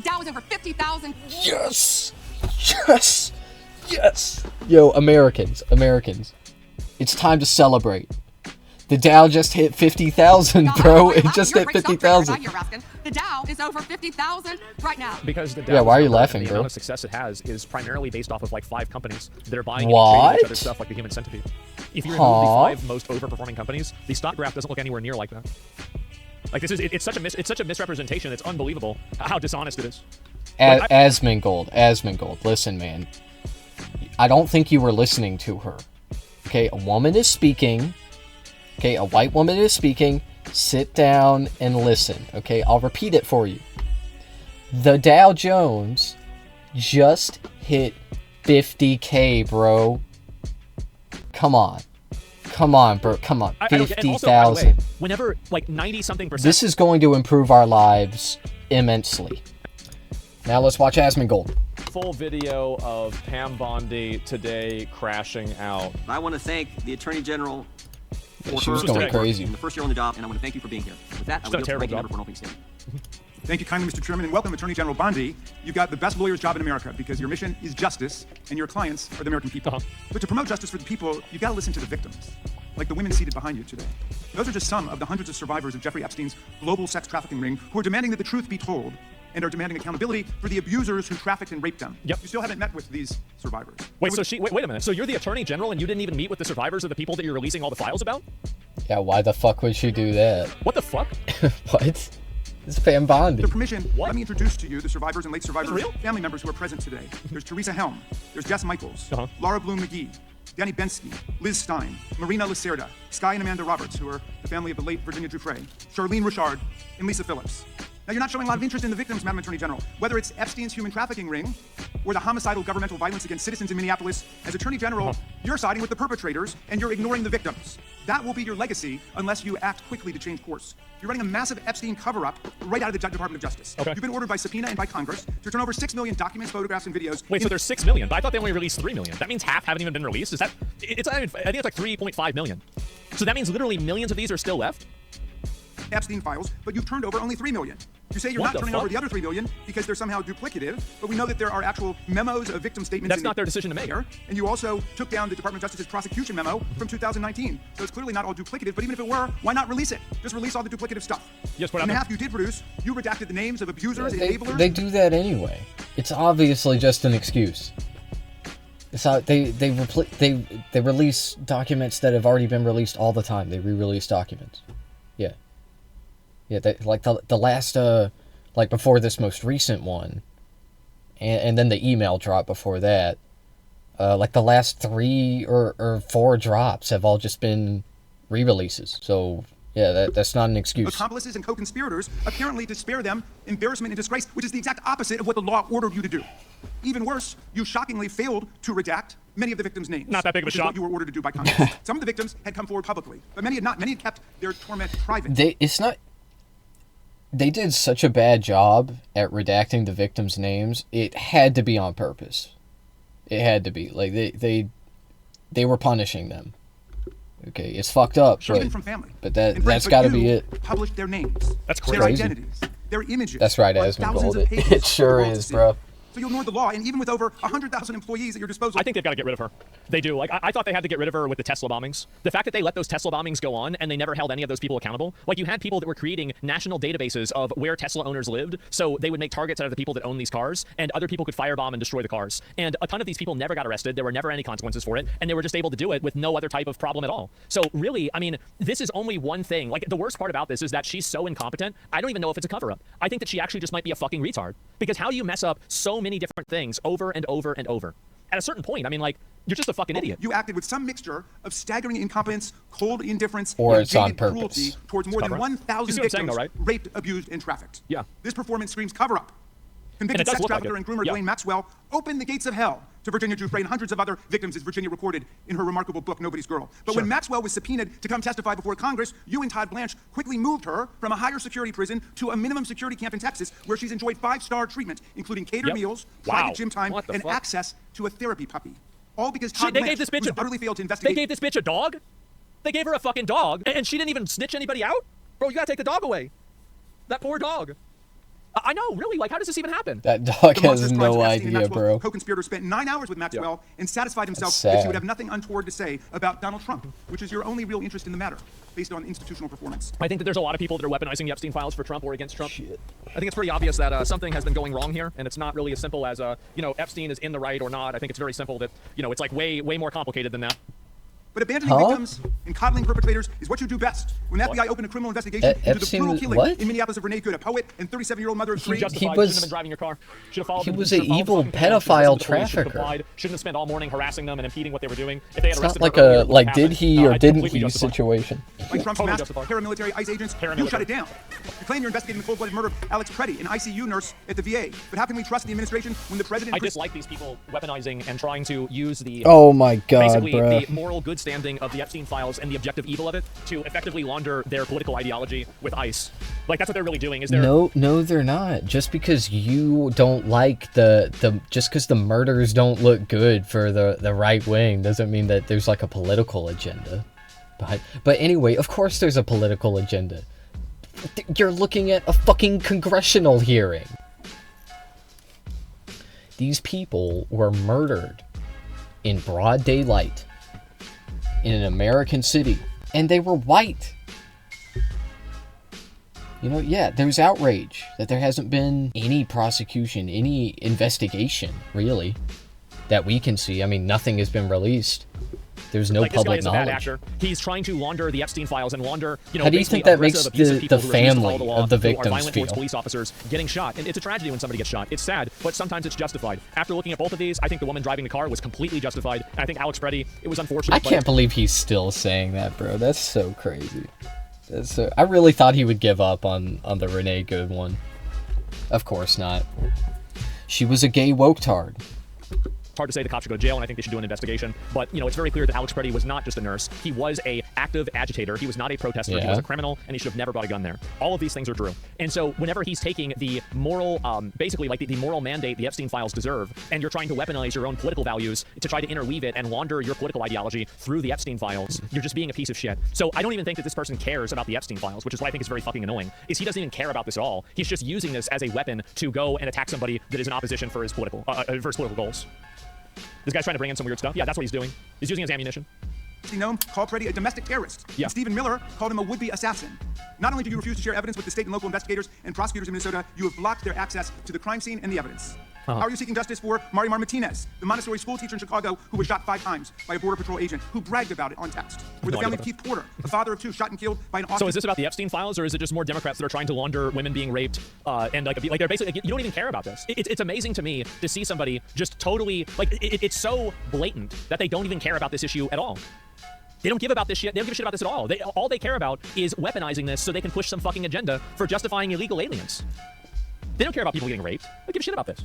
Dow is over 50,000. Yes! Yes! Yes! Yo, Americans. It's time to celebrate. The Dow just hit 50,000, bro. It just hit 50,000. The Dow is over 50,000 right now. Because the Dow, yeah, why are you laughing, the bro? amount of success it has is primarily based off of like 5 companies that are buying What? and trading each other's stuff like the human centipede. If you remove the 5 most overperforming companies, the stock graph doesn't look anywhere near like that. Like this is it's such a misrepresentation. It's unbelievable how dishonest it is. Asmongold, listen, man. I don't think you were listening to her. Okay, a woman is speaking. Okay, a white woman is speaking. Sit down and listen. Okay, I'll repeat it for you. The Dow Jones just hit 50K, bro. Come on, bro. Come on, 50,000. Whenever like 90-something%. This is going to improve our lives immensely. Now let's watch Asmongold. Full video of Pam Bondi today crashing out. I want to thank the Attorney General for She was her going work crazy. in the first year on the job, and I want to thank you for being here. With that, I will yield to the ranking member for an opening statement. Thank you kindly, Mr. Chairman, and welcome, Attorney General Bondi. You've got the best lawyer's job in America because your mission is justice, and your clients are the American people. But to promote justice for the people, you've got to listen to the victims, like the women seated behind you today. Those are just some of the hundreds of survivors of Jeffrey Epstein's global sex trafficking ring who are demanding that the truth be told and are demanding accountability for the abusers who trafficked and raped them. Yep. You still haven't met with these survivors. Wait a minute. So you're the Attorney General and you didn't even meet with the survivors of the people that you're releasing all the files about? Yeah, why the fuck would she do that? What the fuck? What? It's Pam Bondi. With permission, let me introduce to you the survivors and late survivors' family members who are present today. There's Teresa Helm, there's Jess Michaels, Laura Bloom McGee, Danny Bensky, Liz Stein, Marina Lacerda, Sky and Amanda Roberts, who are the family of the late Virginia Giuffre, Charlene Richard, and Lisa Phillips. Now, you're not showing a lot of interest in the victims, Madam Attorney General. Whether it's Epstein's human trafficking ring or the homicidal governmental violence against citizens in Minneapolis, as Attorney General, you're siding with the perpetrators and you're ignoring the victims. That will be your legacy unless you act quickly to change course. You're running a massive Epstein cover-up right out of the Department of Justice. Okay. You've been ordered by subpoena and by Congress to turn over 6 million documents, photographs, and videos. Wait, so there's 6 million, but I thought they only released 3 million. That means half haven't even been released? Is that... I think it's like 3.5 million. So that means literally millions of these are still left? Epstein files, but you've turned over only 3 million. You say you're not turning over the other 3 million because they're somehow duplicative, but we know that there are actual memos of victim statements. That's not their decision to make. And you also took down the Department of Justice's prosecution memo from 2019. So it's clearly not all duplicative, but even if it were, why not release it? Just release all the duplicative stuff. Yes, but in the half you did produce, you redacted the names of abusers and enablers. They do that anyway. It's obviously just an excuse. It's how they release documents that have already been released all the time. They re-release documents. Yeah. Yeah, like the last, like before this most recent one, and then the email drop before that, like the last 3 or 4 drops have all just been re-releases. So, yeah, that's not an excuse. Accomplices and co-conspirators, apparently to spare them embarrassment and disgrace, which is the exact opposite of what the law ordered you to do. Even worse, you shockingly failed to redact many of the victims' names. Not that big of a shock. What you were ordered to do by Congress. Some of the victims had come forward publicly, but many had not. Many had kept their torment private. They did such a bad job at redacting the victims' names. It had to be on purpose. It had to be. Like they were punishing them. Okay, it's fucked up. Even from family. But that's got to be it. Published their names. That's crazy. Their identities. Their images. That's right, Asmongold. It sure is, bro. So you ignored the law, and even with over 100,000 employees at your disposal... I think they've got to get rid of her. They do. Like, I thought they had to get rid of her with the Tesla bombings. The fact that they let those Tesla bombings go on and they never held any of those people accountable. Like, you had people that were creating national databases of where Tesla owners lived, so they would make targets out of the people that own these cars, and other people could firebomb and destroy the cars. And a ton of these people never got arrested. There were never any consequences for it, and they were just able to do it with no other type of problem at all. So really, I mean, this is only one thing. Like, the worst part about this is that she's so incompetent, I don't even know if it's a cover-up. I think that she actually just might be a fucking retard. Because how do you mess up so many different things over and over and over? At a certain point, I mean, like, you're just a fucking idiot. You acted with some mixture of staggering incompetence, cold indifference, or and it's on jaded purpose. Cruelty towards more than 1,000 victims raped, abused, and trafficked. Yeah. This performance screams cover-up. Convicted sex trafficker and groomer Ghislaine Maxwell opened the gates of hell to Virginia Giuffre and hundreds of other victims, as Virginia recorded in her remarkable book, Nobody's Girl. But when Maxwell was subpoenaed to come testify before Congress, you and Todd Blanche quickly moved her from a higher security prison to a minimum security camp in Texas, where she's enjoyed 5-star treatment, including catered meals, private gym time, and access to a therapy puppy. All because Todd Blanche, who's utterly failed to investigate... They gave this bitch a dog? They gave her a fucking dog, and she didn't even snitch anybody out? Bro, you gotta take the dog away. That poor dog. I know, really. Like, how does this even happen? That dog The has monstrous crimes no of Epstein and idea, Maxwell bro. Co-conspirator spent 9 hours with Maxwell and satisfied himself That's that she sad. would have nothing untoward to say about Donald Trump, which is your only real interest in the matter, based on institutional performance. I think that there's a lot of people that are weaponizing the Epstein files for Trump or against Trump. Shit. I think it's pretty obvious that something has been going wrong here, and it's not really as simple as, Epstein is in the right or not. I think it's very simple that, it's like way more complicated than that. But abandoning victims and coddling perpetrators is what you do best. When the FBI opened a criminal investigation into the brutal killing in Minneapolis of Renee Good, a poet and 37-year-old mother of three. Shouldn't have been driving your car. He was an evil pedophile trafficker. Shouldn't have spent all morning harassing them and impeding what they were doing. If they had It's arrested not her like earlier, did he or didn't he justified. situation. Like Trump's Totally masked justified. paramilitary ICE agents, you shut it down. You claim you're investigating the cold-blooded murder of Alex Preddy, an ICU nurse at the VA. But how can we trust the administration when the president... I dislike these people weaponizing and trying to use the... Oh my god, basically, bro. the moral good standing of the Epstein files and the objective evil of it to effectively launder their political ideology with ICE. Like, that's what they're really doing, is they're... No, they're not. Just because you don't like just because the murders don't look good for the right wing doesn't mean that there's like a political agenda. But anyway, of course there's a political agenda. You're looking at a fucking congressional hearing. These people were murdered in broad daylight in an American city, and they were white. Yeah, there's outrage that there hasn't been any prosecution, any investigation, really, that we can see. I mean, nothing has been released. There's no public this guy is knowledge. a bad actor. He's trying to launder the Epstein files and launder, How do you think that makes the family of the victims feel? Police officers getting shot, and it's a tragedy when somebody gets shot. It's sad, but sometimes it's justified. After looking at both of these, I think the woman driving the car was completely justified. And I think Alex Preddy, it was unfortunate. I can't believe he's still saying that, bro. That's so crazy. I really thought he would give up on the Renee Good one. Of course not. She was a gay woke-tard. It's hard to say the cops should go to jail, and I think they should do an investigation. But, it's very clear that Alex Preddy was not just a nurse. He was a active agitator. He was not a protester. Yeah. He was a criminal, and he should have never brought a gun there. All of these things are true. And so whenever he's taking the moral, basically like the moral mandate the Epstein files deserve, and you're trying to weaponize your own political values to try to interweave it and launder your political ideology through the Epstein files, you're just being a piece of shit. So I don't even think that this person cares about the Epstein files, which is what I think is very fucking annoying, is he doesn't even care about this at all. He's just using this as a weapon to go and attack somebody that is in opposition for his political goals. This guy's trying to bring in some weird stuff. Yeah, that's what he's doing. He's using his ammunition. Gnome called Preddy a domestic terrorist. Yeah. And Stephen Miller called him a would-be assassin. Not only do you refuse to share evidence with the state and local investigators and prosecutors in Minnesota, you have blocked their access to the crime scene and the evidence. How are you seeking justice for Marimar Martinez, the Montessori school teacher in Chicago who was shot 5 times by a Border Patrol agent who bragged about it on text? Or the family of Keith Porter, a father of 2 shot and killed by an Austin... So is this about the Epstein files, or is it just more Democrats that are trying to launder women being raped and like they're basically you don't even care about this? It's amazing to me to see somebody just totally it's so blatant that they don't even care about this issue at all. They don't give about this shit. They don't give a shit about this at all. All they care about is weaponizing this so they can push some fucking agenda for justifying illegal aliens. They don't care about people getting raped. They don't give a shit about this.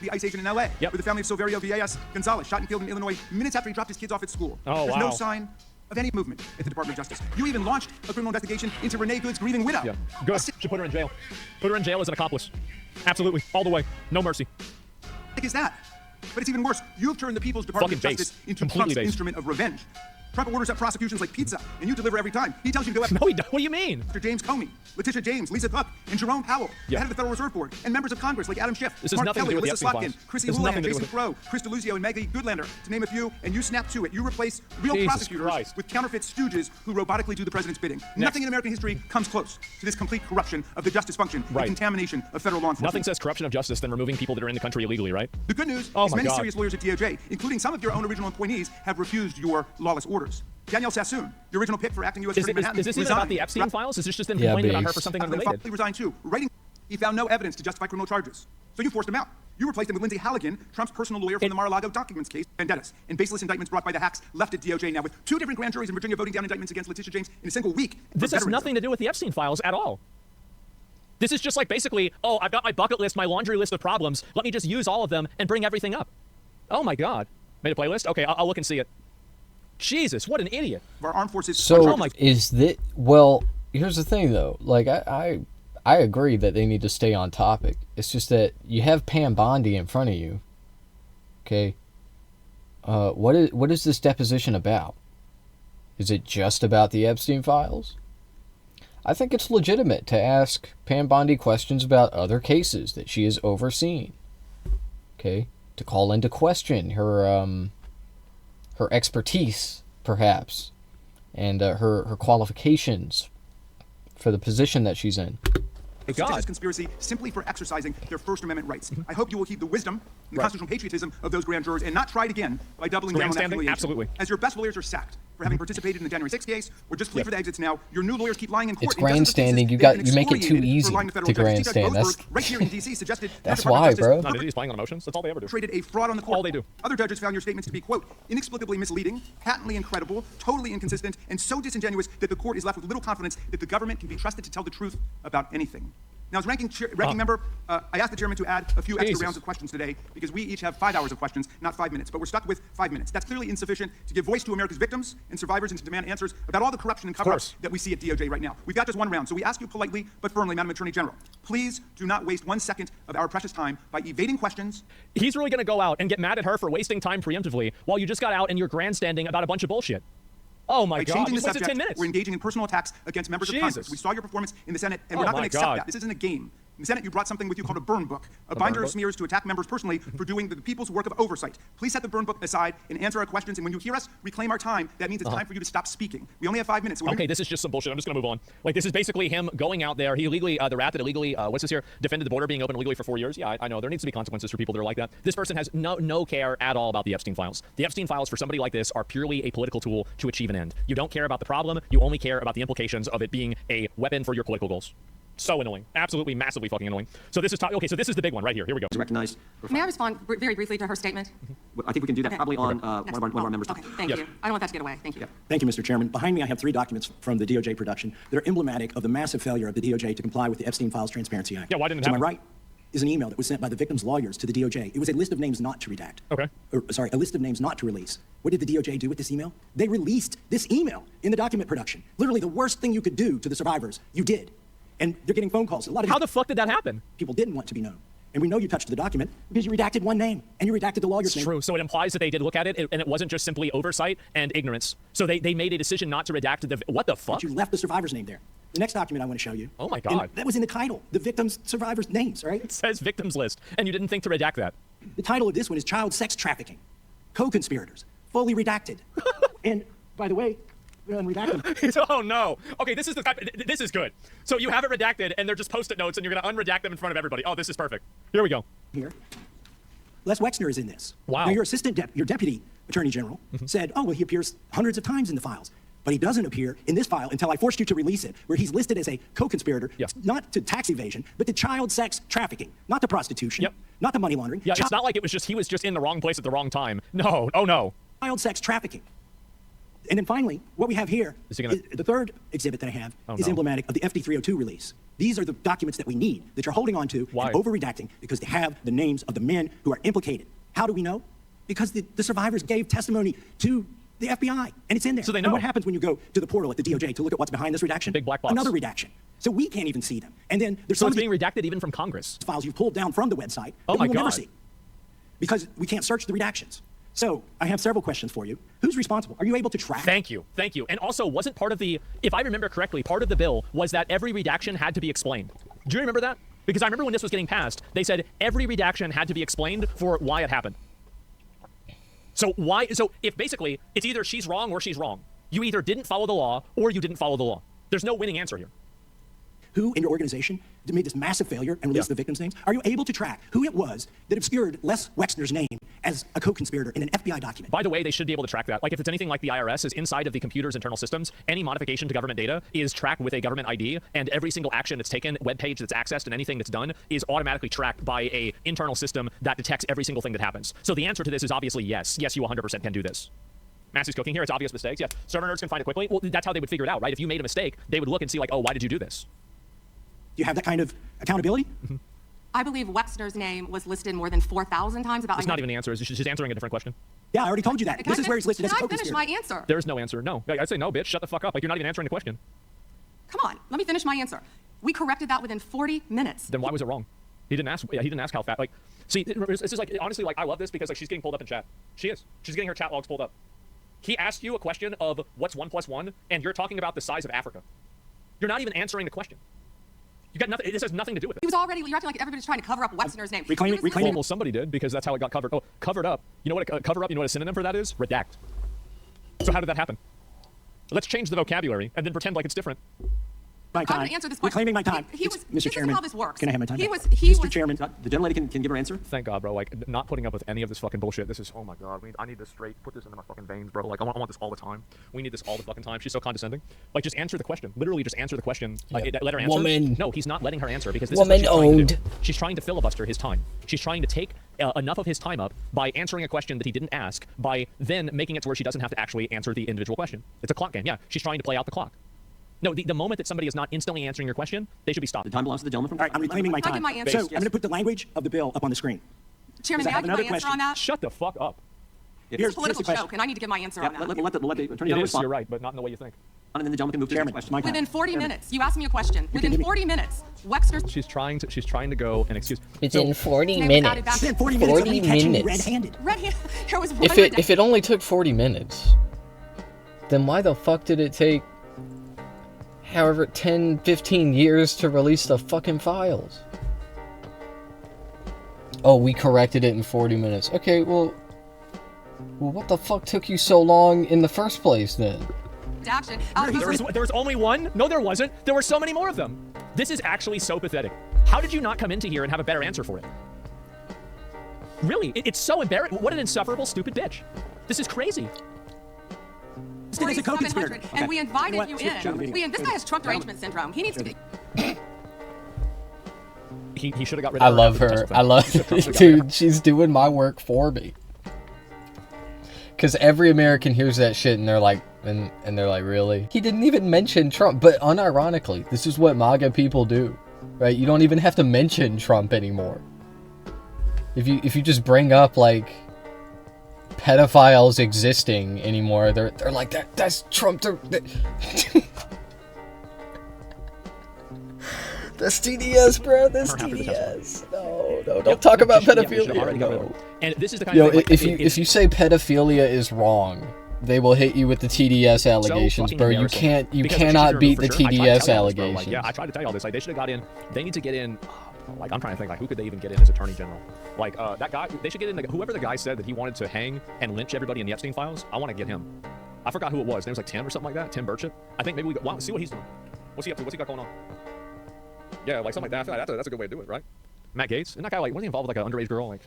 The ICE agent in L.A., where the family of Silverio Villegas Gonzalez shot and killed in Illinois minutes after he dropped his kids off at school. Oh, There's wow. no sign of any movement at the Department of Justice. You even launched a criminal investigation into Renee Good's grieving widow. Yeah. Good. Should put her in jail. Put her in jail as an accomplice. Absolutely. All the way. No mercy. What is that? But it's even worse. You've turned the People's Department of Fucking Justice base. into Completely Trump's base. instrument of revenge. Trump orders up prosecutions like pizza, and you deliver every time. He tells you to go after No, he don't. What do you mean? James Comey, Letitia James, Lisa Cook, and Jerome Powell, the head of the Federal Reserve Board, and members of Congress like Adam Schiff, This has Mark nothing to Kelly, do with the Alyssa Epstein Slotkin, files. Chrissy This has Houlihan, nothing to do Jason with it. Crow, Chris DeLuzio, and Maggie Goodlander, to name a few, and you snap to it. You replace real Jesus prosecutors Christ. with counterfeit stooges who robotically do the president's bidding. Nothing in American history comes close to this complete corruption of the justice function and contamination of federal law enforcement. Nothing says corruption of justice than removing people that are in the country illegally, right? The good news Oh is my many God. serious lawyers at DOJ, including some of your own original appointees, have refused your lawless orders. Danielle Sassoon, your original pick for acting U.S. Attorney Manhattan, Is this even about the Epstein files? Is this just them complaining about her for something unrelated? He resigned too. Writing, he found no evidence to justify criminal charges. So you forced him out. You replaced him with Lindsay Halligan, Trump's personal lawyer from the Mar-a-Lago documents case, vendettas, and baseless indictments brought by the hacks left at DOJ now with 2 different grand juries in Virginia voting down indictments against Letitia James in a single week. This has nothing to do with the Epstein files at all. This is just like basically, oh, I've got my bucket list, my laundry list of problems. Let me just use all of them and bring everything up. Oh my God. Made a playlist? Okay, I'll look and see it. Jesus, what an idiot. Our armed forces. So is that, well, here's the thing though. Like I agree that they need to stay on topic. It's just that you have Pam Bondi in front of you. Okay. What is this deposition about? Is it just about the Epstein files? I think it's legitimate to ask Pam Bondi questions about other cases that she has overseen. Okay? To call into question her expertise, perhaps, and her qualifications for the position that she's in. Seditious conspiracy simply for exercising their First Amendment rights. I hope you will heed the wisdom and the constitutional patriotism of those grand jurors and not try it again by doubling down on that affiliation. Absolutely. As your best lawyers are sacked for having participated in the January 6th case, or just flee for the exits now, your new lawyers keep lying in court. It's grandstanding. You make it too easy to grandstand. Right here in D.C. suggested that's why, bro. No, he's playing on emotions. That's all they ever do. Traded a fraud on the court. All they do. Other judges found your statements to be, quote, inexplicably misleading, patently incredible, totally inconsistent, and so disingenuous that the court is left with little confidence that the government can be trusted to tell the truth about anything. Now, as ranking member, I asked the chairman to add a few extra rounds of questions today because we each have 5 hours of questions, not 5 minutes. But we're stuck with 5 minutes. That's clearly insufficient to give voice to America's victims and survivors and to demand answers about all the corruption and cover-ups that we see at DOJ right now. We've got just one round, so we ask you politely but firmly, Madam Attorney General, please do not waste 1 second of our precious time by evading questions. He's really going to go out and get mad at her for wasting time preemptively while you just got out and you're grandstanding about a bunch of bullshit. Oh my God! Changing the Just wasted subject, 10 minutes. we're engaging in personal attacks against members of Congress. We saw your performance in the Senate, and we're not going to accept that. This isn't a game. In the Senate, you brought something with you called a burn book, a binder of smears to attack members personally for doing the people's work of oversight. Please set the burn book aside and answer our questions. And when you hear us reclaim our time, that means it's time for you to stop speaking. We only have 5 minutes. So okay, this is just some bullshit. I'm just going to move on. Like, this is basically him going out there. He illegally, the rat that illegally, what's this here? Defended the border being open illegally for 4 years. Yeah, I know. There needs to be consequences for people that are like that. This person has no care at all about the Epstein files. The Epstein files for somebody like this are purely a political tool to achieve an end. You don't care about the problem. You only care about the implications of it being a weapon for your political goals. So annoying. Absolutely, massively fucking annoying. So this is okay. So this is the big one right here. Here we go. Recognized. May I respond very briefly to her statement? I think we can do that probably on one of our members. Okay, thank you. I don't want that to get away. Thank you. Thank you, Mr. Chairman. Behind me, I have 3 documents from the DOJ production that are emblematic of the massive failure of the DOJ to comply with the Epstein Files Transparency Act. Yeah, why didn't it To happen? my right is an email that was sent by the victim's lawyers to the DOJ. It was a list of names not to redact. Okay. A list of names not to release. What did the DOJ do with this email? They released this email in the document production. Literally the worst thing you could do to the survivors, you did. And they're getting phone calls. How the fuck did that happen? People didn't want to be known. And we know you touched the document because you redacted one name and you redacted the lawyer's name. True. So it implies that they did look at it and it wasn't just simply oversight and ignorance. So they made a decision not to redact the... What the fuck? But you left the survivor's name there. The next document I want to show you. Oh my God. And that was in the title. The victims' survivors' names, right? It says victims list. And you didn't think to redact that. The title of this one is Child Sex Trafficking. Co-conspirators. Fully redacted. And, by the way, we're unredacted. Oh no. Okay, this is good. So you have it redacted and they're just post-it notes and you're going to unredact them in front of everybody. Oh, this is perfect. Here we go. Here. Les Wexner is in this. Wow. Now, your deputy attorney general said, oh, well, he appears hundreds of times in the files. But he doesn't appear in this file until I forced you to release it, where he's listed as a co-conspirator, not to tax evasion, but to child sex trafficking, not to prostitution, not to money laundering. Yeah, it's not like he was just in the wrong place at the wrong time. No. Oh no. Child sex trafficking. And then finally, what we have here, the third exhibit that I have is emblematic of the FD302 release. These are the documents that we need, that you're holding on to and over-redacting because they have the names of the men who are implicated. How do we know? Because the survivors gave testimony to the FBI, and it's in there. So they know. And what happens when you go to the portal at the DOJ to look at what's behind this redaction? Big black box. Another redaction. So we can't even see them. And then there's so it's being redacted even from Congress. Files you've pulled down from the website that we will never see because we can't search the redactions. So I have several questions for you. Who's responsible? Are you able to track? Thank you. And also, wasn't part of the, if I remember correctly, part of the bill was that every redaction had to be explained. Do you remember that? Because I remember when this was getting passed, they said every redaction had to be explained for why it happened. So if basically, it's either she's wrong or she's wrong. You either didn't follow the law or you didn't follow the law. There's no winning answer here. Who in your organization made this massive failure and released the victims' names? Are you able to track who it was that obscured Les Wexner's name as a co-conspirator in an FBI document? By the way, they should be able to track that. Like if it's anything like the IRS is inside of the computer's internal systems, any modification to government data is tracked with a government ID, and every single action that's taken, web page that's accessed, and anything that's done is automatically tracked by a internal system that detects every single thing that happens. So the answer to this is obviously yes. Yes, you 100% can do this. Massey's cooking here. It's obvious mistakes. Yes. Server nerds can find it quickly. Well, that's how they would figure it out, right? If you made a mistake, they would look and see like, oh, why did you do this? Do you have that kind of accountability? I believe Wexner's name was listed more than 4,000 times. That's not even the answer. She's answering a different question. Yeah, I already told you that. This is where he's listed as a co-conspirator. Can I finish my answer? There is no answer. No. I'd say no, bitch. Shut the fuck up. Like, you're not even answering the question. Come on. Let me finish my answer. We corrected that within 40 minutes. Then why was it wrong? He didn't ask how fast. Like, see, this is like, honestly, like, I love this because, like, she's getting pulled up in chat. She is. She's getting her chat logs pulled up. He asked you a question of what's 1 + 1, and you're talking about the size of Africa. You're not even answering the question. You got nothing. This has nothing to do with it. He was already, you're acting like everybody's trying to cover up Westerner's name. Reclaiming. Well, somebody did, because that's how it got covered. Oh, covered up. You know what cover up, you know what a synonym for that is? Redact. So how did that happen? Let's change the vocabulary and then pretend like it's different. My time. I'm going to answer this question. Reclaiming my time. Mr. Chairman, how this works. Can I have my time? Mr. Chairman. The gentlelady can give her answer. Thank God, bro. Like, not putting up with any of this fucking bullshit. This is, oh my God. I need this straight. Put this into my fucking veins, bro. Like, I want this all the time. We need this all the fucking time. She's so condescending. Like, just answer the question. Literally, just answer the question. Let her answer. Woman. No, he's not letting her answer because this is what she's trying to do. She's trying to filibuster his time. She's trying to take enough of his time up by answering a question that he didn't ask, by then making it to where she doesn't have to actually answer the individual question. It's a clock game. Yeah, she's trying to play out the clock. No, the moment that somebody is not instantly answering your question, they should be stopped. The time belongs to the gentleman from... All right, I'm reclaiming my time. Can I get my So answer? I'm going to put the language of the bill up on the screen. Chairman, may I get my answer on that? Shut the fuck up. It's a political joke, and I need to give my answer on that. Let the attorney It general is, respond. you're right, but not in the way you think. And then the gentleman can move to the next question. Within 40 minutes, you asked me a question. Within 40 minutes, Wexner... She's trying to go and excuse... Within 40 Name minutes. without it. Within 40 minutes of me 40 catching you minutes. red-handed. There was one If it only took 40 minutes, then why the fuck did it take however 10, 15 years to release the fucking files? Oh, we corrected it in 40 minutes. Okay, well, what the fuck took you so long in the first place then? action. There was only one? No, there wasn't. There were so many more of them. This is actually so pathetic. How did you not come into here and have a better answer for it? Really, it's so embarrassing. What an insufferable, stupid bitch. This is crazy. As a co-conspirator. And we invited you in. This guy has Trump derangement syndrome. He needs to be... He should have got rid of I love her. I love... Dude, she's doing my work for me. Because every American hears that shit and they're like, and they're like, really? He didn't even mention Trump, but unironically, this is what MAGA people do, right? You don't even have to mention Trump anymore. If you just bring up, like, pedophiles existing anymore, they're like, that's Trump. That's TDS, bro. That's TDS. No, don't talk about pedophilia. No. And this is the kind of thing, like, if you say pedophilia is wrong, they will hit you with the TDS allegations, bro. You cannot beat the TDS allegations. Like, yeah, I tried to tell you all this. Like, they should have got in. They need to get in. Like, I'm trying to think, like, who could they even get in as Attorney General? Like, that guy. They should get in. Like, whoever the guy said that he wanted to hang and lynch everybody in the Epstein files. I want to get him. I forgot who it was. His name was like Tim or something like that. Tim Burchett. I think maybe we see what he's doing. What's he up to? What's he got going on? Yeah, like something like that. I feel like that's a good way to do it, right? Matt Gaetz, isn't that guy like? Wasn't he involved with like an underage girl? Like,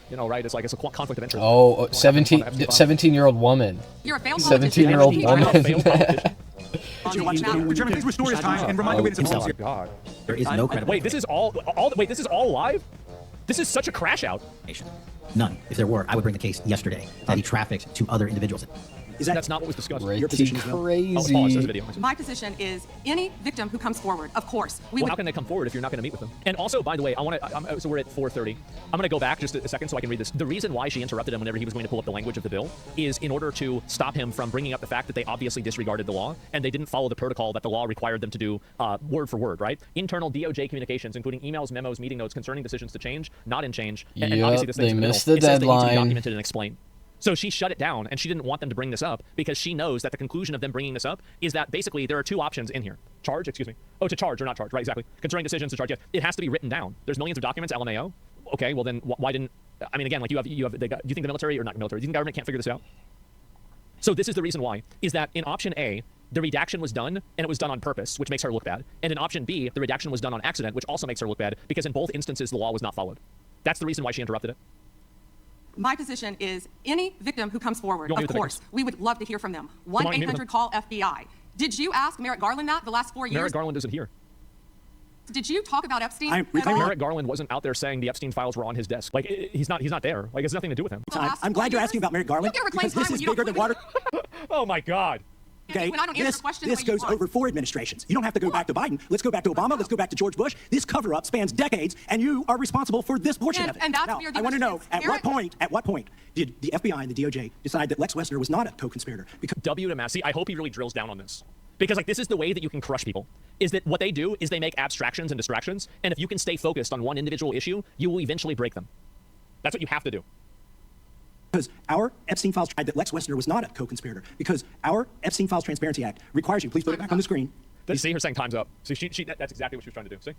you know, right? It's like it's a conflict of interest. Oh, 17-year-old woman. You're a failed 17-year-old woman. Chairman, please restore his time and remind the witnesses of Oh my God. There is no credible. Wait, this is all. Wait, this is all live. This is such a crash out. None. If there were, I would bring the case yesterday that he trafficked to other individuals. That's not what was discussed. Your position is crazy. My position is any victim who comes forward, of course. Well, how can they come forward if you're not going to meet with them? And also, by the way, so we're at 4:30. I'm going to go back just a second so I can read this. The reason why she interrupted him whenever he was going to pull up the language of the bill is in order to stop him from bringing up the fact that they obviously disregarded the law and they didn't follow the protocol that the law required them to do word for word, right? Internal DOJ communications, including emails, memos, meeting notes concerning decisions to change, not in change. And obviously this they missed the deadline. Says they need to be documented and explained. So she shut it down, and she didn't want them to bring this up because she knows that the conclusion of them bringing this up is that basically there are two options in here. Charge, excuse me. Oh, to charge or not charge, right, exactly. Concerning decisions to charge, yes. It has to be written down. There's millions of documents, LMAO. Okay, well then why didn't, I mean, again, like do you think the military or not military, do you think the government can't figure this out? So this is the reason why, is that in option A, the redaction was done, and it was done on purpose, which makes her look bad. And in option B, the redaction was done on accident, which also makes her look bad, because in both instances, the law was not followed. That's the reason why she interrupted it. My position is any victim who comes forward, of course, we would love to hear from them. 1-800-CALL FBI. Did you ask Merrick Garland that the last 4 years? Merrick Garland isn't here. Did you talk about Epstein? Merrick Garland wasn't out there saying the Epstein files were on his desk. Like, he's not there. Like, it's nothing to do with him. I'm glad you're asking about Merrick Garland because this is bigger than water. Oh my God. Okay, when I don't answer questions this goes over 4 administrations. You don't have to go back to Biden. Let's go back to Obama. Let's go back to George Bush. This cover-up spans decades, and you are responsible for this portion of it. And that's now, where the I want to know, at what point did the FBI and the DOJ decide that Lex Wessner was not a co-conspirator? Because W to Massey, I hope he really drills down on this. Because, like, this is the way that you can crush people, is that what they do is they make abstractions and distractions, and if you can stay focused on one individual issue, you will eventually break them. That's what you have to do. Because our Epstein Files tried that Lex Wessner was not a co-conspirator. Because our Epstein Files Transparency Act requires you, please put it back on the screen, You see her saying time's up. See, that's exactly what she was trying to do. See?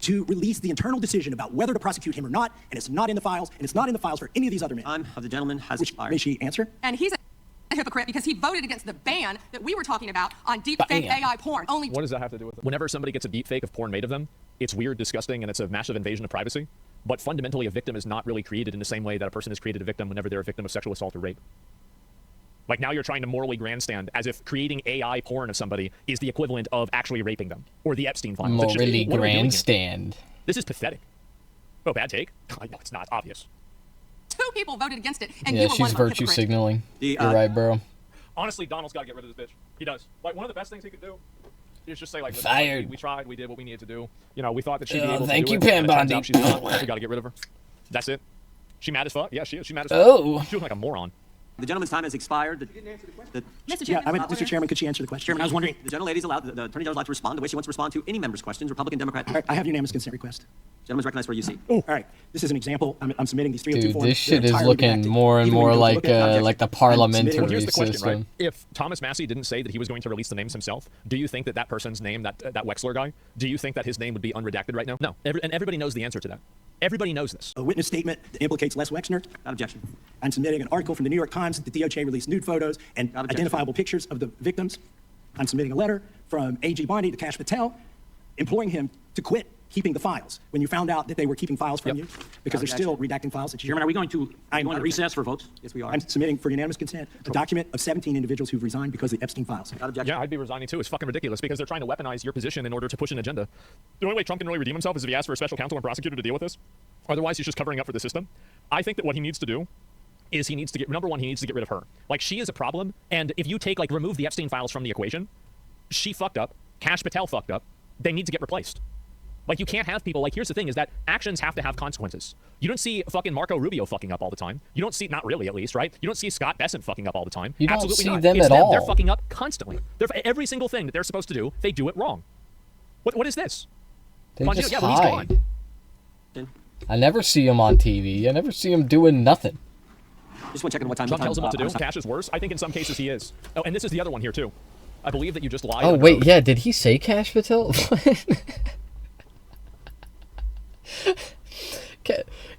To release the internal decision about whether to prosecute him or not, and it's not in the files, and it's not in the files for any of these other men. Time of the gentleman has expired. May she answer? And he's a hypocrite because he voted against the ban that we were talking about on deepfake AI porn. What does that have to do with it? Whenever somebody gets a deepfake of porn made of them, it's weird, disgusting, and it's a massive invasion of privacy. But fundamentally, a victim is not really created in the same way that a person is created a victim whenever they're a victim of sexual assault or rape. Like, now you're trying to morally grandstand as if creating AI porn of somebody is the equivalent of actually raping them, or the Epstein files. Morally grandstand. This is pathetic. Oh, bad take? No, it's not obvious. 2 people voted against it, and Yeah, you were one she's of them. virtue Hypocrite. signaling. You're right, bro. Honestly, Donald's got to get rid of this bitch. He does. Like, one of the best things he could do is just say, like, fired. We tried, we did what we needed to do. You know, we thought that she'd be able to thank do you, it. Pam And it turns Bondi. out she's not. We got to get rid of her. That's it. She mad as fuck? Yeah, she is. She mad as fuck. Oh. She's doing like a moron. The gentleman's time has expired. Mr. Yeah, Chairman, Mr. Chairman, could she answer the question? Chairman, I was wondering, the gentlelady's allowed, the Attorney General's allowed to respond the way she wants to respond to any member's questions, Republican, Democrat. All right, I have unanimous consent request. Gentleman's recognized for UC. All right, this is an example. I'm submitting these 302 Dude, forms. this shit They're is entirely looking redacted. more and Even when more you go to look at like the I'm submitting- parliamentary Well, here's the question, system. right? If Thomas Massey didn't say that he was going to release the names himself, do you think that that person's name, that Wexler guy, do you think that his name would be unredacted right now? No. And everybody knows the answer to that. Everybody knows this. A witness statement that implicates Les Wexner. Without objection. I'm submitting an article from the New York Times that the DOJ released nude photos and Without objection. identifiable pictures of the victims. I'm submitting a letter from A.G. Bondi to Kash Patel, imploring him to quit keeping the files when you found out that they were keeping files from you, because they're still redacting files that you... Chairman, are we going to recess for votes? Yes, we are. I'm submitting for unanimous consent a document of 17 individuals who've resigned because of the Epstein files. Without objection. Yeah, I'd be resigning too. It's fucking ridiculous because they're trying to weaponize your position in order to push an agenda. The only way Trump can really redeem himself is if he asks for a special counsel and prosecutor to deal with this. Otherwise, he's just covering up for the system. I think that what he needs to do is he needs to get, number one, he needs to get rid of her. Like, she is a problem, and if you take, like, remove the Epstein files from the equation, she fucked up, Kash Patel fucked up, they need to get replaced. Like, you can't have people, like, here's the thing, is that actions have to have consequences. You don't see fucking Marco Rubio fucking up all the time. You don't see, not really at least, right? You don't see Scott Bessent fucking up all the time. You don't Absolutely see not. them It's at them. all. They're fucking up constantly. Every single thing that they're supposed to do, they do it wrong. What is this? They Bongino, just yeah, but he's hide. gone. I never see him on TV. I never see him doing nothing. Just want to check in what time. Trump tells him what to do. Kash is worse. I think in some cases he is. Oh, and this is the other one here too. I believe that you just lied. Oh, under wait, oath. yeah, did he say Kash Patel?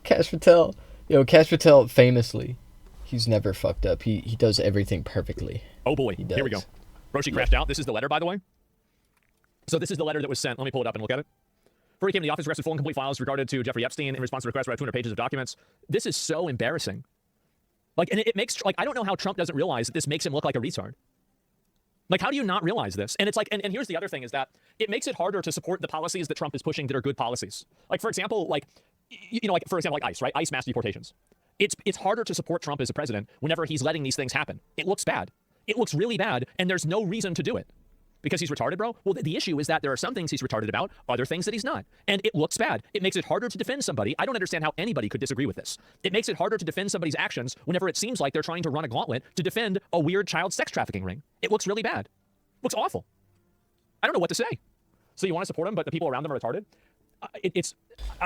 Kash Patel. Yo, Kash Patel, famously, he's never fucked up. He does everything perfectly. Oh boy, He does. here we go. Roshi crashed out. This is the letter, by the way. So this is the letter that was sent. Let me pull it up and look at it. Before he came to the office, requested full and complete files regarded to Jeffrey Epstein in response to requests for about 200 pages of documents. This is so embarrassing. Like, and it makes, like, I don't know how Trump doesn't realize that this makes him look like a retard. Like, how do you not realize this? And it's like, and here's the other thing is that it makes it harder to support the policies that Trump is pushing that are good policies. Like, for example, like, you know, like, for example, like ICE, right? ICE mass deportations. It's harder to support Trump as a president whenever he's letting these things happen. It looks bad. It looks really bad, and there's no reason to do it. Because he's retarded, bro? Well, the issue is that there are some things he's retarded about, other things that he's not. And it looks bad. It makes it harder to defend somebody. I don't understand how anybody could disagree with this. It makes it harder to defend somebody's actions whenever it seems like they're trying to run a gauntlet to defend a weird child sex trafficking ring. It looks really bad. Looks awful. I don't know what to say. So you want to support him, but the people around them are retarded?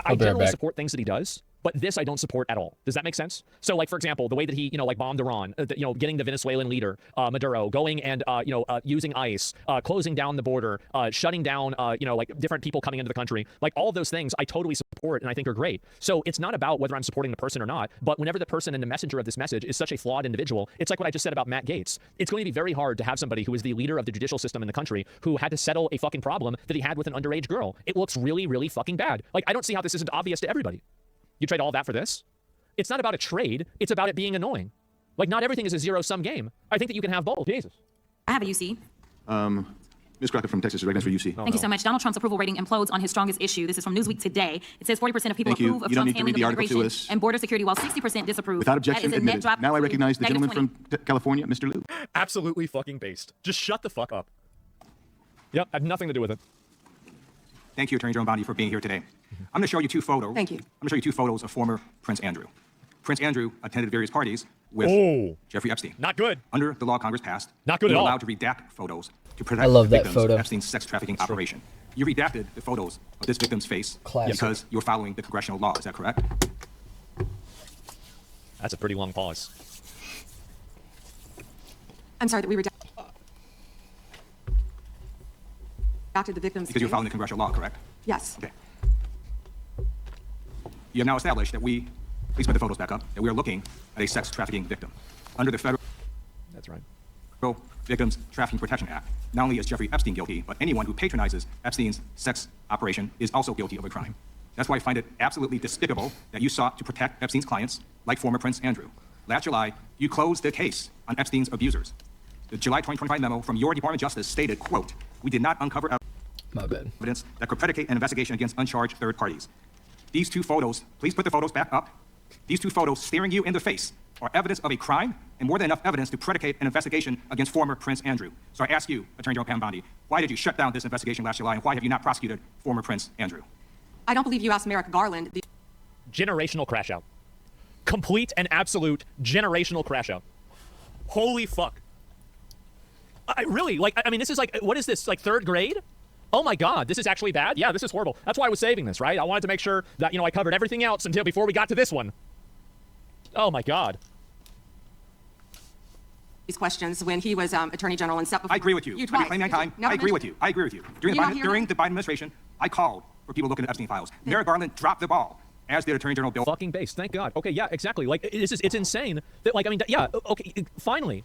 I generally support things that he does, but this I don't support at all. Does that make sense? So, like, for example, the way that he, you know, like, bombed Iran, you know, getting the Venezuelan leader, Maduro, going and, you know, using ICE, closing down the border, shutting down, you know, like, different people coming into the country. Like, all of those things I totally support and I think are great. So it's not about whether I'm supporting the person or not, but whenever the person and the messenger of this message is such a flawed individual, it's like what I just said about Matt Gaetz. It's going to be very hard to have somebody who is the leader of the judicial system in the country who had to settle a fucking problem that he had with an underage girl. It looks really, really fucking bad. Like, I don't see how this isn't obvious to everybody. You trade all that for this? It's not about a trade. It's about it being annoying. Like, not everything is a zero-sum game. I think that you can have both. Jesus. I have a UC. Ms. Crockett from Texas is recognized for UC. Thank you so much. Donald Trump's approval rating implodes on his strongest issue. This is from Newsweek today. It says 40% of people Thank you. approve of You don't Trump's need to handling read the of article to immigration us. and border security, while 60% disapprove. Without objection, That is a net admitted. drop Now I recognize the negative gentleman 20. from California, Mr. Liu. Absolutely fucking based. Just shut the fuck up. Yep, I have nothing to do with it. Thank you, Attorney General Bondi, for being here today. I'm going to show you two photos. Thank you. I'm going to show you two photos of former Prince Andrew. Prince Andrew attended various parties with Jeffrey Epstein. Not good. Under the law Congress passed, Not good you at were all. allowed to redact photos to protect I love the that victims photo. of Epstein's sex trafficking operation. You redacted the photos of this victim's face Classic. because you were following the congressional law. Is that correct? That's a pretty long pause. I'm sorry that we were. redacted the victim's Because you're case. following the congressional law, correct? Yes. Okay. You have now established that we, please put the photos back up, that we are looking at a sex trafficking victim. Under the Federal That's right. Victims Trafficking Protection Act, not only is Jeffrey Epstein guilty, but anyone who patronizes Epstein's sex operation is also guilty of a crime. That's why I find it absolutely despicable that you sought to protect Epstein's clients, like former Prince Andrew. Last July, you closed the case on Epstein's abusers. The July 2025 memo from your Department of Justice stated, quote, "We did not uncover evidence that could predicate an investigation against uncharged third parties." These two photos, please put the photos back up. These two photos staring you in the face are evidence of a crime and more than enough evidence to predicate an investigation against former Prince Andrew. So I ask you, Attorney General Pam Bondi, why did you shut down this investigation last July, and why have you not prosecuted former Prince Andrew? I don't believe you asked Merrick Garland. Generational crash out. Complete and absolute generational crash out. Holy fuck. I really, like, I mean, this is like, what is this, like third grade? Oh my God, this is actually bad? Yeah, this is horrible. That's why I was saving this, right? I wanted to make sure that, I covered everything else before we got to this one. Oh my God. These questions when he was Attorney General and stepped before I agree with you. You twice. I agree with you. I agree with you. During the Biden administration, I called for people looking at Epstein files. Merrick Garland dropped the ball, as did Attorney General Bill. Fucking base, thank God. Okay, yeah, exactly. Like, it's insane that, like, I mean, yeah, okay, finally,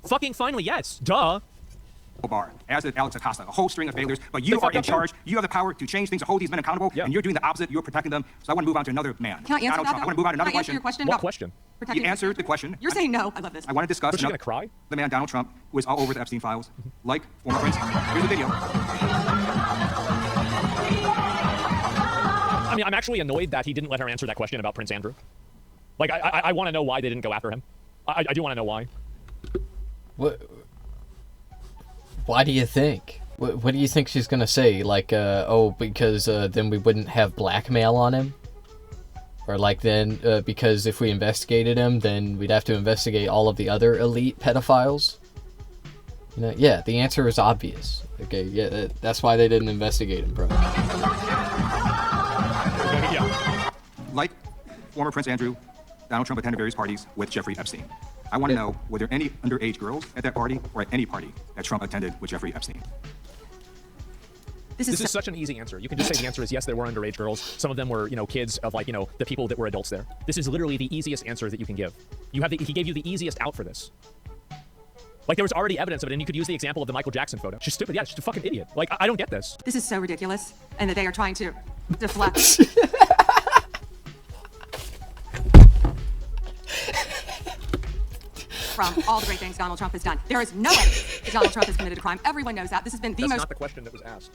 yes, duh. Barr, as did Alex Acosta, a whole string of failures, but you are in charge. You have the power to change things, to hold these men accountable, and you're doing the opposite. You're protecting them. So I want to move on to another man. Can I answer Donald that? Trump. I want to move on to another question. Your question? What question? You answered the question. You're saying no. I love this. I want to discuss But you're gonna cry? the man, Donald Trump, who is all over the Epstein files, like former Prince. Here's the video. I mean, I'm actually annoyed that he didn't let her answer that question about Prince Andrew. Like, I want to know why they didn't go after him. I do want to know why. What? Why do you think? What do you think she's gonna say? Like, oh, because then we wouldn't have blackmail on him? Or like then, because if we investigated him, then we'd have to investigate all of the other elite pedophiles? Yeah, the answer is obvious. Okay, yeah, that's why they didn't investigate him, bro. Like former Prince Andrew, Donald Trump attended various parties with Jeffrey Epstein. I want to know, were there any underage girls at that party or at any party that Trump attended with Jeffrey Epstein? This is such an easy answer. You can just say the answer is yes, there were underage girls. Some of them were, kids of like, the people that were adults there. This is literally the easiest answer that you can give. He gave you the easiest out for this. Like, there was already evidence of it, and you could use the example of the Michael Jackson photo. She's stupid. Yeah, she's a fucking idiot. Like, I don't get this. This is so ridiculous, and that they are trying to deflect. From all the great things Donald Trump has done. There is no evidence that Donald Trump has committed a crime. Everyone knows that. This has been the That's most... not the question that was asked.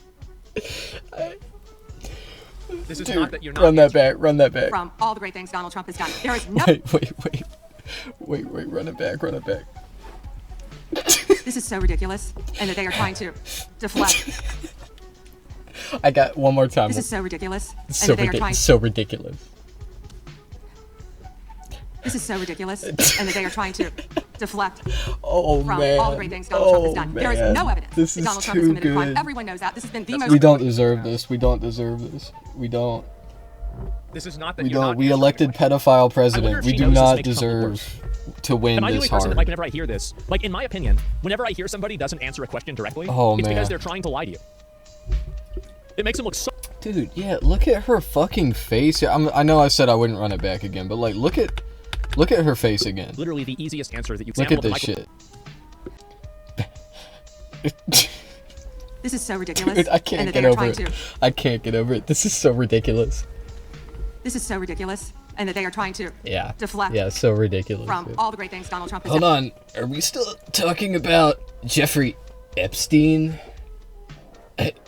This is not that you're not... Run that back, run that back. From all the great things Donald Trump has done. There is no... Wait, run it back, run it back. This is so ridiculous, and that they are trying to deflect. I got one more time. This is so ridiculous, and So, that they are trying... so ridiculous. This is so ridiculous, and that they are trying to deflect from all the great things Donald Trump has done. There is no evidence that Donald Trump has committed a crime. Everyone knows that. This has been the most... We don't deserve this. We don't deserve this. We don't. This is not that We you're don't. not We answering elected the question. pedophile I president. wonder if We she do knows this not makes Trump look deserve to win Am I the only this person that, hard. like, whenever I hear this, like, in my opinion, whenever I hear somebody doesn't answer a question directly, it's because they're trying to lie to you. It makes them look so... Dude, yeah, look at her fucking face. I know I said I wouldn't run it back again, but like, look at her face again. Literally the easiest answer that you Look at this shit. This is so ridiculous. Dude, I can't get over it. I can't get over it. This is so ridiculous. This is so ridiculous, and that they are trying to deflect. Yeah, so ridiculous. From all the great things Donald Trump has done. Hold on. Are we still talking about Jeffrey Epstein?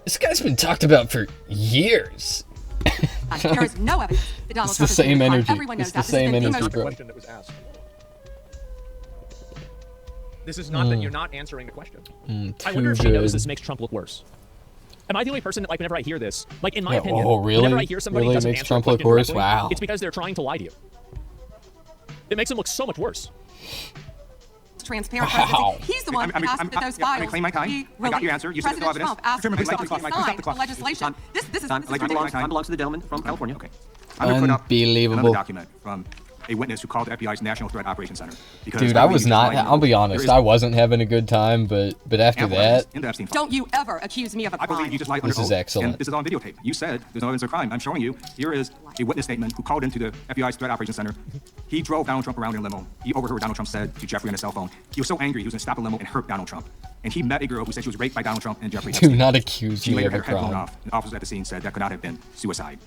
This guy's been talked about for years. There is no evidence that Donald It's Trump the same has committed a crime. energy. Everyone knows It's the that. same This has been energy, the bro. most... question that was asked. This is not that you're not answering the question. I wonder if she knows this makes Trump look worse. Am I the only person that, like, whenever I hear this, like, in my opinion, whenever I hear somebody doesn't answer Trump a look question worse? directly, Wow. it's because they're trying to lie to you. It makes him look so much worse. Transparent Wow. presidency. He's the one who asked that those files claim my time. be I got your released. answer. You said there's no President evidence. Trump asked Chairman, please him stop the to clock. sign Stop the clock. the legislation. This is Time ridiculous. belongs to the gentleman from California. Okay. Unbelievable. Another document from a witness who called the FBI's National Threat Operations Center. Dude, I was not. I'll be honest. I wasn't having a good time, but after that, don't you ever accuse me of a crime. I believe you just lied under oath. This is excellent. And this is on videotape. You said there's no evidence of crime. I'm showing you. Here is a witness statement who called into the FBI's Threat Operations Center. He drove Donald Trump around in a limo. He overheard what Donald Trump said to Jeffrey on his cell phone. He was so angry he was going to stop the limo and hurt Donald Trump. And he met a girl who said she was raped by Donald Trump and Jeffrey Do not accuse me of a She later had her head blown crime. off. And officers at the scene said that could not have been suicide.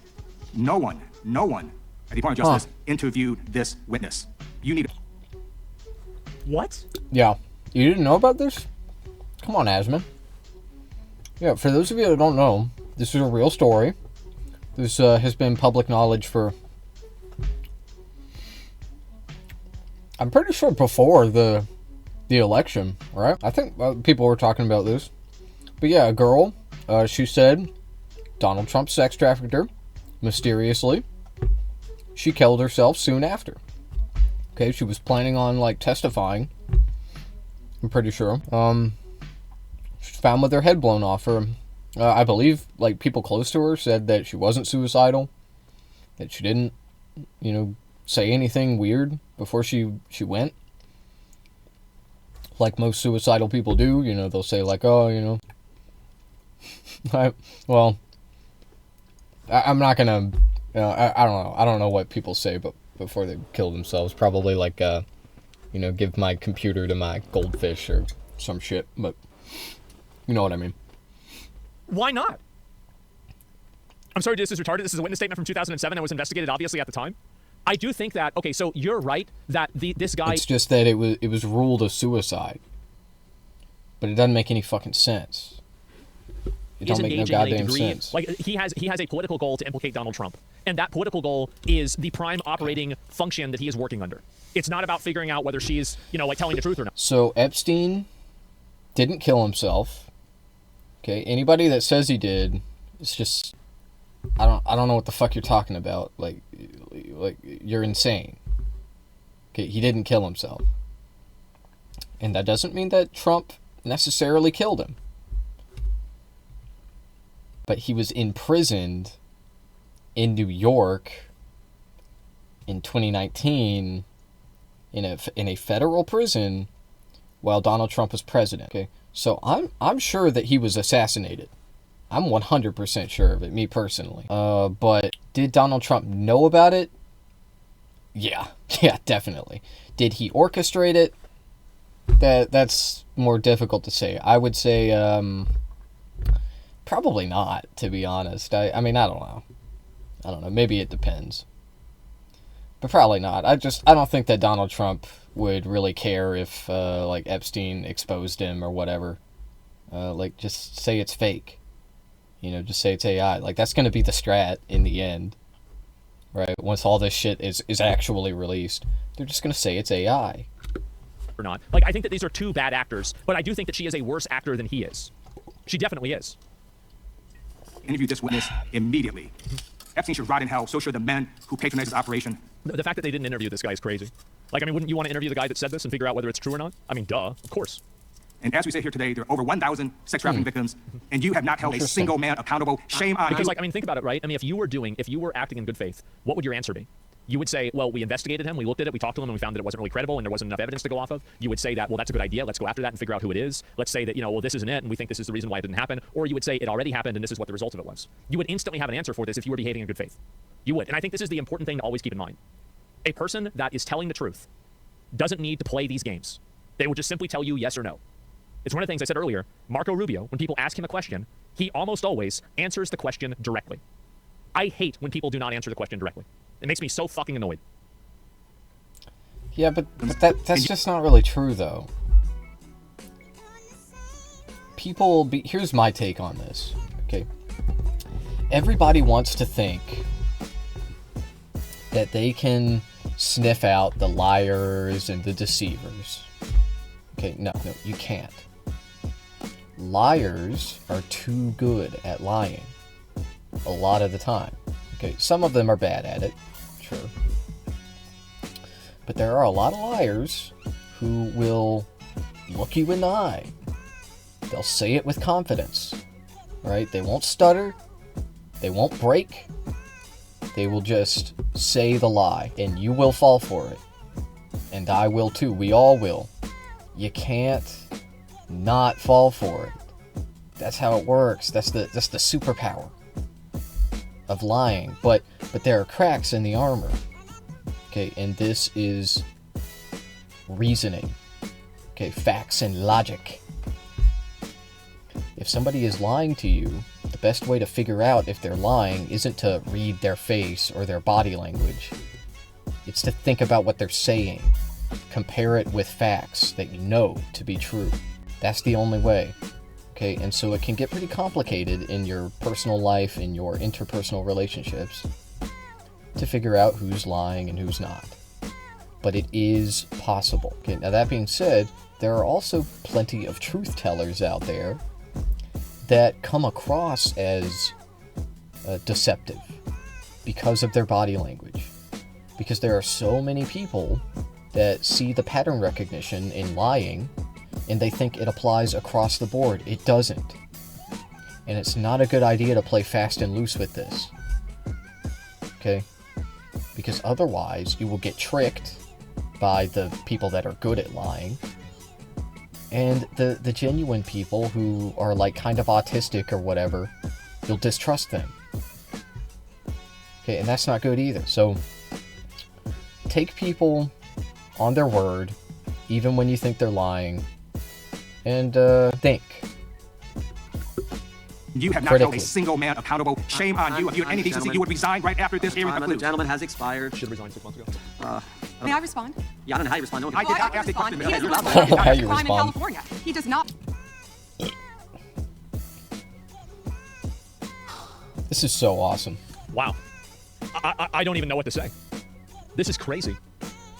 No one at the Department of Justice interviewed this witness. You need. What? Yeah. You didn't know about this? Come on, Asmon. Yeah, for those of you that don't know, this is a real story. This has been public knowledge for... I'm pretty sure before the election, right? I think people were talking about this. But yeah, a girl, she said Donald Trump sex trafficked her, mysteriously. She killed herself soon after. Okay, she was planning on, like, testifying. I'm pretty sure. She was found with her head blown off her. I believe, like, people close to her said that she wasn't suicidal. That she didn't, you know, say anything weird before she went. Like most suicidal people do, you know, they'll say, like, oh, you know. I'm not gonna... I don't know. I don't know what people say, but before they kill themselves, probably like, you know, give my computer to my goldfish or some shit. But you know what I mean. Why not? I'm sorry, this is retarded. This is a witness statement from 2007 and was investigated obviously at the time. I do think that, okay, so you're right that this guy... It's just that it was ruled a suicide. But it doesn't make any fucking sense. It don't make no goddamn sense. Like, he has a political goal to implicate Donald Trump. And that political goal is the prime operating function that he is working under. It's not about figuring out whether she's, you know, like, telling the truth or not. So Epstein didn't kill himself. Okay, anybody that says he did, it's just... I don't know what the fuck you're talking about. Like you're insane. Okay, he didn't kill himself. And that doesn't mean that Trump necessarily killed him. But he was imprisoned in New York in 2019 in a federal prison while Donald Trump was president. Okay, so I'm sure that he was assassinated. I'm 100% sure of it, me personally. But did Donald Trump know about it? Yeah, definitely. Did he orchestrate it? That's more difficult to say. I would say probably not, to be honest. I mean, I don't know. Maybe it depends. But probably not. I don't think that Donald Trump would really care if like Epstein exposed him or whatever. Like, just say it's fake. You know, just say it's AI. Like, that's going to be the strat in the end. Right? Once all this shit is actually released, they're just going to say it's AI. Or not. Like, I think that these are two bad actors, but I do think that she is a worse actor than he is. She definitely is. Interview this witness immediately. Epstein should rot in hell. So should the men who patronize his operation. The fact that they didn't interview this guy is crazy. Like, I mean, wouldn't you want to interview the guy that said this and figure out whether it's true or not? I mean, duh, of course. And as we say here today, there are over 1,000 sex trafficking victims, and you have not held a single man accountable. Shame on you. Because, like, I mean, think about it, right? I mean, if you were acting in good faith, what would your answer be? You would say, well, we investigated him, we looked at it, we talked to him, and we found that it wasn't really credible, and there wasn't enough evidence to go off of. You would say that, well, that's a good idea, let's go after that and figure out who it is. Let's say that, you know, well, this isn't it, and we think this is the reason why it didn't happen. Or you would say it already happened, and this is what the result of it was. You would instantly have an answer for this if you were behaving in good faith. You would. And I think this is the important thing to always keep in mind. A person that is telling the truth doesn't need to play these games. They will just simply tell you yes or no. It's one of the things I said earlier. Marco Rubio, when people ask him a question, he almost always answers the question directly. I hate when people do not answer the question directly. It makes me so fucking annoyed. Yeah, but that's just not really true, though. Here's my take on this, okay? Everybody wants to think that they can sniff out the liars and the deceivers. Okay, no, you can't. Liars are too good at lying. A lot of the time. Okay, some of them are bad at it, sure. But there are a lot of liars who will look you in the eye. They'll say it with confidence, right? They won't stutter. They won't break. They will just say the lie, and you will fall for it. And I will too. We all will. You can't not fall for it. That's how it works. That's the superpower of lying. But there are cracks in the armor. Okay, and this is reasoning. Okay, facts and logic. If somebody is lying to you, the best way to figure out if they're lying isn't to read their face or their body language. It's to think about what they're saying. Compare it with facts that you know to be true. That's the only way. Okay, and so it can get pretty complicated in your personal life, in your interpersonal relationships, to figure out who's lying and who's not. But it is possible. Okay, now that being said, there are also plenty of truth tellers out there that come across as deceptive because of their body language. Because there are so many people that see the pattern recognition in lying and they think it applies across the board. It doesn't. And it's not a good idea to play fast and loose with this. Okay? Because otherwise you will get tricked by the people that are good at lying. And the genuine people who are like kind of autistic or whatever, you'll distrust them. Okay, and that's not good either. So take people on their word, even when you think they're lying, and think. You have not held a single man accountable. Shame on you. If you had any decency, you would resign right after this hearing concludes. The gentleman has expired. Should have resigned 6 months ago. May I respond? Yeah, I don't know how you respond. No one I can did not ask a question. He doesn't You're allowed respond to- to How you crime in respond. California. He does not. This is so awesome. Wow. I don't even know what to say. This is crazy.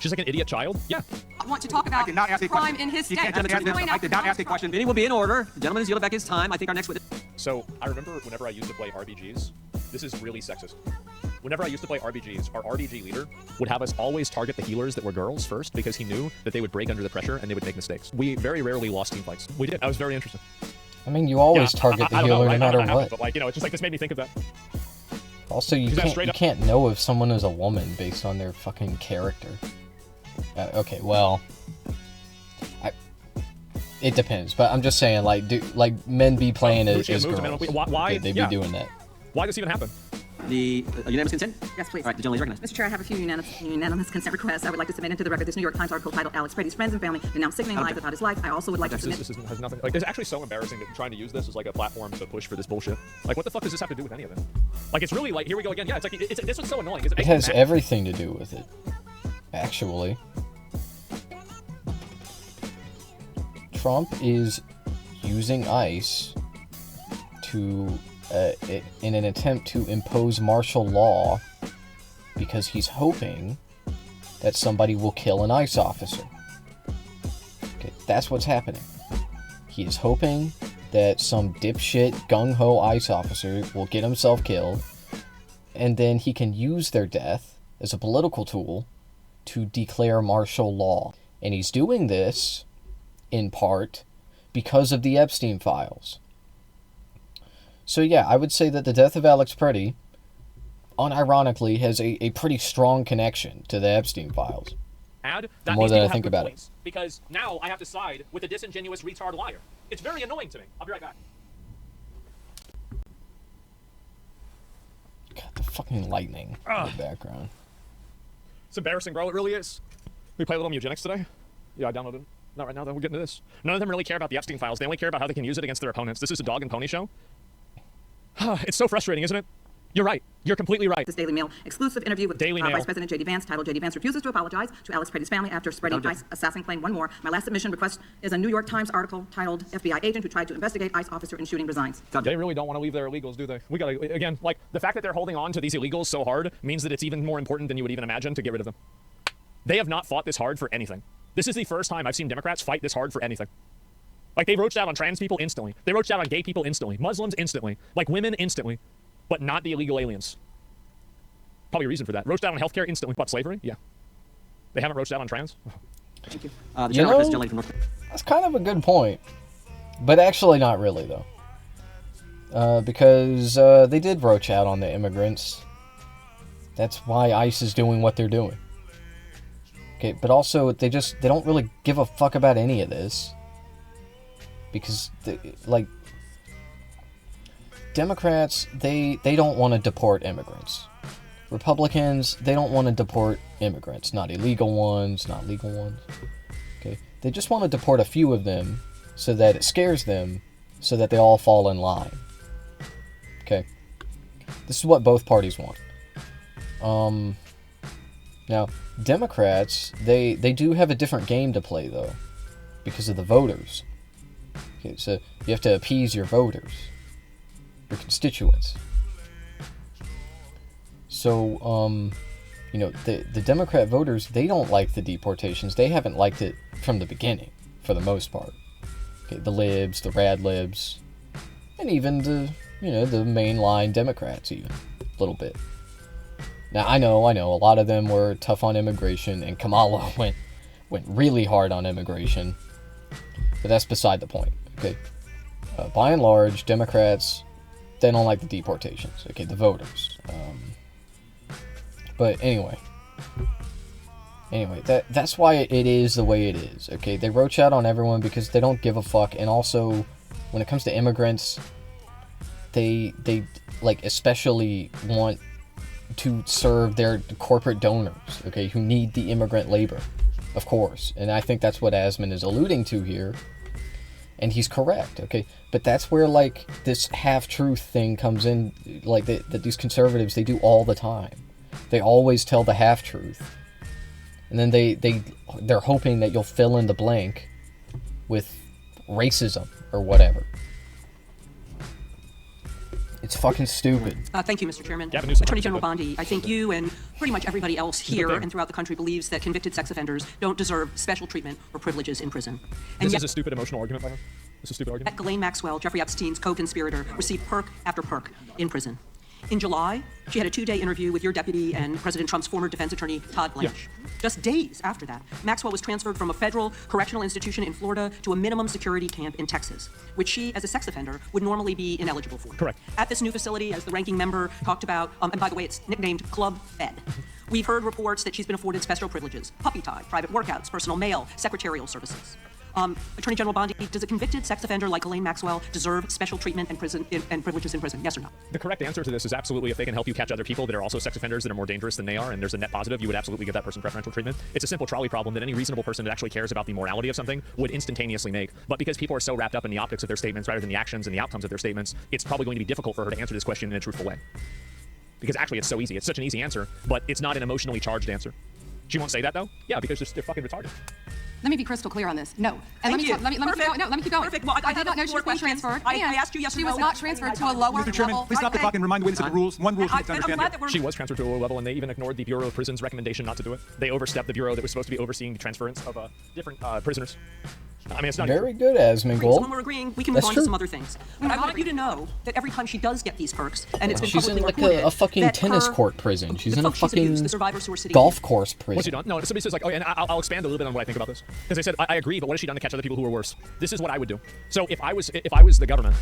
She's like an idiot child? Yeah. I want to talk about I did not ask a crime question. in his You state. can't just answer this. I did not ask a question. Meeting will be in order. The gentleman has yielded back his time. I think our next witness. So I remember whenever I used to play RBGs, this is really sexist. Whenever I used to play RBGs, our RBG leader would have us always target the healers that were girls first because he knew that they would break under the pressure and they would make mistakes. We very rarely lost team fights. We did. That was very interesting. I mean, you always target the I don't healer know, no matter I haven't, what. But like, you know, it's just like this made me think of that. Also, you can't know if someone is a woman based on their fucking character. Okay, well, it depends. But I'm just saying, like men be playing as girls. Why? Okay, they be doing that. Why does this even happen? The unanimous consent? Yes, please. All right, the gentleman is recognized. Mr. Chair, I have a few unanimous consent requests. I would like to submit into the record this New York Times article titled "Alex Brady's Friends and Family Denounce Sickening Lies About His Life." I also would like to submit. This has nothing. Like, it's actually so embarrassing that trying to use this as like a platform to push for this bullshit. Like, what the fuck does this have to do with any of it? Like, it's really like, here we go again. Yeah, it's like this one's so annoying. It has everything to do with it, actually. Trump is using ICE to in an attempt to impose martial law because he's hoping that somebody will kill an ICE officer. Okay, that's what's happening. He is hoping that some dipshit gung-ho ICE officer will get himself killed, and then he can use their death as a political tool to declare martial law. And he's doing this, in part, because of the Epstein files. So yeah, I would say that the death of Alex Pretty, unironically, has a pretty strong connection to the Epstein files. That more than I think about it. Because now I have to side with a disingenuous retard liar. It's very annoying to me. I'll be right back. God, the fucking lightning in the background. It's embarrassing, bro. It really is. We play a little eugenics today? Yeah, I downloaded it. Not right now, though. We're getting to this. None of them really care about the Epstein files. They only care about how they can use it against their opponents. This is a dog and pony show. It's so frustrating, isn't it? You're right. You're completely right. This Daily Mail exclusive interview with Vice President J.D. Vance titled "J.D. Vance refuses to apologize to Alex Pretty's family after spreading ICE assassin claim." One more. My last submission request is a New York Times article titled "FBI Agent Who Tried to Investigate ICE Officer in Shooting Resigns." They really don't want to leave their illegals, do they? We gotta, again, like, the fact that they're holding on to these illegals so hard means that it's even more important than you would even imagine to get rid of them. They have not fought this hard for anything. This is the first time I've seen Democrats fight this hard for anything. Like, they roached out on trans people instantly. They roached out on gay people instantly. Muslims instantly. Like, women instantly. But not the illegal aliens. Probably a reason for that. Roached out on healthcare instantly. But slavery? Yeah. They haven't roached out on trans? Thank you. The gentleman from North. That's kind of a good point. But actually not really, though. Because they did roach out on the immigrants. That's why ICE is doing what they're doing. Okay, but also they don't really give a fuck about any of this. Because, Democrats, they don't want to deport immigrants. Republicans, they don't want to deport immigrants. Not illegal ones, not legal ones. Okay, they just want to deport a few of them so that it scares them, so that they all fall in line. Okay, this is what both parties want. Now, Democrats, they do have a different game to play, though, because of the voters. Okay, so you have to appease your voters, your constituents. So, the Democrat voters, they don't like the deportations. They haven't liked it from the beginning, for the most part. Okay, the libs, the rad libs, and even the mainline Democrats, even a little bit. Now, I know, a lot of them were tough on immigration, and Kamala went really hard on immigration, but that's beside the point, okay? By and large, Democrats, they don't like the deportations, okay, the voters. But anyway, that's why it is the way it is, okay? They roach out on everyone because they don't give a fuck, and also, when it comes to immigrants, they especially want to serve their corporate donors, okay, who need the immigrant labor, of course. And I think that's what Asmon is alluding to here, and he's correct, okay? But that's where, this half-truth thing comes in, that these conservatives, they do all the time. They always tell the half-truth, and then they're hoping that you'll fill in the blank with racism or whatever. It's fucking stupid. Thank you, Mr. Chairman. Gavin Newsom. Attorney General Bondi, I think you and pretty much everybody else here and throughout the country believes that convicted sex offenders don't deserve special treatment or privileges in prison. And This is a stupid emotional argument by him. This is a stupid argument. Ghislaine Maxwell, Jeffrey Epstein's co-conspirator, received perk after perk in prison. In July, she had a 2-day interview with your deputy and President Trump's former defense attorney, Todd Blanche. Yeah. Just days after that, Maxwell was transferred from a federal correctional institution in Florida to a minimum security camp in Texas, which she, as a sex offender, would normally be ineligible for. Correct. At this new facility, as the ranking member talked about, and by the way, it's nicknamed Club Fed. We've heard reports that she's been afforded special privileges, puppy tie, private workouts, personal mail, secretarial services. Attorney General Bondi, does a convicted sex offender like Ghislaine Maxwell deserve special treatment and privileges in prison? Yes or no? The correct answer to this is absolutely. If they can help you catch other people that are also sex offenders that are more dangerous than they are, and there's a net positive, you would absolutely give that person preferential treatment. It's a simple trolley problem that any reasonable person that actually cares about the morality of something would instantaneously make. But because people are so wrapped up in the optics of their statements rather than the actions and the outcomes of their statements, it's probably going to be difficult for her to answer this question in a truthful way. Because actually, it's so easy. It's such an easy answer, but it's not an emotionally charged answer. She won't say that though? Yeah, because they're fucking retarded. Let me be crystal clear on this. No. And let me keep going. Perfect. Well, I did not know she was being transferred. I asked you yes or she no. was not transferred to a lower Mr. Chairman, level. please stop the clock and remind the witness of the rules. One rule she needs to understand here. She was transferred to a lower level, and they even ignored the Bureau of Prisons' recommendation not to do it. They overstepped the bureau that was supposed to be overseeing the transference of different prisoners. I mean, it's not very good, Asmongold. So when we're agreeing, we can move on to some other things. But I want you to know that every time she does get these perks, and it's been she's in publicly like reported, a fucking that tennis her- court prison. She's the in a folks she's fucking abused, the survivors who are sitting golf course What's prison. she done? No, somebody says like, oh, and I'll expand a little bit on what I think about this, because they said I agree, but what has she done to catch other people who are worse? This is what I would do. So if I was the government,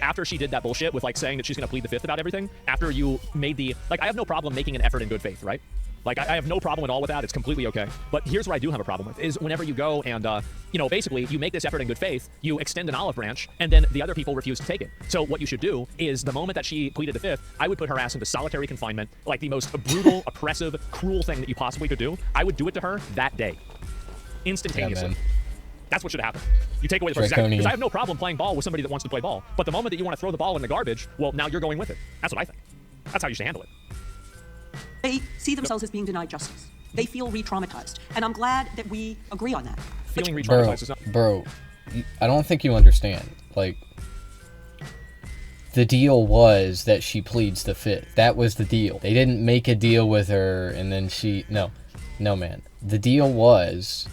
after she did that bullshit with saying that she's going to plead the fifth about everything, after you made I have no problem making an effort in good faith, right? I have no problem at all with that. It's completely okay. But here's what I do have a problem with, is whenever you go and, basically you make this effort in good faith, you extend an olive branch, and then the other people refuse to take it. So what you should do is the moment that she pleaded the fifth, I would put her ass into solitary confinement, like the most brutal, oppressive, cruel thing that you possibly could do. I would do it to her that day. Instantaneously. Yeah, that's what should happen. You take away the first because I have no problem playing ball with somebody that wants to play ball. But the moment that you want to throw the ball in the garbage, well, now you're going with it. That's what I think. That's how you should handle it. They see themselves as being denied justice. They feel re-traumatized. And I'm glad that we agree on that. Feeling re-traumatized is not... Bro, I don't think you understand. The deal was that she pleads the fifth. That was the deal. They didn't make a deal with her and then she... No, man. The deal was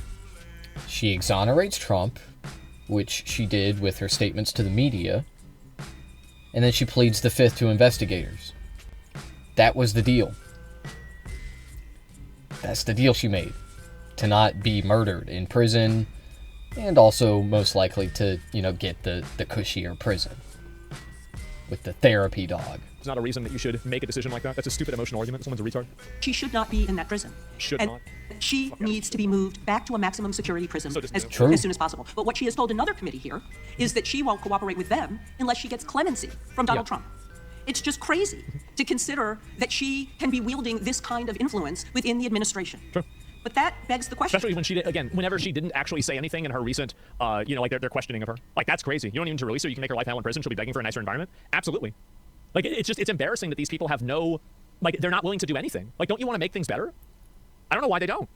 she exonerates Trump, which she did with her statements to the media, and then she pleads the fifth to investigators. That was the deal. That's the deal she made. To not be murdered in prison, and also most likely to, get the cushier prison. With the therapy dog. That's not a reason that you should make a decision like that. That's a stupid emotional argument. Someone's a retard. She should not be in that prison. Should and not. She needs to be moved back to a maximum security prison as soon as possible. But what she has told another committee here is that she won't cooperate with them unless she gets clemency from Donald Trump. It's just crazy to consider that she can be wielding this kind of influence within the administration. True. But that begs the question. Especially when she did, again, whenever she didn't actually say anything in her recent, like they're questioning of her. Like, that's crazy. You don't even need to release her. You can make her life hell in prison. She'll be begging for a nicer environment. Absolutely. Like, it's embarrassing that these people have no, like, they're not willing to do anything. Like, don't you want to make things better? I don't know why they don't.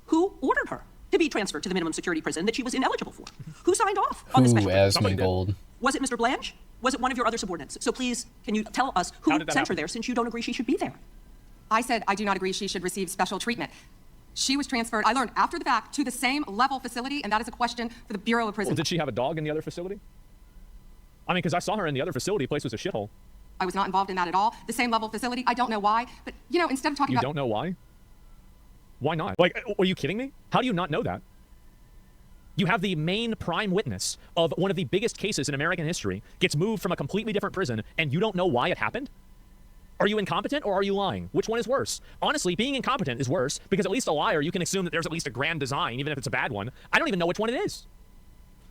Who ordered her to be transferred to the minimum security prison that she was ineligible for? Who signed off on the special? Asmongold. Was it Mr. Blanche? Was it one of your other subordinates? So please, can you tell us who sent her there, since you don't agree she should be there? I said I do not agree she should receive special treatment. She was transferred, I learned after the fact, to the same level facility, and that is a question for the Bureau of Prisons. Well, did she have a dog in the other facility? I mean, because I saw her in the other facility. The place was a shithole. I was not involved in that at all. The same level facility, I don't know why. But, you know, instead of talking about... You don't know why? Why not? Like, are you kidding me? How do you not know that? You have the main prime witness of one of the biggest cases in American history gets moved from a completely different prison, and you don't know why it happened? Are you incompetent or are you lying? Which one is worse? Honestly, being incompetent is worse, because at least a liar, you can assume that there's at least a grand design, even if it's a bad one. I don't even know which one it is.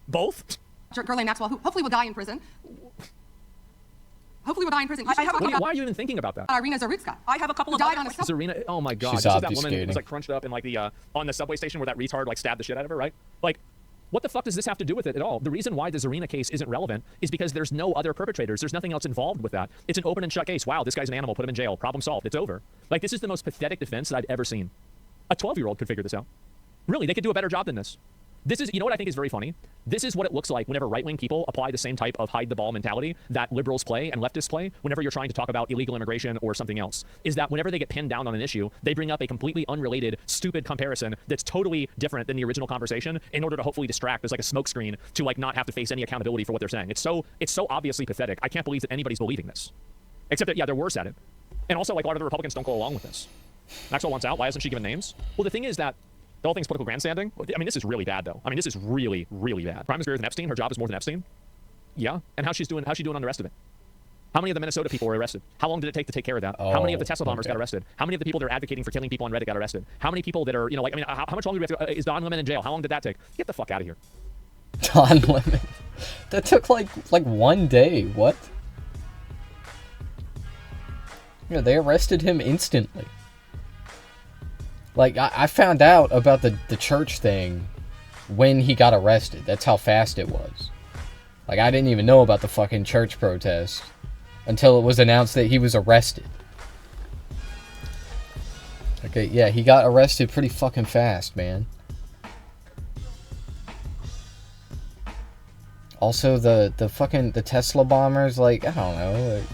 Both? Ghislaine Maxwell, who hopefully will die in prison. Hopefully will die in prison. Why are you even thinking about that? Irina Zarutska. I have a couple of died on a Zarina, oh my god. She's This is that woman who was like crunched up in like the on the subway station where that retard like stabbed the shit out of her, right? Like, what the fuck does this have to do with it at all? The reason why the Zarina case isn't relevant is because there's no other perpetrators. There's nothing else involved with that. It's an open and shut case. Wow, this guy's an animal. Put him in jail. Problem solved. It's over. Like, this is the most pathetic defense that I've ever seen. A 12-year-old could figure this out. Really, they could do a better job than this. This is, you know what I think is very funny? This is what it looks like whenever right-wing people apply the same type of hide-the-ball mentality that liberals play and leftists play whenever you're trying to talk about illegal immigration or something else. Is that whenever they get pinned down on an issue, they bring up a completely unrelated, stupid comparison that's totally different than the original conversation in order to hopefully distract as like a smokescreen to like not have to face any accountability for what they're saying. It's so obviously pathetic. I can't believe that anybody's believing this. Except that, yeah, they're worse at it. And also, like, a lot of the Republicans don't go along with this. Maxwell wants out. Why hasn't she given names? Well, the thing is that the whole thing's political grandstanding. I mean, this is really bad, though. I mean, this is really, really bad. Crime is greater than Epstein. Her job is more than Epstein. Yeah. And how's she doing on the rest of it? How many of the Minnesota people were arrested? How long did it take to take care of that? How many of the Tesla bombers got arrested? How many of the people that are advocating for killing people on Reddit got arrested? How many people that are, you know, like, I mean, how much longer do we have to, is Don Lemon in jail? How long did that take? Get the fuck out of here. Don Lemon? That took like 1 day. What? Yeah, they arrested him instantly. Like, I found out about the church thing when he got arrested. That's how fast it was. Like, I didn't even know about the fucking church protest until it was announced that he was arrested. Okay, yeah, he got arrested pretty fucking fast, man. Also, the Tesla bombers, like, I don't know, like,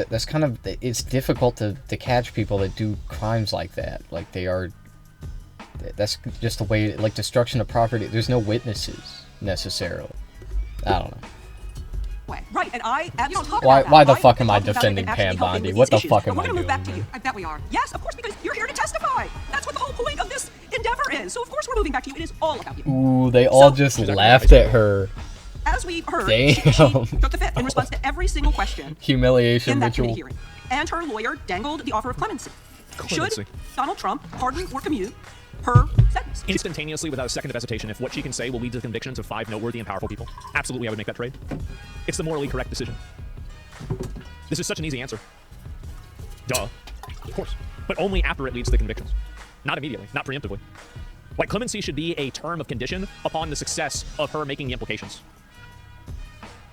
that's kind of, it's difficult to catch people that do crimes like that. Like, that's just the way, like, destruction of property, there's no witnesses, necessarily. I don't know. Right, and I absolutely... Why the fuck am I defending Pam Bondi? What the fuck am I doing? We're going to move back to you. I bet we are. Yes, of course, because you're here to testify. That's what the whole point of this endeavor is. So, of course, we're moving back to you. It is all about you. Ooh, they all just laughed at her. As we heard, damn. She took the fifth in response to every single question humiliation in that ritual. hearing. And her lawyer dangled the offer of clemency. Should Donald Trump pardon or commute her sentence? Instantaneously, without a second of hesitation, if what she can say will lead to the convictions of 5 noteworthy and powerful people, absolutely I would make that trade. It's the morally correct decision. This is such an easy answer. Duh. Of course. But only after it leads to the convictions. Not immediately. Not preemptively. Like, clemency should be a term of condition upon the success of her making the implications.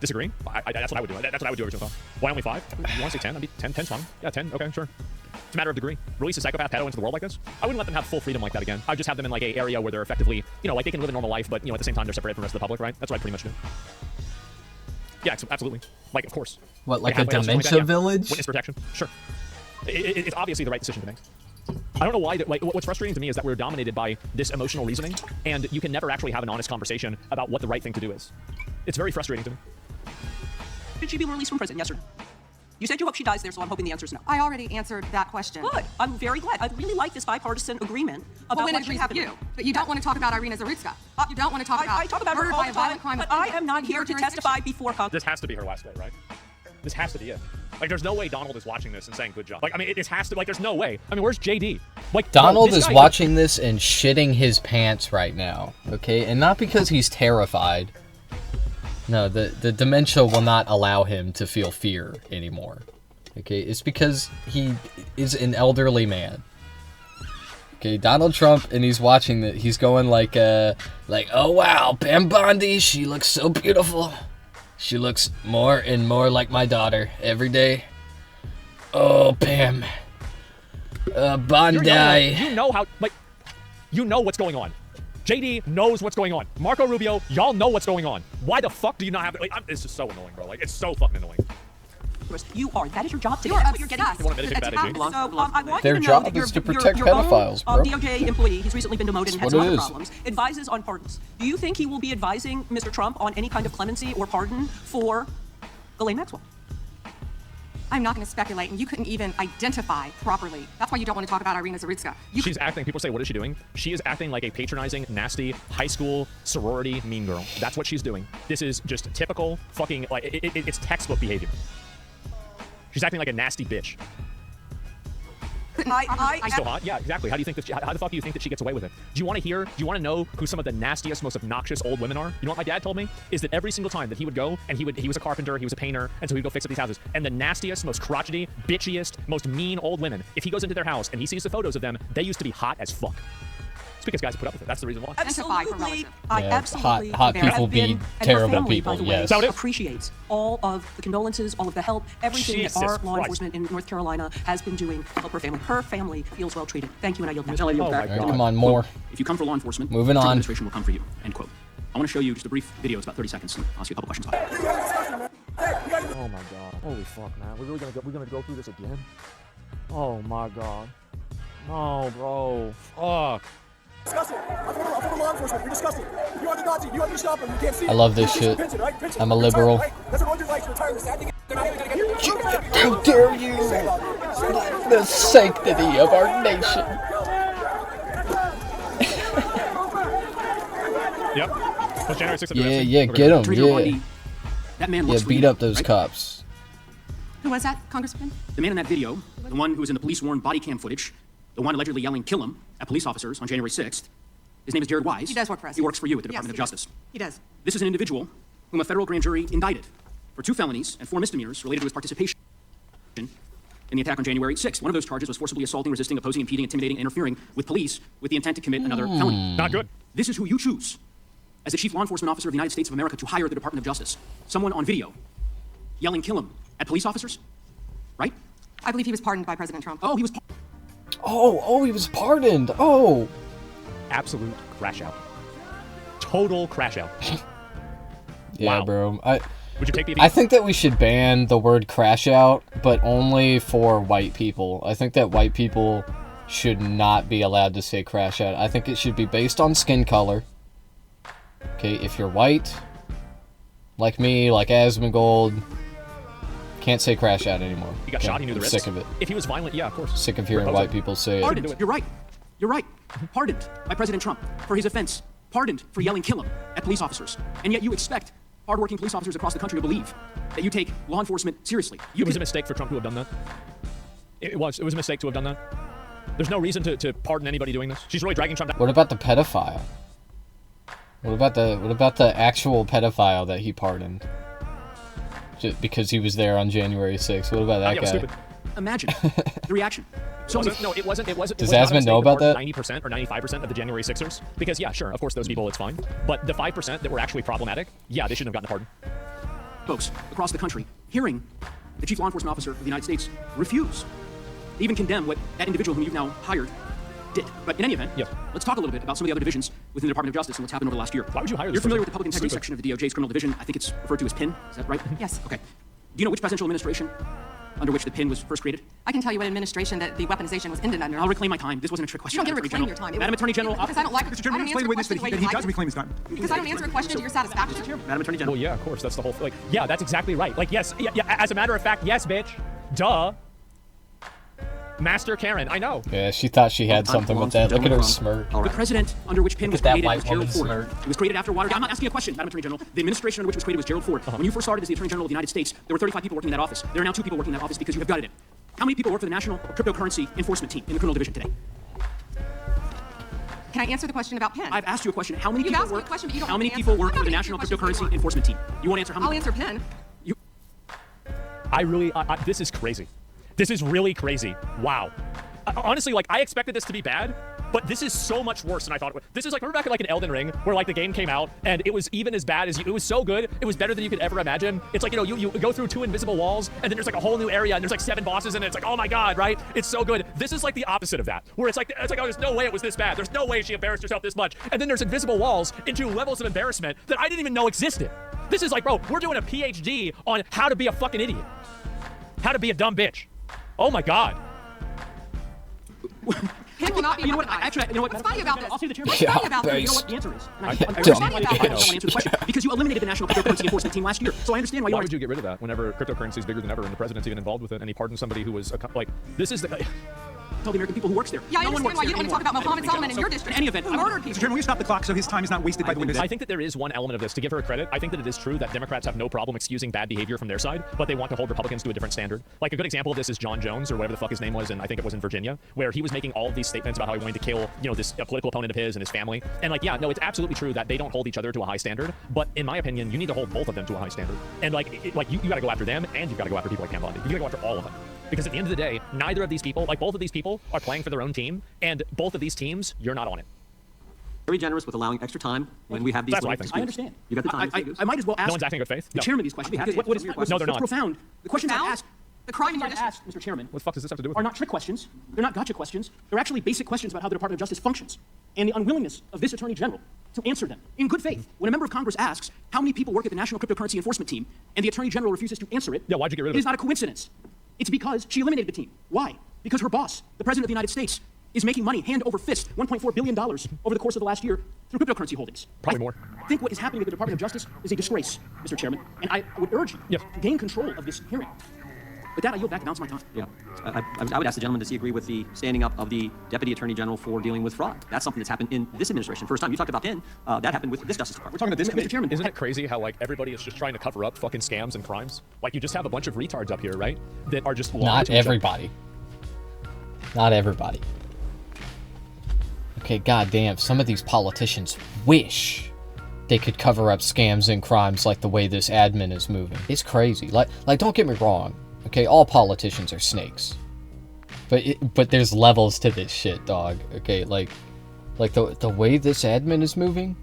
Disagree? That's what I would do. That's what I would do every single time. Why only 5? You want to say 10? I'd be 10. 10's fine. Yeah, 10. Okay, sure. It's a matter of degree. Release a psychopath pedo into the world like this? I wouldn't let them have full freedom like that again. I'd just have them in like an area where they're effectively, you know, like they can live a normal life, but, you know, at the same time they're separated from the rest of the public, right? That's what I'd pretty much do. Yeah, absolutely. Like, of course. What, like a dementia village? Witness protection. Sure. It's obviously the right decision to make. I don't know why. Like, what's frustrating to me is that we're dominated by this emotional reasoning, and you can never actually have an honest conversation about what the right thing to do is. It's very frustrating to me. Should she be released from prison? Yes or no? You said you hope she dies there, so I'm hoping the answer is no. I already answered that question. Good. I'm very glad. I really like this bipartisan agreement about Well, then what it should agrees happen. with you. But you don't want to talk about Irina Zarutska. You don't want to talk about I talk about her murdered all by the a violent time, crime but I offender am not in here your to jurisdiction. testify before Congress. This has to be her last day, right? This has to be it. Like, there's no way Donald is watching this and saying good job. Like, I mean, it has to. Like, there's no way. I mean, where's JD? Like, Donald this is guy- watching this and shitting his pants right now, okay? And not because he's terrified. No, the dementia will not allow him to feel fear anymore. Okay, it's because he is an elderly man. Okay, Donald Trump, and he's watching that. He's going like, oh wow, Pam Bondi, she looks so beautiful. She looks more and more like my daughter every day. Oh, Pam. Bondi. You know how, like, you know what's going on. JD knows what's going on. Marco Rubio, y'all know what's going on. Why the fuck do you not have, like, it's just so annoying, bro. Like, it's so fucking annoying. You are. That is your job today. You are That's what you're getting. obsessed You want to take that with as you? attacking- So, I want Their you to know job that is to your protect own, pedophiles, bro. DOJ employee, he's recently been demoted and had That's some what it other is. problems, advises on pardons. Do you think he will be advising Mr. Trump on any kind of clemency or pardon for Ghislaine Maxwell? I'm not going to speculate, and you couldn't even identify properly. That's why you don't want to talk about Irina Zarutska. She's acting, people say, what is she doing? She is acting like a patronizing, nasty, high school sorority mean girl. That's what she's doing. This is just typical fucking, like, it's textbook behavior. She's acting like a nasty bitch. Still hot? Yeah, exactly. How do you think that? How the fuck do you think that she gets away with it? Do you want to hear? Do you want to know who some of the nastiest, most obnoxious old women are? You know what my dad told me is that every single time that he would go and he was a carpenter, he was a painter, and so he'd go fix up these houses. And the nastiest, most crotchety, bitchiest, most mean old women, if he goes into their house and he sees the photos of them, they used to be hot as fuck. It's because guys put up with it. That's the reason why. Absolutely. I Yeah, absolutely. hot there have people be been, and her terrible family, people, by the way, yes. Is that what it is? appreciates all of the condolences, all of the help, everything Jesus that our law Christ. enforcement in North Carolina has been doing to help her family. Her family feels well treated. Thank you, and I yield back. I'll yield Oh back. my Come on, more. If you come for law enforcement, Moving the Trump on. administration will come for you. End quote. I want to show you just a brief video. It's about 30 seconds. And I'll ask you a couple questions. Oh my god. Holy fuck, man. We're gonna go through this again? Oh my god. No, bro. Fuck. Disgusting. I'm for law enforcement. You're disgusting. You have the Nazi. You have to stop him. You can't see. I love this shit. I'm a liberal. That's what rights to retire. How dare you? The sanctity of our nation. Yep. That's January 6th. Yeah, get him. Attorney General Yeah, Bondi, that man yeah, looks beat for you, up those right? cops. Who was that, Congressman? The man in that video, the one who was in the police-worn body cam footage, the one allegedly yelling "kill him" at police officers on January 6th, his name is Jared Wise. He does work for us. He works for you at the Yes, Department of he does. Justice. He does. This is an individual whom a federal grand jury indicted for 2 felonies and 4 misdemeanors related to his participation in the attack on January 6th. One of those charges was forcibly assaulting, resisting, opposing, impeding, intimidating, and interfering with police with the intent to commit another felony. Not good. This is who you choose as the Chief Law Enforcement Officer of the United States of America to hire the Department of Justice. Someone on video yelling "kill him" at police officers, right? I believe he was pardoned by President Trump. Oh, he was. Oh, he was pardoned. Oh. Absolute crash out. Total crash out. Yeah, Wow. bro. Would you take the I think that we should ban the word crash out, but only for white people. I think that white people should not be allowed to say crash out. I think it should be based on skin color. Okay, if you're white, like me, like Asmongold, can't say crash out anymore. He got shot, he knew the I'm risks. sick of it. If he was violent, yeah, of course. Sick of hearing Propose white it. people say it. Pardoned. You're right. You're right. Pardoned by President Trump for his offense. Pardoned for yelling "kill him" at police officers. And yet you expect hardworking police officers across the country to believe that you take law enforcement seriously. It was a mistake for Trump to have done that. It was a mistake to have done that. There's no reason to pardon anybody doing this. She's really dragging Trump down. What about the pedophile? What about the actual pedophile that he pardoned? Just because he was there on January 6th. What about that Yeah, it guy? was stupid. Imagine the reaction. So No, it wasn't. Does it was not a Asmund mistake know to about pardon that? 90% or 95% of the January 6ers? Because, yeah, sure, of course, those people, it's fine. But the 5% that were actually problematic, yeah, they shouldn't have gotten a pardon. folks across the country hearing the Chief Law Enforcement Officer of the United States refuse to even condemn what that individual whom you've now hired did. But in any event, let's talk a little bit about some of the other divisions within the Department of Justice and what's happened over the last year. Why would you hire this You're familiar person? with the Public Integrity section of the DOJ's criminal division. I think it's referred to as PIN. Is that right? Yes. Okay. Do you know which presidential administration under which the PIN was first created? I can tell you what administration that the weaponization was ended under. I'll reclaim my time. This wasn't a trick question. You don't get to reclaim your time. Madam Attorney General. Because I don't like it. Mr. Chairman, explain the witness that he does reclaim his time. Because I don't answer a question to your satisfaction. Madam Attorney General. Well, yeah, of course. That's the whole thing. Like, yeah, that's exactly right. Like, yes, yeah, as a matter of fact, yes, bitch. Duh. Master Karen, I know. Yeah, she thought she had something with that. Look at her smirk. The president under which PIN was that created white was Gerald woman's Ford. smirk. It was created after Watergate. I'm not asking a question, Madam Attorney General. The administration under which it was created was Gerald Ford. When you first started as the Attorney General of the United States, there were 35 people working in that office. There are now 2 people working in that office because you have gutted it. How many people work for the National Cryptocurrency Enforcement Team in the criminal division today? Can I answer the question about PIN? I've asked you a question. How many You've people asked me a work? question, but you don't How want many to people answer. work I'm for the not National asking you a question Cryptocurrency Enforcement Team? You won't answer how many? I'll answer PIN. I really, this is crazy. This is really crazy. Wow. Honestly, like, I expected this to be bad, but this is so much worse than I thought it would. This is like, remember back in like an Elden Ring, where like the game came out, and it was even as bad as it was so good, it was better than you could ever imagine. It's like, you know, you go through 2 invisible walls, and then there's like a whole new area, and there's like 7 bosses, and it's like, oh my god, right? It's so good. This is like the opposite of that, where it's like, oh, there's no way it was this bad. There's no way she embarrassed herself this much. And then there's invisible walls into levels of embarrassment that I didn't even know existed. This is like, bro, we're doing a PhD on how to be a fucking idiot. How to be a dumb bitch. Oh my god. PIN will not be you know what? weaponized. Actually, you know what? What's funny about this? I'll say the chairman. What's funny about You this? know what the answer is? And I What's understand funny why about you don't this? answer the question because you eliminated the National Cryptocurrency Enforcement Team last year. So I understand why you Why don't. would you get rid of that whenever cryptocurrency is bigger than ever and the president's even involved with it and he pardoned somebody who was like, this is the. Tell the American people who works there. Yeah, I No one understand why works you don't want to talk about Mohammed Salman in your district. In any event, who murdered people. Mr. Chairman, will you stop the clock so his time is not wasted by the witness? I think that there is one element of this. To give her credit, I think that it is true that Democrats have no problem excusing bad behavior from their side, but they want to hold Republicans to a different standard. Like a good example of this is John Jones, or whatever the fuck his name was, and I think it was in Virginia, where he was making all of these statements about how he wanted to kill, you know, this political opponent of his and his family. And like, yeah, no, it's absolutely true that they don't hold each other to a high standard, but in my opinion, you need to hold both of them to a high standard. And like, you got to go after them, and you got to go after people like Pam Bondi. You got to go after all of them. Because at the end of the day, neither of these people, like both of these people, are playing for their own team, and both of these teams, you're not on it. Very generous with allowing extra time when we have these. That's what I think. I understand. You got the time. I might as well ask. No one's acting in good faith. The chairman of these questions because what is No, they're not. profound? The questions I've Profound? asked. The crime in your I've district. asked, Mr. Chairman, What the fuck does this have to do with are it? not trick questions. They're not gotcha questions. They're actually basic questions about how the Department of Justice functions and the unwillingness of this Attorney General to answer them in good faith. When a member of Congress asks how many people work at the National Cryptocurrency Enforcement Team and the Attorney General refuses to answer it, Yeah, why'd you get rid of it it? is not a coincidence. It's because she eliminated the team. Why? Because her boss, the President of the United States, is making money hand over fist, $1.4 billion over the course of the last year through cryptocurrency holdings. Probably more. I think what is happening at the Department of Justice is a disgrace, Mr. Chairman, and I would urge you to gain control of this hearing. With that, I yield back the balance of my time. Yeah. I would ask the gentleman, does he agree with the standing up of the Deputy Attorney General for dealing with fraud? That's something that's happened in this administration. First time you talked about PIN, that happened with this Justice Department. We're talking about this committee, Chairman. Isn't it crazy how like everybody is just trying to cover up fucking scams and crimes? Like you just have a bunch of retards up here, right? That are just Not everybody. Not everybody. Okay, goddamn, some of these politicians wish they could cover up scams and crimes like the way this admin is moving. It's crazy. Like don't get me wrong. Okay, all politicians are snakes. But there's levels to this shit, dog. Okay, like the way this admin is moving,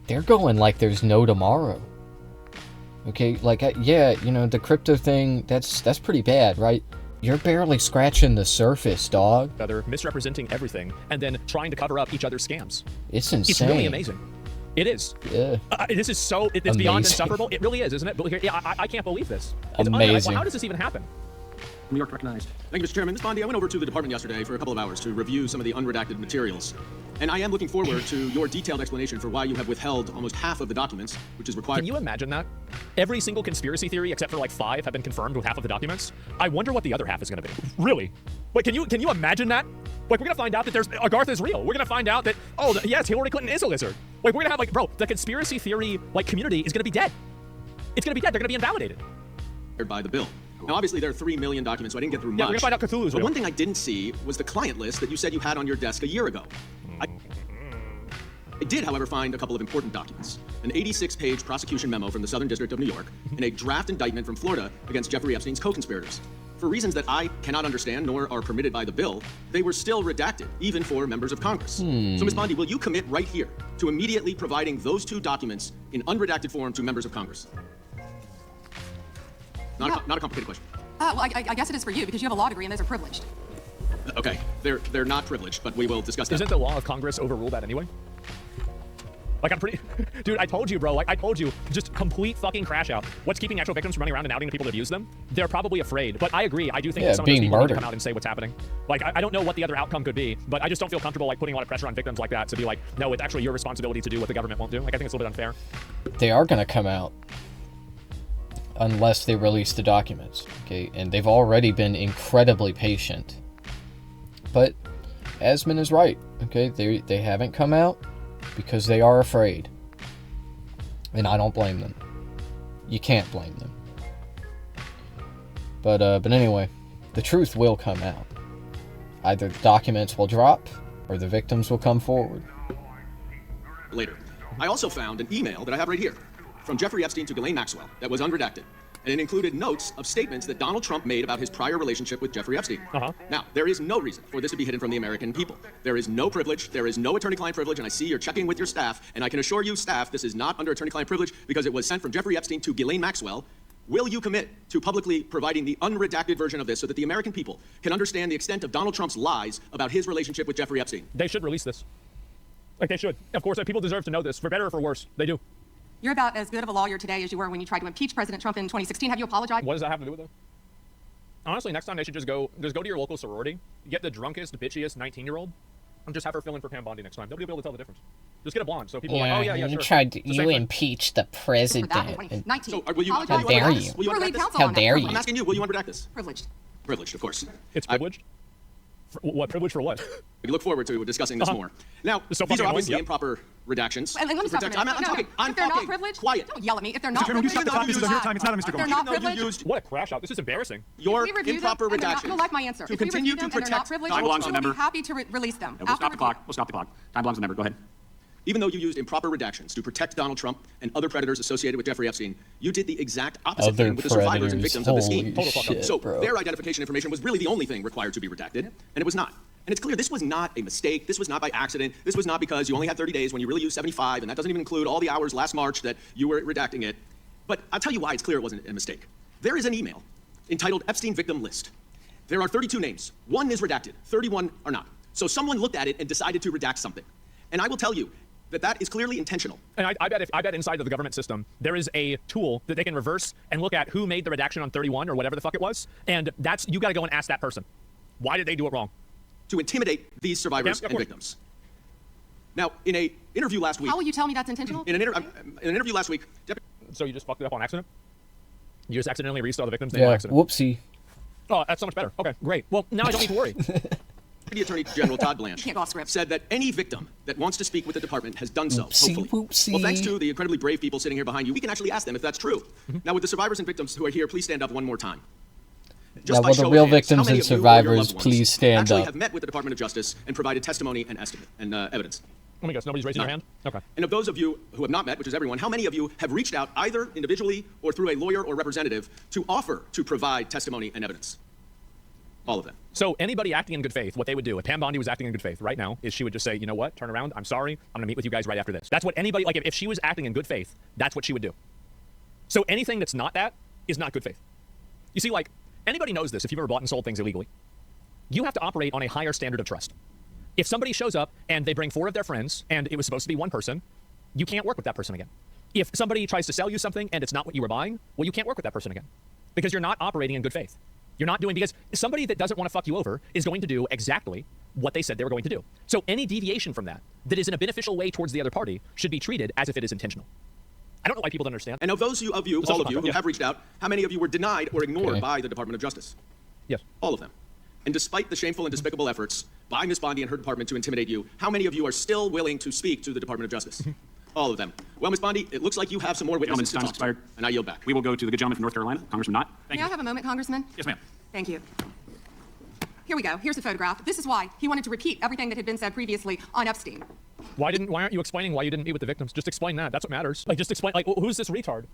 they're going like there's no tomorrow. Okay, like yeah, you know, the crypto thing, that's pretty bad, right? You're barely scratching the surface, dog. They're misrepresenting everything and then trying to cover up each other's scams. It's insane. It's really amazing. It is. Yeah. This is so. It's beyond insufferable. It really is, isn't it? But here, yeah, I can't believe this. It's amazing. How does this even happen? New York recognized. Thank you, Mr. Chairman. Ms. Bondi, I went over to the department yesterday for a couple of hours to review some of the unredacted materials. And I am looking forward to your detailed explanation for why you have withheld almost half of the documents, which is required. Can you imagine that? Every single conspiracy theory, except for like 5, have been confirmed with half of the documents. I wonder what the other half is going to be. Really? Wait, can you imagine that? Like, we're going to find out that Agartha is real. We're going to find out that, yes, Hillary Clinton is a lizard. Like, we're going to have, like, bro, the conspiracy theory, like, community is going to be dead. It's going to be dead. They're going to be invalidated. By the bill. Now, obviously, there are 3 million documents, so I didn't get through much. Yeah, we're going to find out Cthulhu's But real. one thing I didn't see was the client list that you said you had on your desk a year ago. I did, however, find a couple of important documents. An 86-page prosecution memo from the Southern District of New York and a draft indictment from Florida against Jeffrey Epstein's co-conspirators. For reasons that I cannot understand nor are permitted by the bill, they were still redacted, even for members of Congress. So, Ms. Bondi, will you commit right here to immediately providing those 2 documents in unredacted form to members of Congress? Not a complicated question. Well, I guess it is for you because you have a law degree and those are privileged. Okay, they're not privileged, but we will discuss that. Isn't the law of Congress overrule that anyway? Like, I'm pretty... Dude, I told you, bro. Like, I told you. Just complete fucking crash out. What's keeping actual victims from running around and outing the people that abuse them? They're probably afraid. But I agree. I do think that some of those people need to come out and say what's happening. Like, I don't know what the other outcome could be, but I just don't feel comfortable, like, putting a lot of pressure on victims like that to be like, no, it's actually your responsibility to do what the government won't do. Like, I think it's a little bit unfair. They are going to come out unless they release the documents, okay? And they've already been incredibly patient. But Asmon is right, okay? They haven't come out because they are afraid. And I don't blame them. You can't blame them. But anyway, the truth will come out. Either the documents will drop, or the victims will come forward. Later. I also found an email that I have right here from Jeffrey Epstein to Ghislaine Maxwell that was unredacted. And it included notes of statements that Donald Trump made about his prior relationship with Jeffrey Epstein. Now, there is no reason for this to be hidden from the American people. There is no privilege, there is no attorney-client privilege, and I see you're checking with your staff, and I can assure you, staff, this is not under attorney-client privilege because it was sent from Jeffrey Epstein to Ghislaine Maxwell. Will you commit to publicly providing the unredacted version of this so that the American people can understand the extent of Donald Trump's lies about his relationship with Jeffrey Epstein? They should release this. Like, they should. Of course, people deserve to know this, for better or for worse. They do. You're about as good of a lawyer today as you were when you tried to impeach President Trump in 2016. Have you apologized? What does that have to do with it? Honestly, next time they should just go to your local sorority, get the drunkest, bitchiest 19-year-old, and just have her fill in for Pam Bondi next time. Nobody will be able to tell the difference. Just get a blonde, so people are like, oh yeah, sure. You impeached the president. So, will you, how dare you? Will you unredact this? How dare you? I'm asking you, will you unredact this? Privileged. Privileged, of course. It's privileged? What? Privilege for what? We look forward to discussing this more. Now, these are obviously improper redactions. Let me stop I'm talking. If they're not privileged, quiet. Don't yell at me. If they're not Chairman, privileged, you stop the clock. This is your time. It's not a Mr. They're not privileged. What a crash out. This is embarrassing. Your improper redactions. You'll like my answer. To continue to protect. Time belongs to the member. We'll be happy to release them. We'll stop the clock. We'll stop the clock. Time belongs to the member. Go ahead. Even though you used improper redactions to protect Donald Trump and other predators associated with Jeffrey Epstein, you did the exact opposite thing with the survivors and victims of the scheme. So their identification information was really the only thing required to be redacted, and it was not. And it's clear this was not a mistake. This was not by accident. This was not because you only had 30 days when you really used 75, and that doesn't even include all the hours last March that you were redacting it. But I'll tell you why it's clear it wasn't a mistake. There is an email entitled Epstein Victim List. There are 32 names. 1 is redacted. 31 are not. So someone looked at it and decided to redact something. And I will tell you that is clearly intentional. And I bet inside of the government system, there is a tool that they can reverse and look at who made the redaction on 31 or whatever the fuck it was. And you got to go and ask that person. Why did they do it wrong? To intimidate these survivors and victims. Now, in an interview last week... How will you tell me that's intentional? In an interview last week... So you just fucked it up on accident? You just accidentally released all the victims' Yeah, on accident? Whoopsie. Oh, that's so much better. Okay, great. Well, now I don't need to worry. Deputy Attorney General Todd Blanche can't go off script. said that any victim that wants to speak with the department has done so, hopefully. Whoopsie. Well, thanks to the incredibly brave people sitting here behind you, we can actually ask them if that's true. Now, with the survivors and victims who are here, please stand up one more time. Now, will the real victims and survivors please stand up? Have met with the Department of Justice and provided testimony and evidence. Let me guess, nobody's raising their hand? Okay. And of those of you who have not met, which is everyone, how many of you have reached out either individually or through a lawyer or representative to offer to provide testimony and evidence? All of them. So anybody acting in good faith, what they would do, if Pam Bondi was acting in good faith right now, is she would just say, you know what, turn around, I'm sorry, I'm gonna meet with you guys right after this. That's what anybody, like if she was acting in good faith, that's what she would do. So anything that's not that is not good faith. You see, like, anybody knows this if you've ever bought and sold things illegally. You have to operate on a higher standard of trust. If somebody shows up and they bring 4 of their friends and it was supposed to be one person, you can't work with that person again. If somebody tries to sell you something and it's not what you were buying, well, you can't work with that person again because you're not operating in good faith. You're not doing, because somebody that doesn't want to fuck you over is going to do exactly what they said they were going to do. So any deviation from that is in a beneficial way towards the other party should be treated as if it is intentional. I don't know why people don't understand. And of those of you, all of you who have reached out, how many of you were denied or ignored by the Department of Justice? Yes. All of them. And despite the shameful and despicable efforts by Ms. Bondi and her department to intimidate you, how many of you are still willing to speak to the Department of Justice? All of them. Well, Ms. Bondi, it looks like you have some more witnesses to talk to, and I yield back. We will go to the good gentleman from North Carolina, Congressman Knott. May I have a moment, Congressman? Yes, ma'am. Thank you. Here we go. Here's a photograph. This is why he wanted to repeat everything that had been said previously on Epstein. Why aren't you explaining why you didn't meet with the victims? Just explain that. That's what matters. Like, just explain, like, who's this retard?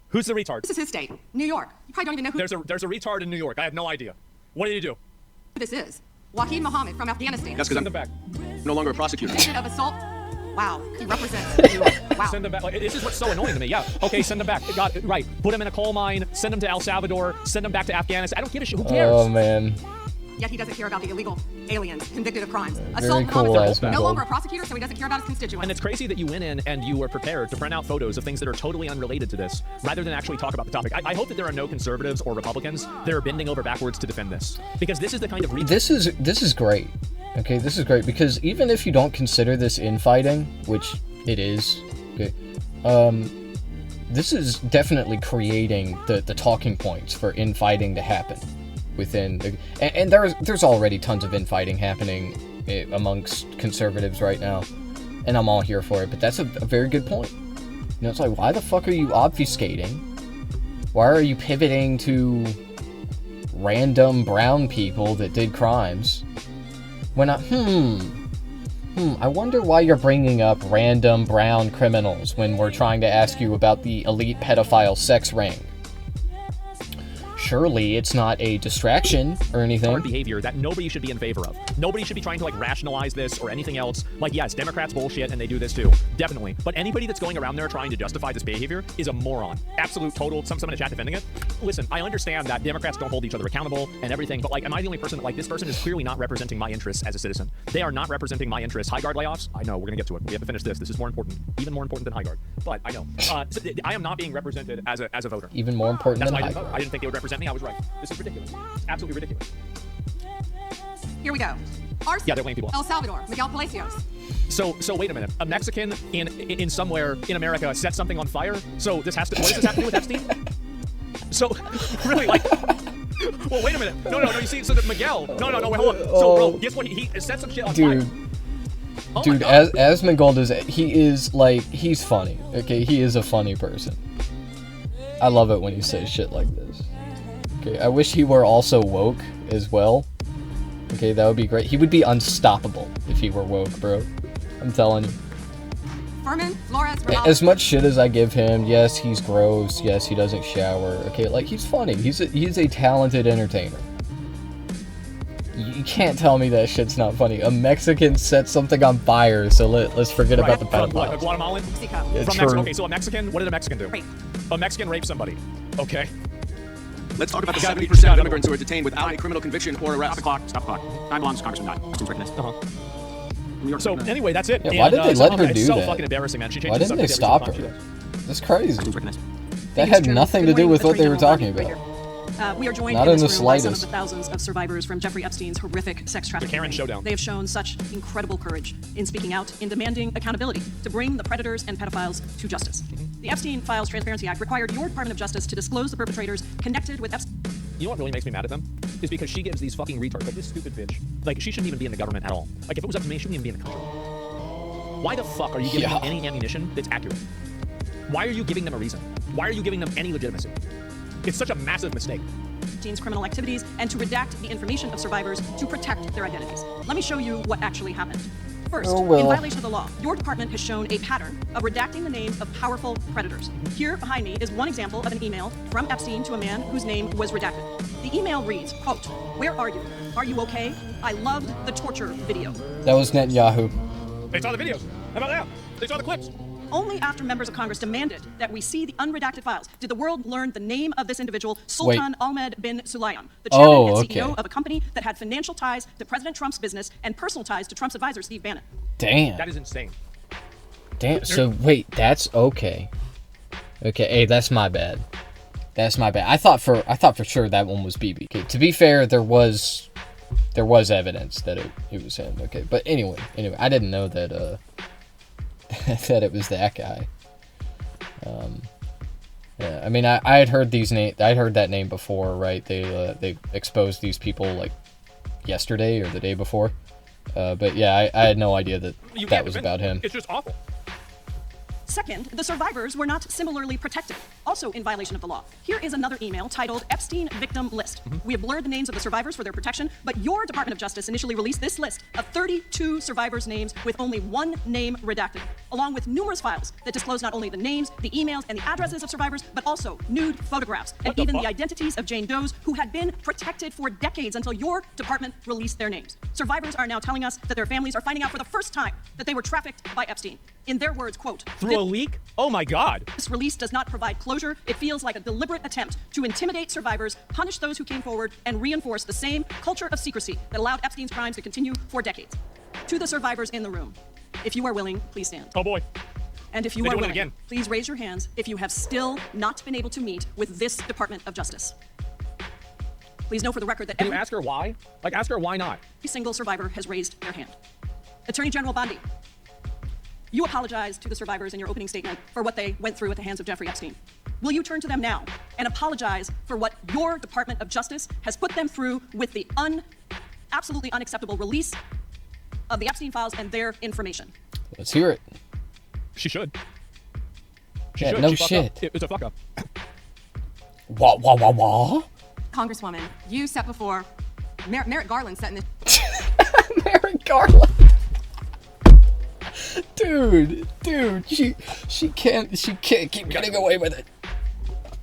Who's the retard? This is his state, New York. You probably don't even know who... There's a retard in New York. I have no idea. What did he do? Who this is. Wahid Mohammed from Afghanistan. That's because I'm no longer a prosecutor. Convicted of assault. Wow, he represents New York. Wow. Send him back. Like, this is what's so annoying to me. Yeah. Okay, send him back. Got it. Right. Put him in a coal mine. Send him to El Salvador. Send him back to Afghanistan. I don't give a shit. Who cares? Oh, man. yet he doesn't care about the illegal aliens convicted of crimes. Very Assault cool, officer, Asmongold. no longer a prosecutor, so he doesn't care about his constituents. And it's crazy that you went in and you were prepared to print out photos of things that are totally unrelated to this, rather than actually talk about the topic. I hope that there are no conservatives or Republicans that are bending over backwards to defend this, because this is the kind of This is great. Okay, this is great because even if you don't consider this infighting, which it is, okay, this is definitely creating the talking points for infighting to happen within the, and there's already tons of infighting happening amongst conservatives right now, and I'm all here for it. But that's a very good point. You know, it's like, why the fuck are you obfuscating? Why are you pivoting to random brown people that did crimes? When I wonder why you're bringing up random brown criminals when we're trying to ask you about the elite pedophile sex ring. Surely it's not a distraction or anything. behavior that nobody should be in favor of. Nobody should be trying to like rationalize this or anything else. Like, yes, Democrats bullshit and they do this too, definitely. But anybody that's going around there trying to justify this behavior is a moron. Absolute, total. Some in the chat defending it. Listen, I understand that Democrats don't hold each other accountable and everything, but like, am I the only person that like this person is clearly not representing my interests as a citizen? They are not representing my interests. High Guard layoffs. I know we're gonna get to it. We have to finish this. This is more important, even more important than High Guard. But I know. So I am not being represented as a voter. Even more important That's than why High Guard. I didn't think they would represent me. I was right. This is ridiculous. Absolutely ridiculous. Here we go. Arson, Yeah, they're laying people off. El Salvador, Miguel Palacios. So wait a minute. A Mexican in somewhere in America set something on fire. So this has to. What does this have to do with Epstein? So really, like. Well, wait a minute. No. You see, so that Miguel. No. Wait, hold on. So, bro, guess what? He set some shit on fire. Dude, Asmongold he's funny. Okay, he is a funny person. I love it when he says shit like this. Okay, I wish he were also woke as well. Okay, that would be great. He would be unstoppable if he were woke, bro. I'm telling you. Furman, Flores, As much shit as I give him, yes, he's gross. Yes, he doesn't shower. Okay, like, he's funny. He's a talented entertainer. You can't tell me that shit's not funny. A Mexican set something on fire, so let's forget about the From pedophiles. a Guatemalan? Yeah, From true. Mexico. Okay, so a Mexican, what did a Mexican do? Rape. A Mexican raped somebody. Okay. Let's talk about the Got it. 70% of immigrants who are detained without a criminal conviction or arrest. Stop the clock. Time belongs, Congressman Dodd. Questions recognized. So anyway, that's it. Yeah, why did they let her it's do so that? fucking embarrassing, man. She changed Why the didn't they subject every stop single her? time she does. That's crazy. Questions recognized. That had nothing to do with what they were talking about. We are joined Not in in this the room by some of slightest. the thousands of survivors from Jeffrey Epstein's horrific sex trafficking. Karen ring. showdown. They have shown such incredible courage in speaking out, in demanding accountability to bring the predators and pedophiles to justice. The Epstein Files Transparency Act required your Department of Justice to disclose the perpetrators connected with Epstein. You know what really makes me mad at them? Is because she gives these fucking retards, like this stupid bitch, like she shouldn't even be in the government at all. Like if it was up to me, she wouldn't even be in the country. Why the fuck are you giving them any ammunition that's accurate? Why are you giving them a reason? Why are you giving them any legitimacy? It's such a massive mistake. Epstein's criminal activities and to redact the information of survivors to protect their identities. Let me show you what actually happened. First, Oh, well. in violation of the law, your department has shown a pattern of redacting the names of powerful predators. Here behind me is one example of an email from Epstein to a man whose name was redacted. The email reads, quote, "Where are you? Are you okay? I loved the torture video." That was Netanyahu. They saw the videos. How about that? They saw the clips. Only after members of Congress demanded that we see the unredacted files did the world learn the name of this individual, Sultan Ahmed bin Sulayem, the chairman and CEO of a company that had financial ties to President Trump's business and personal ties to Trump's advisor, Steve Bannon. Damn. That is insane. Damn. So wait, that's okay. Okay, hey, that's my bad. That's my bad. I thought for sure that one was BB. Okay, to be fair, there was evidence that it was him. Okay, but anyway, I didn't know that that it was that guy. Yeah, I mean, I had heard I'd heard that name before, right? They exposed these people like yesterday or the day before. But yeah, I had no idea that was about him. It's just awful. Second, the survivors were not similarly protected, also in violation of the law. Here is another email titled Epstein Victim List. We have blurred the names of the survivors for their protection, but your Department of Justice initially released this list of 32 survivors' names with only one name redacted, along with numerous files that disclose not only the names, the emails, and the addresses of survivors, but also nude photographs and even the identities of Jane Does who had been protected for decades until your department released their names. Survivors are now telling us that their families are finding out for the first time that they were trafficked by Epstein. In their words, quote, Through a leak? Oh my God. This release does not provide closure. It feels like a deliberate attempt to intimidate survivors, punish those who came forward, and reinforce the same culture of secrecy that allowed Epstein's crimes to continue for decades. To the survivors in the room, if you are willing, please stand. Oh boy. And if you are willing, please raise your hands if you have still not been able to meet with this Department of Justice. Please know for the record that Can you ask her why? Like, ask her why not? Every single survivor has raised their hand. Attorney General Bondi, you apologized to the survivors in your opening statement for what they went through at the hands of Jeffrey Epstein. Will you turn to them now and apologize for what your Department of Justice has put them through with the absolutely unacceptable release of the Epstein files and their information? Let's hear it. She should. She Yeah, should. no She fucked shit. up. It's a fuck up. Wah. Congresswoman, you sat before Merrick Garland sat in this. Merrick Garland. Dude, she can't keep getting away with it.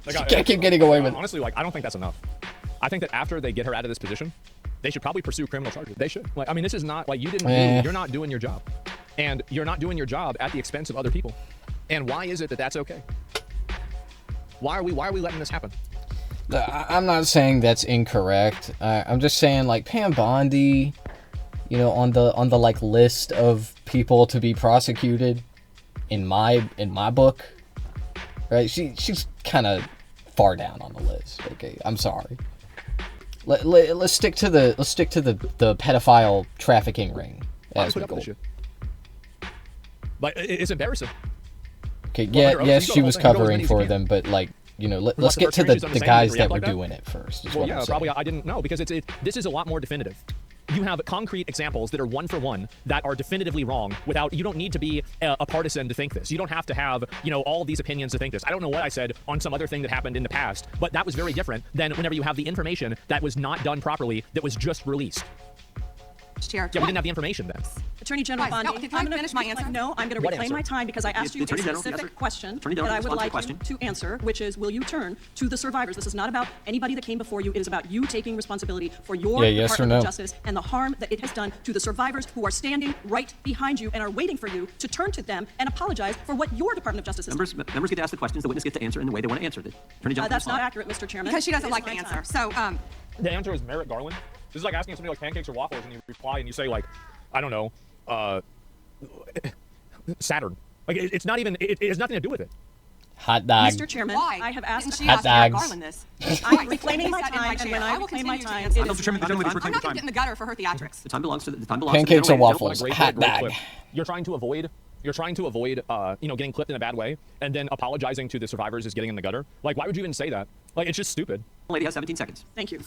She can't keep getting away with it. Honestly, like, I don't think that's enough. I think that after they get her out of this position, they should probably pursue criminal charges. They should. Like, I mean, this is not like you're not doing your job, and you're not doing your job at the expense of other people. And why is it that that's okay? Why are we letting this happen? I'm not saying that's incorrect. I'm just saying, like, Pam Bondi, you know, on the like list of people to be prosecuted in my book, right? She's kind of far down on the list. Okay, I'm sorry. Let's stick to the pedophile trafficking ring as the goal. But it's embarrassing. Okay, yes, she was covering for them, but like, you know, let's get to the guys that were doing it first. Well, yeah, probably I didn't know, because this is a lot more definitive. You have concrete examples that are one for one that are definitively wrong. You don't need to be a partisan to think this. You don't have to have, you know, all these opinions to think this. I don't know what I said on some other thing that happened in the past, but that was very different than whenever you have the information that was not done properly, that was just released. Chair. Yeah, we didn't have the information then. Attorney General Guys, Bondi, no, can I finish my answer? No, I'm going to reclaim my time because I asked you a specific question that I would like you to answer, which is, will you turn to the survivors? This is not about anybody that came before you. It is about you taking responsibility for your Department of Justice and the harm that it has done to the survivors who are standing right behind you and are waiting for you to turn to them and apologize for what your Department of Justice has done. Members get to ask the questions, the witness get to answer in the way they want to answer it. Attorney General that's not accurate, Mr. Chairman. Because she doesn't like the answer. So, the answer is Merrick Garland. This is like asking somebody like pancakes or waffles, and you reply and you say, like, I don't know, Saturn. Like, it's not even, it has nothing to do with it. Hot dog. Mr. Chairman, I have asked hot dogs. Garland this. I'm reclaiming my time, and when I reclaim my time, it is... Mr. Chairman, the gentleman is I'm not going to get in the gutter for her theatrics. The time belongs to the pancakes or waffles. Hot dog. You're trying to avoid, you know, getting clipped in a bad way, and then apologizing to the survivors is getting in the gutter. Like, why would you even say that? Like, it's just stupid. The lady has 17 seconds. Thank you.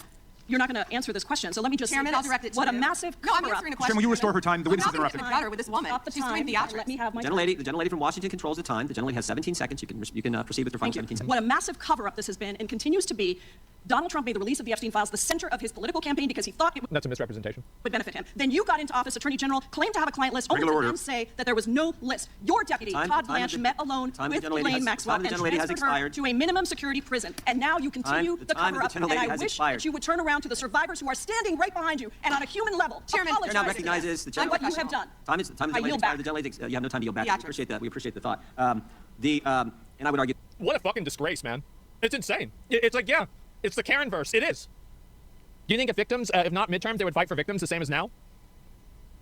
You're not going to answer this question, so let me just Chairman, say I'll direct it to what you. a massive No, I'm cover-up. answering a question. Chairman, will you restore her time? The witness is interrupted. I'm with this woman. She's doing theatrics. Let me have my The gentlelady from Washington controls the time. The gentlelady has 17 seconds. You can proceed with your final 17 seconds. What a massive cover-up this has been and continues to be. Donald Trump made the release of the Epstein files the center of his political campaign because he thought it That's a misrepresentation. would benefit him. Then you got into office, Attorney General, claimed to have a client list, only to then say that there was no list. Your deputy, Todd Blanche, met alone with Ghislaine Maxwell and transferred her to a minimum security prison. And now you continue the cover-up, and I wish that you would turn around to the survivors who are standing right behind you and on a human level Chairman, apologize now recognizes the on what you have done. Time is the gentlelady. You have no time to yield back. We appreciate that. We appreciate the thought. And I would argue. What a fucking disgrace, man. It's insane. It's like, yeah, it's the Karen verse. It is. Do you think if victims, if not midterms, they would fight for victims the same as now?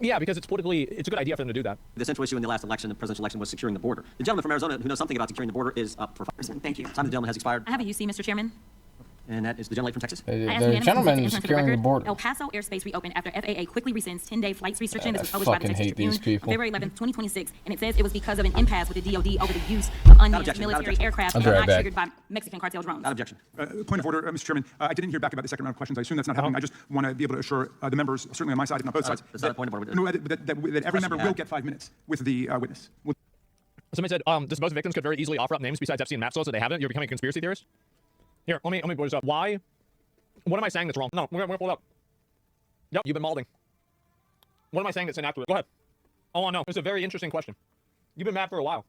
Yeah, because it's a good idea for them to do that. The central issue in the last election, the presidential election, was securing the border. The gentleman from Arizona who knows something about securing the border is up for fight. Thank you. Time the gentleman has expired. I have a UC, Mr. Chairman. And that is the gentleman from Texas. The gentleman is securing the border. El Paso airspace reopened after FAA quickly rescinds 10-day flights restriction. This was published by the fucking Texas hate these Tribune people. on February 11th, 2026, and it says it was because of an impasse with the DoD over the use of unmanned military aircraft and not triggered by Mexican cartel drones. Not objection. Point of order, Mr. Chairman. I didn't hear back about the second round of questions. I assume that's not happening. I just want to be able to assure the members, certainly on my side, if not both sides, That's not a point of order. no, that every member will get 5 minutes with the witness. Somebody said, most victims could very easily offer up names besides Epstein and Maxwell, so they haven't. You're becoming a conspiracy theorist? Here, let me put this up. Why? What am I saying that's wrong? No, we're gonna pull it up. Yep, you've been malding. What am I saying that's inaccurate? Go ahead. Oh, no, it's a very interesting question. You've been mad for a while.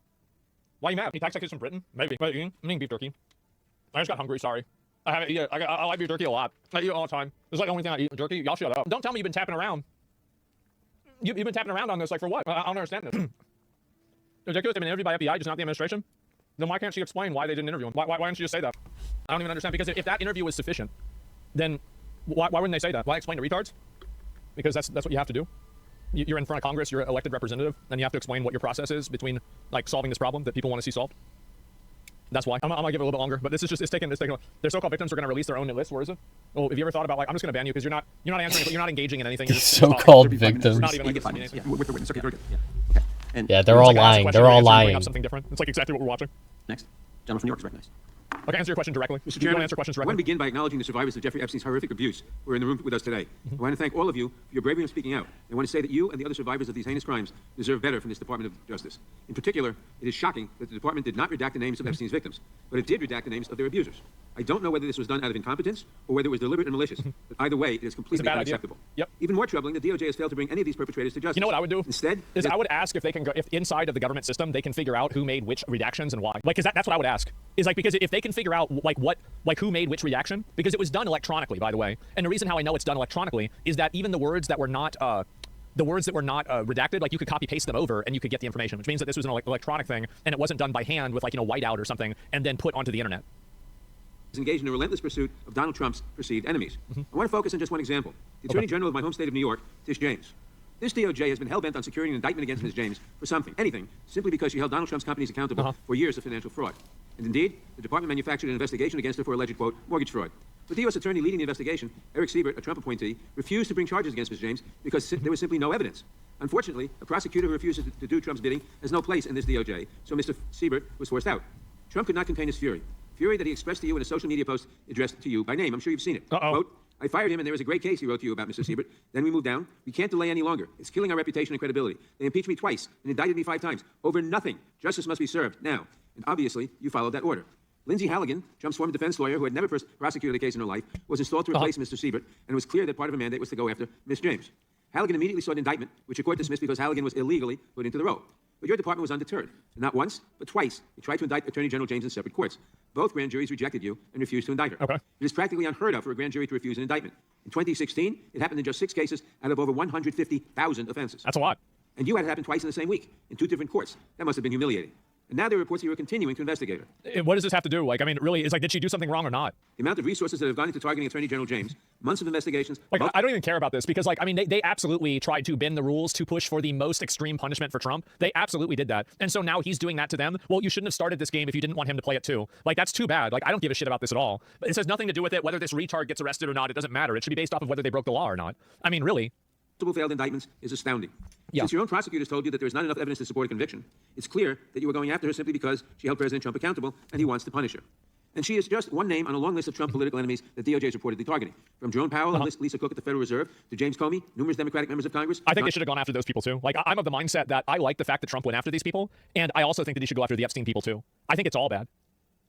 Why are you mad? Any tax package from Britain? Maybe. I'm eating beef jerky. I just got hungry, sorry. I like beef jerky a lot. I eat it all the time. It's like the only thing I eat, jerky. Y'all shut up. Don't tell me you've been tapping around. You've been tapping around on this, like, for what? I don't understand this. Ridiculous. They've been interviewed by FBI, just not the administration. Then why can't she explain why they didn't interview him? Why don't you just say that? I don't even understand. Because if that interview was sufficient, then why wouldn't they say that? Why explain to retards? Because that's what you have to do. You're in front of Congress, you're an elected representative, and you have to explain what your process is between like solving this problem that people want to see solved. That's why. I'm gonna give it a little bit longer, but this is just, it's taking their so-called victims are gonna release their own list. Where is it? Well, have you ever thought about, like, I'm just gonna ban you because you're not answering, you're not engaging in anything. So-called victims. Not even like this. With the witness. Okay, very good. Okay. And yeah, they're all lying. They're all lying. Bring up something different. It's like exactly what we're watching. Next. Gentleman from New York is recognized. Okay, answer your question directly. Mr. You Chairman, want to answer questions I directly? want to begin by acknowledging the survivors of Jeffrey Epstein's horrific abuse who are in the room with us today. I want to thank all of you for your bravery in speaking out. I want to say that you and the other survivors of these heinous crimes deserve better from this Department of Justice. In particular, it is shocking that the department did not redact the names of Epstein's victims, but it did redact the names of their abusers. I don't know whether this was done out of incompetence or whether it was deliberate and malicious, but either way, it is completely unacceptable. Yep. Even more troubling, the DOJ has failed to bring any of these perpetrators to justice. You know what I would do? Instead, is I would ask if they can go, if inside of the government system they can figure out who made which redactions and why. Like, cause that's what I would ask. Is like, because if they can figure out like who made which redaction, because it was done electronically, by the way. And the reason how I know it's done electronically is that even the words that were not redacted, like you could copy paste them over and you could get the information, which means that this was an electronic thing and it wasn't done by hand with, like, whiteout or something and then put onto the internet. is engaged in a relentless pursuit of Donald Trump's perceived enemies. I want to focus on just one example. The Attorney General of my home state of New York, Tish James. This DOJ has been hell-bent on securing an indictment against Ms. James for something, anything, simply because she held Donald Trump's companies accountable for years of financial fraud. And indeed, the department manufactured an investigation against her for alleged, quote, mortgage fraud. But the U.S. attorney leading the investigation, Eric Siebert, a Trump appointee, refused to bring charges against Ms. James because there was simply no evidence. Unfortunately, a prosecutor who refuses to do Trump's bidding has no place in this DOJ, so Mr. Siebert was forced out. Trump could not contain his fury. Fury that he expressed to you in a social media post addressed to you by name. I'm sure you've seen it. Quote, I fired him and there was a great case he wrote to you about, Mr. Siebert. Then we moved down. We can't delay any longer. It's killing our reputation and credibility. They impeached me twice and indicted me 5 times. Over nothing. Justice must be served now. And obviously, you followed that order. Lindsay Halligan, Trump's former defense lawyer who had never prosecuted a case in her life, was installed to replace Mr. Siebert, and it was clear that part of her mandate was to go after Ms. James. Halligan immediately sought indictment, which the court dismissed because Halligan was illegally put into the role. But your department was undeterred. And not once, but twice, you tried to indict Attorney General James in separate courts. Both grand juries rejected you and refused to indict her. Okay. It is practically unheard of for a grand jury to refuse an indictment. In 2016, it happened in just 6 cases out of over 150,000 offenses. That's a lot. And you had it happen twice in the same week, in 2 different courts. That must have been humiliating. And now there are reports that you are continuing to investigate her. What does this have to do? Like, I mean, really, it's like, did she do something wrong or not? The amount of resources that have gone into targeting Attorney General James, months of investigations. Like, I don't even care about this because, like, I mean, they absolutely tried to bend the rules to push for the most extreme punishment for Trump. They absolutely did that. And so now he's doing that to them. Well, you shouldn't have started this game if you didn't want him to play it too. Like, that's too bad. Like, I don't give a shit about this at all. But it has nothing to do with it. Whether this retard gets arrested or not, it doesn't matter. It should be based off of whether they broke the law or not. I mean, really. Failed indictments is astounding. Yeah. Since your own prosecutors told you that there is not enough evidence to support a conviction, it's clear that you were going after her simply because she held President Trump accountable and he wants to punish her. And she is just one name on a long list of Trump political enemies that DOJ is reportedly targeting. From Jerome Powell and Lisa Cook at the Federal Reserve to James Comey, numerous Democratic members of Congress. I think they should have gone after those people too. Like, I'm of the mindset that I like the fact that Trump went after these people, and I also think that he should go after the Epstein people too. I think it's all bad.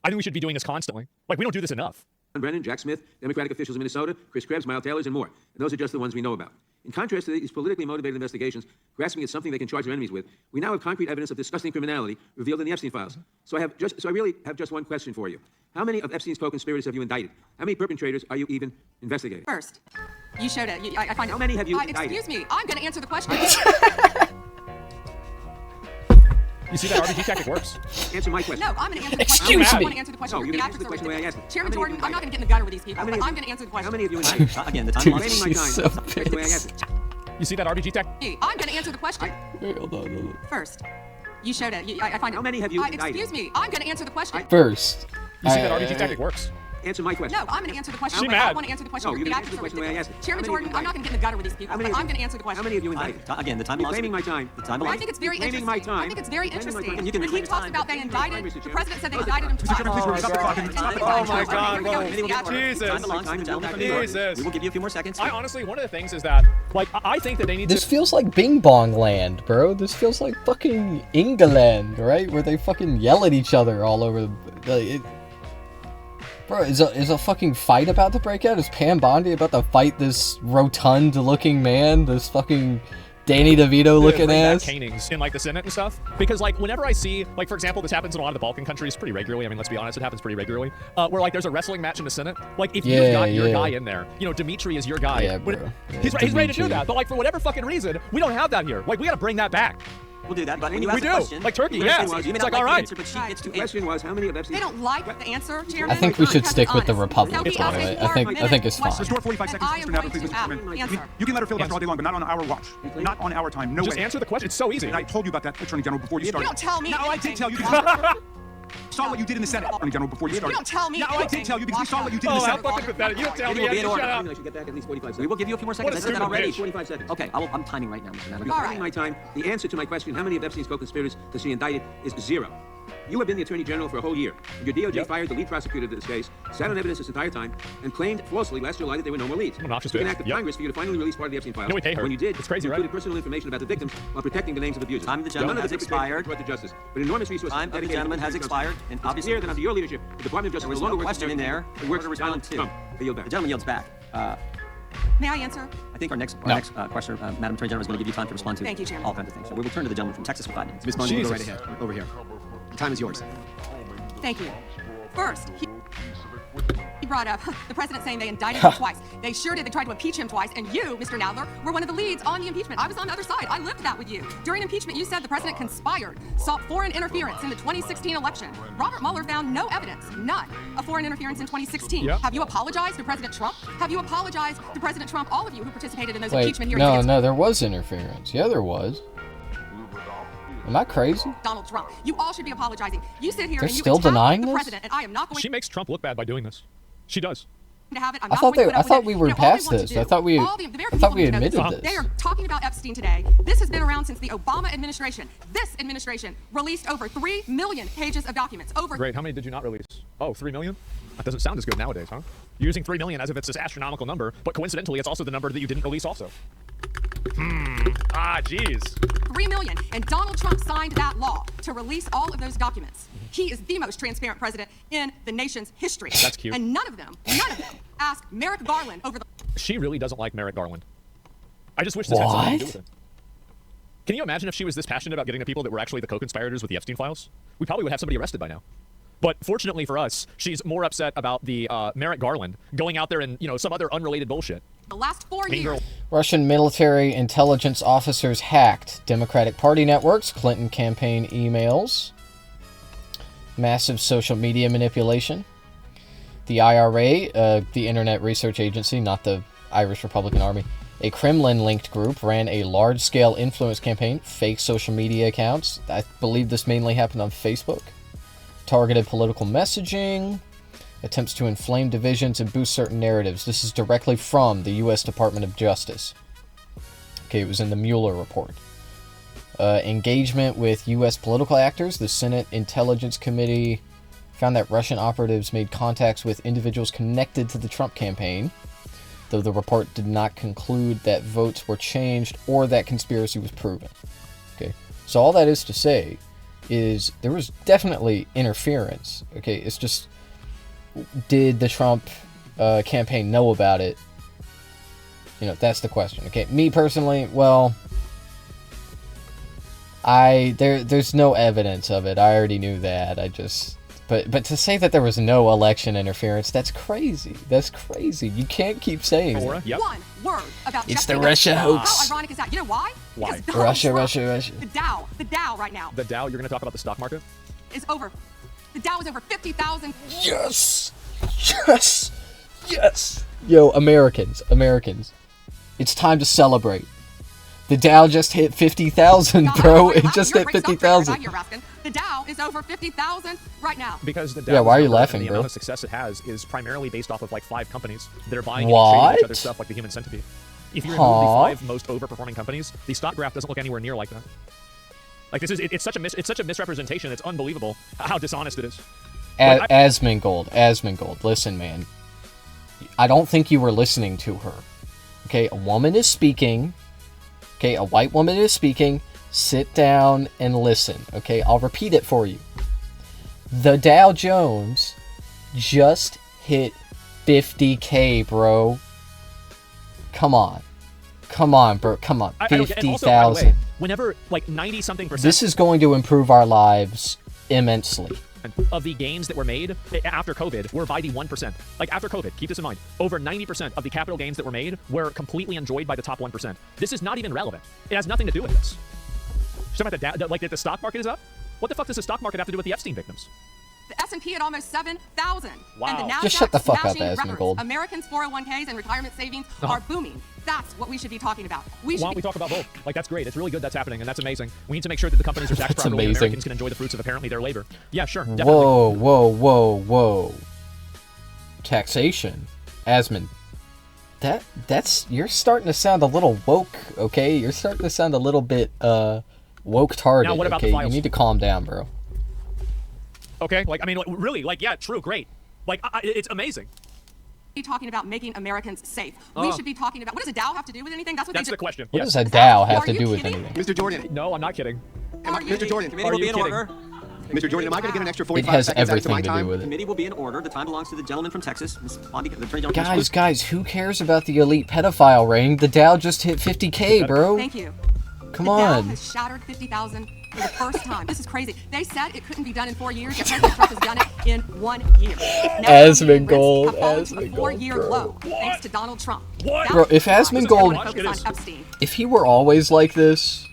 I think we should be doing this constantly. Like, we don't do this enough. Brennan, Jack Smith, Democratic officials in Minnesota, Chris Krebs, Miles Taylors, and more. And those are just the ones we know about. In contrast to these politically motivated investigations, grasping at something they can charge their enemies with, we now have concrete evidence of disgusting criminality revealed in the Epstein files. So I really have just one question for you. How many of Epstein's co-conspirators have you indicted? How many perpetrators are you even investigating? First, you showed it. I find How many have you indicted? Excuse me, I'm going to answer the question. You see that RBG tactic works? Answer my question. No, I'm going to answer the question. Excuse me. I want to answer the question. No, you're going to answer the question the way I asked it. Chairman Jordan, I'm not going to get in the gutter with these people, but I'm going to answer the question. How many of you indicted? Again, the time Dude, clock. Remaining my she's time. so That's the way I asked it. You see that RBG tactic? I'm going to answer the question. Wait, hold on. First, you showed it. I find How many have you indicted? Excuse me, I'm going to answer the question. First. You see that RBG tactic works? Answer my question. No, I'm going to answer the question. She but mad. I want to answer the question. No, you're going to The answer the question the way I asked it. Chairman How many Jordan, have you I'm not going to get in the gutter with these people, but I'm going to answer the question. How many of you indicted? Again, the time You're belongs to claiming me. my time. The time Well, I belongs think it's very Claiming interesting. my time. I think it's very Claiming my interesting. time. You can When claim he your talks time. about they Claiming my indicted, time, Mr. the Chairman. president said they indicted him twice. Chairman, please stop the clock. Oh my God, bro. Jesus. Time belongs to the gentleman from New York. Jesus. We will give you a few more seconds. I honestly, one of the things is that, like, I think that they need This to... feels like Bing Bong Land, bro. This feels like fucking England, right? Where they fucking yell at each other all over the... Bro, is a fucking fight about to break out? Is Pam Bondi about to fight this rotund-looking man? This fucking Danny DeVito-looking ass? Canings in, like, the Senate and stuff. Because, like, whenever I see, like, for example, this happens in a lot of the Balkan countries pretty regularly. I mean, let's be honest, it happens pretty regularly. Where, like, there's a wrestling match in the Senate. Like, if you've got your guy in there, you know, Dimitri is your guy. Yeah, bro. He's ready to do that. But, like, for whatever fucking reason, we don't have that here. Like, we gotta bring that back. We'll do that, but when you We ask the do. question, Like Turkey, the yeah. question was, you may It's not like, like all the right. answer, but she gets to The question was, how many of Epstein's... They don't like the answer, Chairman. I think we should because stick it's with the honest. Republicans. So by he the way. asked I think it's fine. Restore 45 seconds, I Mr. am Nadler, going please, to Mr. Chairman. answer. You can let her filibuster all day long, but not on our watch. Not on our time. No Just way. answer the question. It's so easy. And I told you about that, Attorney General, before you started. You don't tell me No, I anything. did tell you. Saw what you did in the Senate, Attorney General, before you started. You don't tell me No, I anything. did tell you because we saw what you did in Oh, the how Senate. fucking pathetic. You don't tell Maybe me we'll be in anything. order. Shut up. I should get back at least 45 We seconds. will give you a few more seconds. What a I said that stupid already. bitch. 45 seconds. Okay, I'm timing right now, Mr. Nadler. You're cutting my time. The answer to my question, how many of Epstein's co-conspirators does she indicted, is 0. You have been the Attorney General for a whole year. Your DOJ fired the lead prosecutor of this case, sat on evidence this entire time, and claimed falsely last July that there were no more leads. Obnoxious Took an bitch. act of Yep. Congress for you to finally release part of the Epstein files. No, we pay her. When you did, It's crazy, you right? included personal information about the victims while protecting the names of abusers. Time of the gentleman None has the perpetrators expired. were brought to justice, but enormous resources Time of the dedicated gentleman to has justice. expired, and It's obviously clear that under your leadership, the Department of Justice there was no longer no works question in there. It works Order for Donald respond to. Trump. I yield back. The gentleman yields back. May I answer? I think our next No. question, Madam Attorney General, is going to give you time to respond to Thank you, Chairman. all kinds of things. So we will turn to the gentleman from Texas for 5 minutes. Ms. Bond, you go right Jesus. ahead. Over here. The time is yours. Thank you. First, he brought up the president saying they indicted him twice. They sure did. They tried to impeach him twice. And you, Mr. Nadler, were one of the leads on the impeachment. I was on the other side. I lived that with you. During impeachment, you said the president conspired, sought foreign interference in the 2016 election. Robert Mueller found no evidence, none, of foreign interference in 2016. Yep. Have you apologized to President Trump? Have you apologized to President Trump, all of you who participated in those Wait, impeachment hearings? no, there was interference. Yeah, there was. Am I crazy? Donald Trump. You all should be apologizing. You sit here They're and you still attack denying the this? president, and I am not going She makes Trump look bad by doing this. She does. to have it. I'm I not thought going to they- put up I with thought it. we were You know, all they past want to this. do- I thought we- all the American I thought people we need to know admitted this. They are talking about Epstein today. This has been around since the Obama administration. This administration released over 3 million pages of documents. Over Great. How many did you not release? Oh, 3 million? That doesn't sound as good nowadays, huh? You're using 3 million as if it's this astronomical number, but coincidentally, it's also the number that you didn't release also. Jeez. 3 million. And Donald Trump signed that law to release all of those documents. He is the most transparent president in the nation's history. That's cute. And none of them asked Merrick Garland over the... She really doesn't like Merrick Garland. I just wish this had something to do with it. Can you imagine if she was this passionate about getting the people that were actually the co-conspirators with the Epstein files? We probably would have somebody arrested by now. But fortunately for us, she's more upset about the Merrick Garland going out there and, some other unrelated bullshit. The last 4 Mean years... girl. Russian military intelligence officers hacked Democratic Party networks, Clinton campaign emails, massive social media manipulation. The IRA, the Internet Research Agency, not the Irish Republican Army, a Kremlin-linked group ran a large-scale influence campaign, fake social media accounts. I believe this mainly happened on Facebook. Targeted political messaging, attempts to inflame divisions and boost certain narratives. This is directly from the U.S. Department of Justice. Okay, it was in the Mueller report. Engagement with U.S. political actors. The Senate Intelligence Committee found that Russian operatives made contacts with individuals connected to the Trump campaign, though the report did not conclude that votes were changed or that conspiracy was proven. Okay, so all that is to say is there was definitely interference. Okay, it's just, did the Trump campaign know about it? That's the question. Okay, me personally, well, there's no evidence of it. I already knew that. But to say that there was no election interference, that's crazy. That's crazy. You can't keep saying that. Yep. One word about It's Jeffrey the Russia Epstein. hoax. How ironic is that? You know why? Why? Because Donald Trump, Russia. The Dow right now The Dow, you're going to talk about the stock market? is over. The Dow is over 50,000. Yes! Yo, Americans. It's time to celebrate. The Dow just hit 50,000, bro. It just hit 50,000. The Dow is over 50,000 right now. Because the Dow, Yeah, why are you number laughing, and the bro? amount of success it has is primarily based off of like 5 companies that are buying What? and trading each other's stuff like the human centipede. If you remove Huh? the 5 most overperforming companies, the stock graph doesn't look anywhere near like that. Like it's such a misrepresentation. It's unbelievable how dishonest it is. Asmongold, listen, man. I don't think you were listening to her. Okay, a woman is speaking. Okay, a white woman is speaking. Sit down and listen. Okay, I'll repeat it for you. The Dow Jones just hit 50K, bro. Come on, bro. Come on, I don't get it. Also, by the way, 50,000. whenever like 90-something%. This is going to improve our lives immensely. Of the gains that were made after COVID were by the 1%. Like after COVID, keep this in mind, over 90% of the capital gains that were made were completely enjoyed by the top 1%. This is not even relevant. It has nothing to do with this. She's talking about like that the stock market is up? What the fuck does the stock market have to do with the Epstein victims? The S&P at almost 7,000. Wow. And the Nasdaq Just shut the fuck up, smashing Asmongold. records. Americans' 401ks and retirement savings are booming. That's what we should be talking about. Why don't we talk about both? Like, that's great. It's really good that's happening, and that's amazing. We need to make sure that the companies are taxed That's properly and amazing. Americans can enjoy the fruits of apparently their labor. Yeah, sure. Definitely. Whoa. Taxation. Asmon. That's you're starting to sound a little woke, okay? You're starting to sound a little bit woke-tarded. Now, what about okay? the files? You need to calm down, bro. Okay, like, I mean, really, like, yeah, true, great. Like, it's amazing. Be talking about making Americans safe. We should be talking about, what does a Dow have to do with anything? That's the question. What Yes. does a Dow have to you do with kidding? anything? Mr. Jordan. No, I'm not kidding. Mr. Jordan. Committee will be in order. Mr. Jordan, am I going to get an extra It 45 has seconds added to my everything to do time? with it. Committee will be in order. The time belongs to the gentleman from Texas, Ms. Bondi, the Attorney General. Guys, who cares about the elite pedophile ring? The Dow just hit 50K, bro. Thank you. Come the on. Dow has shattered 50,000 for the first time. This is crazy. They said it couldn't be done in 4 years, yet President Trump has done it in 1 year. Asmongold, have fallen to a 4-year bro. low, thanks to Donald Trump. Bro, if Asmongold, if he were always like this,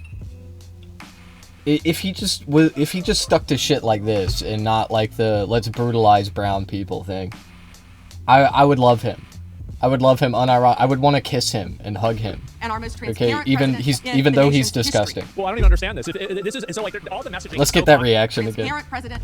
if he just stuck to shit like this and not like the let's brutalize brown people thing, I would love him. I would love him unironically. I would want to kiss him and hug him. And our most Okay, transparent even though he's disgusting. Well, I don't even understand this. This is so like all the messaging. Let's is get so that fun. reaction again.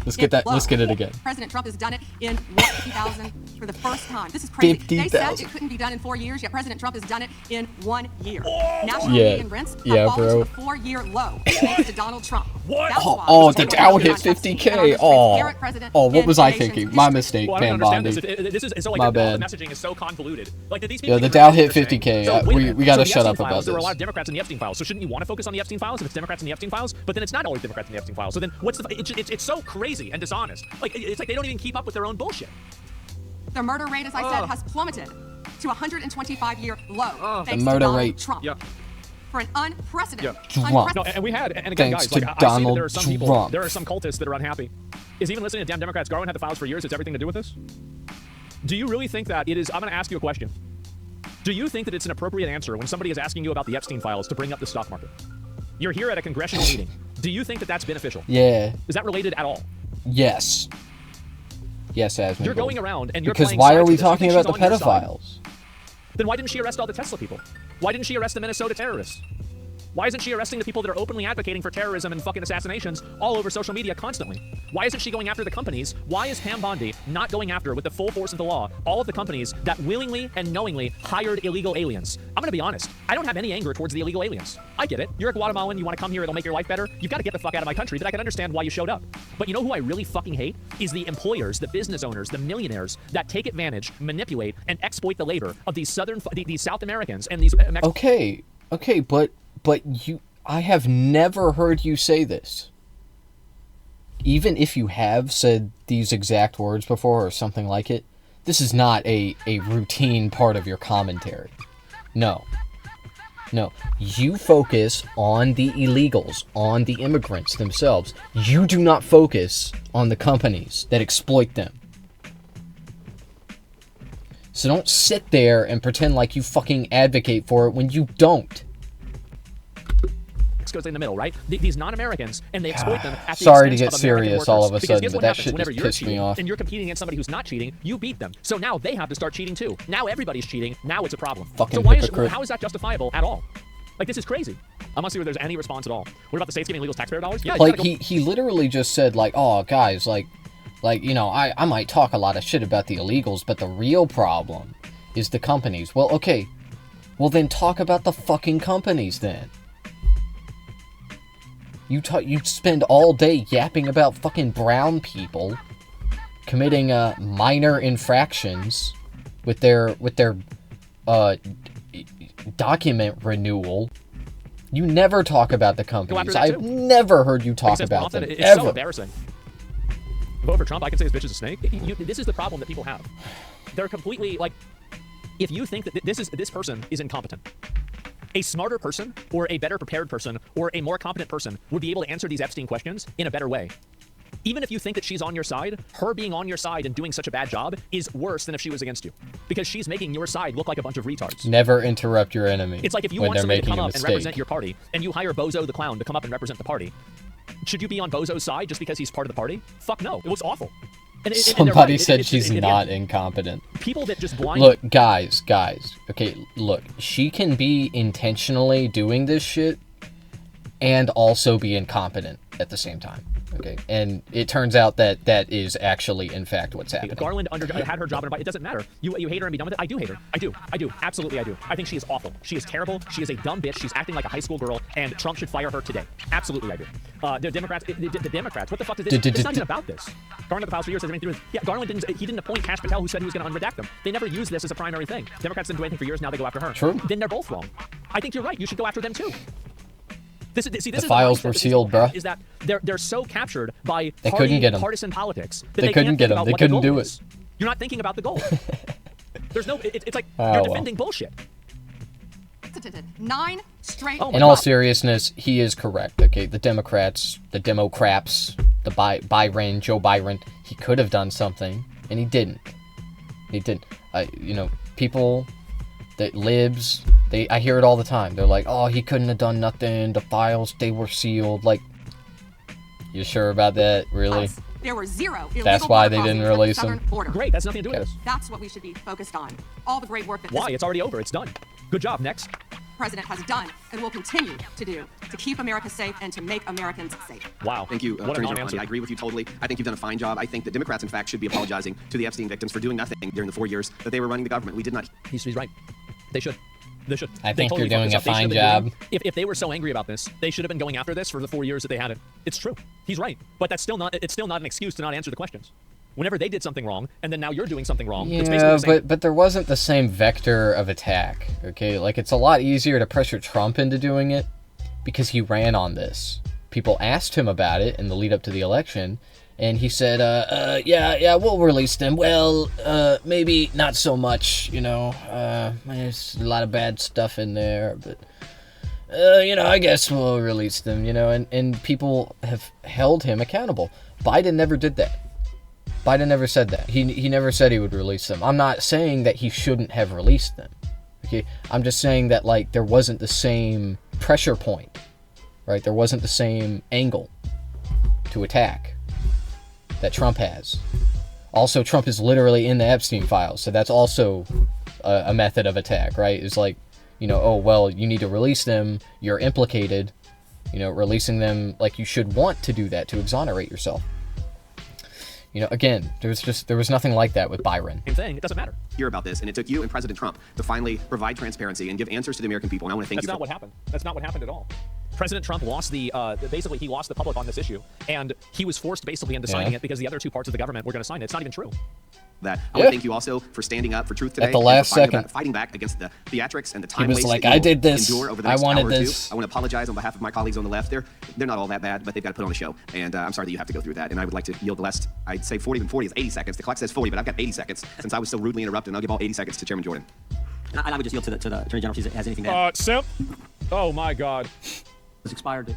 Let's get that. Let's get it again. President Trump has done it in 50,000 for the first time. This is crazy. They said 50,000. it couldn't be done in 4 years, yet President Trump has done it in 1 year. National Yeah. median rents have Yeah, fallen bro. to a 4-year low, thanks to Donald Trump. That's Oh, why oh, this the is Dow what hit we're doing. 50K. Oh, what was I thinking? My mistake, Well, I don't Pam understand Bondi. this. This is so like My all the bad. messaging is so convoluted. Like that these Yeah, people. the Dow hit 50K. So, wait a minute. We gotta So the shut Epstein up about files, There were a this. lot of Democrats in the Epstein files. So shouldn't you want to focus on the Epstein files if it's Democrats in the Epstein files? But then it's not always Democrats in the Epstein files. So then what's the? It's so crazy and dishonest. Like it's like they don't even keep up with their own bullshit. The murder rate, as I said, has plummeted to a 125-year low, The thanks murder to Donald rate. Trump. Yeah. For an unprecedented, Trump. No, and we had, and again, Thanks guys, like to I see that Donald there are some people, Trump. there are some cultists that are unhappy. Is even listening to damn Democrats? Garland had the files for years. It's everything to do with this. Do you really think that it is? I'm going to ask you a question. Do you think that it's an appropriate answer when somebody is asking you about the Epstein files to bring up the stock market? You're here at a congressional meeting. Do you think that that's beneficial? Yeah. Is that related at all? Yes. Yes, Asmongold. You're going around and you're Because playing why sides are with we this. You talking think about the she's on your side. pedophiles? Then why didn't she arrest all the Tesla people? Why didn't she arrest the Minnesota terrorists? Why isn't she arresting the people that are openly advocating for terrorism and fucking assassinations all over social media constantly? Why isn't she going after the companies? Why is Pam Bondi not going after, with the full force of the law, all of the companies that willingly and knowingly hired illegal aliens? I'm gonna be honest. I don't have any anger towards the illegal aliens. I get it. You're a Guatemalan. You want to come here. It'll make your life better. You've got to get the fuck out of my country. But I can understand why you showed up. But you know who I really fucking hate? Is the employers, the business owners, the millionaires that take advantage, manipulate, and exploit the labor of these these South Americans and these Okay, but you, I have never heard you say this. Even if you have said these exact words before or something like it, this is not a routine part of your commentary. No. You focus on the illegals, on the immigrants themselves. You do not focus on the companies that exploit them. So don't sit there and pretend like you fucking advocate for it when you don't. goes in the middle, right? These non-Americans, and they exploit them at the Sorry to expense get of American serious all workers. of a Because sudden, guess but what that happens shit whenever just you're pissed me cheating off. and you're competing against somebody who's not cheating, you beat them. So now they have to start cheating too. Now everybody's cheating. Now it's a problem. Fucking so why hypocrite. how is that justifiable at all? Like, this is crazy. I must see where there's any response at all. What about the states giving illegals taxpayer dollars? Yeah, Like, he literally just said, like, oh, guys, like, you know, I might talk a lot of shit about the illegals, but the real problem is the companies. Well, okay. Well, then talk about the fucking companies, then. You spend all day yapping about fucking brown people committing minor infractions with their document renewal. You never talk about the companies. I've never heard you talk about them, it's ever. so embarrassing. Vote for Trump, I can say this bitch is a snake. This is the problem that people have. They're completely, like, if you think that this person is incompetent, a smarter person or a better prepared person or a more competent person would be able to answer these Epstein questions in a better way. Even if you think that she's on your side, her being on your side and doing such a bad job is worse than if she was against you. Because she's making your side look like a bunch of retards. Never interrupt your enemy. It's like if you when want they're somebody to making come a up and mistake. represent your party, and you hire Bozo the Clown to come up and represent the party, should you be on Bozo's side just because he's part of the party? Fuck no. It looks awful. And Somebody right. said she's not incompetent. People that just blind... Look, guys. Okay, look. She can be intentionally doing this shit and also be incompetent at the same time. Okay, and it turns out that that is actually, in fact, what's happening. Garland had her job in her body. It doesn't matter. You hate her and be done with it? I do hate her. I do. Absolutely, I do. I think she is awful. She is terrible. She is a dumb bitch. She's acting like a high school girl, and Trump should fire her today. Absolutely, I do. The Democrats, what the fuck is this? It's not even about this. Garland at the files for years says anything to do with... Yeah, Garland didn't appoint Kash Patel, who said he was going to unredact them. They never used this as a primary thing. Democrats didn't do anything for years. Now they go after her. True. Then they're both wrong. I think you're right. You should go after them too. This the files were sealed, bruh. Is that they're so captured by partisan politics that they couldn't get them. They couldn't do it. You're not thinking about the goal. There's no. It's like you're defending bullshit. 9 straight. In all seriousness, he is correct. Okay, the Democrats, the Byron, Joe Byron, he could have done something, and he didn't. He didn't. People. The libs, I hear it all the time. They're like, oh, he couldn't have done nothing. The files, they were sealed. Like, you sure about that? Really? There were 0 illegal That's why they didn't release them? Great, that's nothing to do with this. That's what we should be focused on. All the great work that Why? It's already over. It's done. Good job. Next. President has done and will continue to do to keep America safe and to make Americans safe. Wow. Thank you, What a non-answer. I agree with you totally. I think you've done a fine job. I think the Democrats, in fact, should be apologizing to the Epstein victims for doing nothing during the 4 years that they were running the government. We did not. He's right. They should. They should. I think totally you're doing a fine job. If they were so angry about this, they should have been going after this for the 4 years that they had it. It's true. He's right. But it's still not an excuse to not answer the questions. Whenever they did something wrong, and then now you're doing something wrong, it's basically the same. but there wasn't the same vector of attack, okay? Like, it's a lot easier to pressure Trump into doing it because he ran on this. People asked him about it in the lead up to the election, and he said, yeah, we'll release them. Well, maybe not so much, there's a lot of bad stuff in there, but, I guess we'll release them, and people have held him accountable. Biden never did that. Biden never said that. He never said he would release them. I'm not saying that he shouldn't have released them, okay? I'm just saying that, like, there wasn't the same pressure point, right? There wasn't the same angle to attack that Trump has. Also, Trump is literally in the Epstein files, so that's also a method of attack, right? It's like, oh, well, you need to release them, you're implicated, releasing them, like, you should want to do that to exonerate yourself. Again, there was nothing like that with Byron. Same thing, it doesn't matter. Hear about this, and it took you and President Trump to finally provide transparency and give answers to the American people, and I want to thank you. That's not what happened. That's not what happened at all. President Trump lost basically he lost the public on this issue, and he was forced basically into signing it because the other two parts of the government were going to sign it. It's not even true. I want to thank you also for standing up for truth today. At the last second. Fighting back against the theatrics and the time waste. He was like, I did this. Over the I next wanted hour or this. two. I want to apologize on behalf of my colleagues on the left. They're not all that bad, but they've got to put on a show. And I'm sorry that you have to go through that. And I would like to yield the last, I'd say 40 is 80 seconds. The clock says 40, but I've got 80 seconds since I was so rudely interrupted. And I'll give all 80 seconds to Chairman Jordan. I would just yield to the Attorney General if she has anything to add. Simp. Oh, my God. It's expired.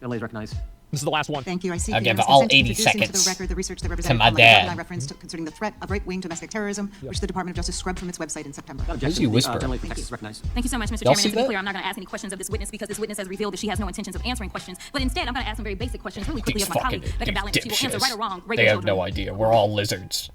LA is recognized. This is the last one. Thank you. I see I'll give all 80 seconds to the record the research that to Representative my dad. I referenced concerning the threat of right-wing domestic terrorism, which the Department of Justice scrubbed from its website in September. Who's you whisper? Thank you so much, Mr. Chairman. To be clear, I'm not going to ask any questions of this witness because this witness has revealed that she has no intentions of answering questions. But instead, I'm going to ask some very basic questions really quickly of my colleague, Becca Ballant. She will answer right or wrong. They have no idea. We're all lizards.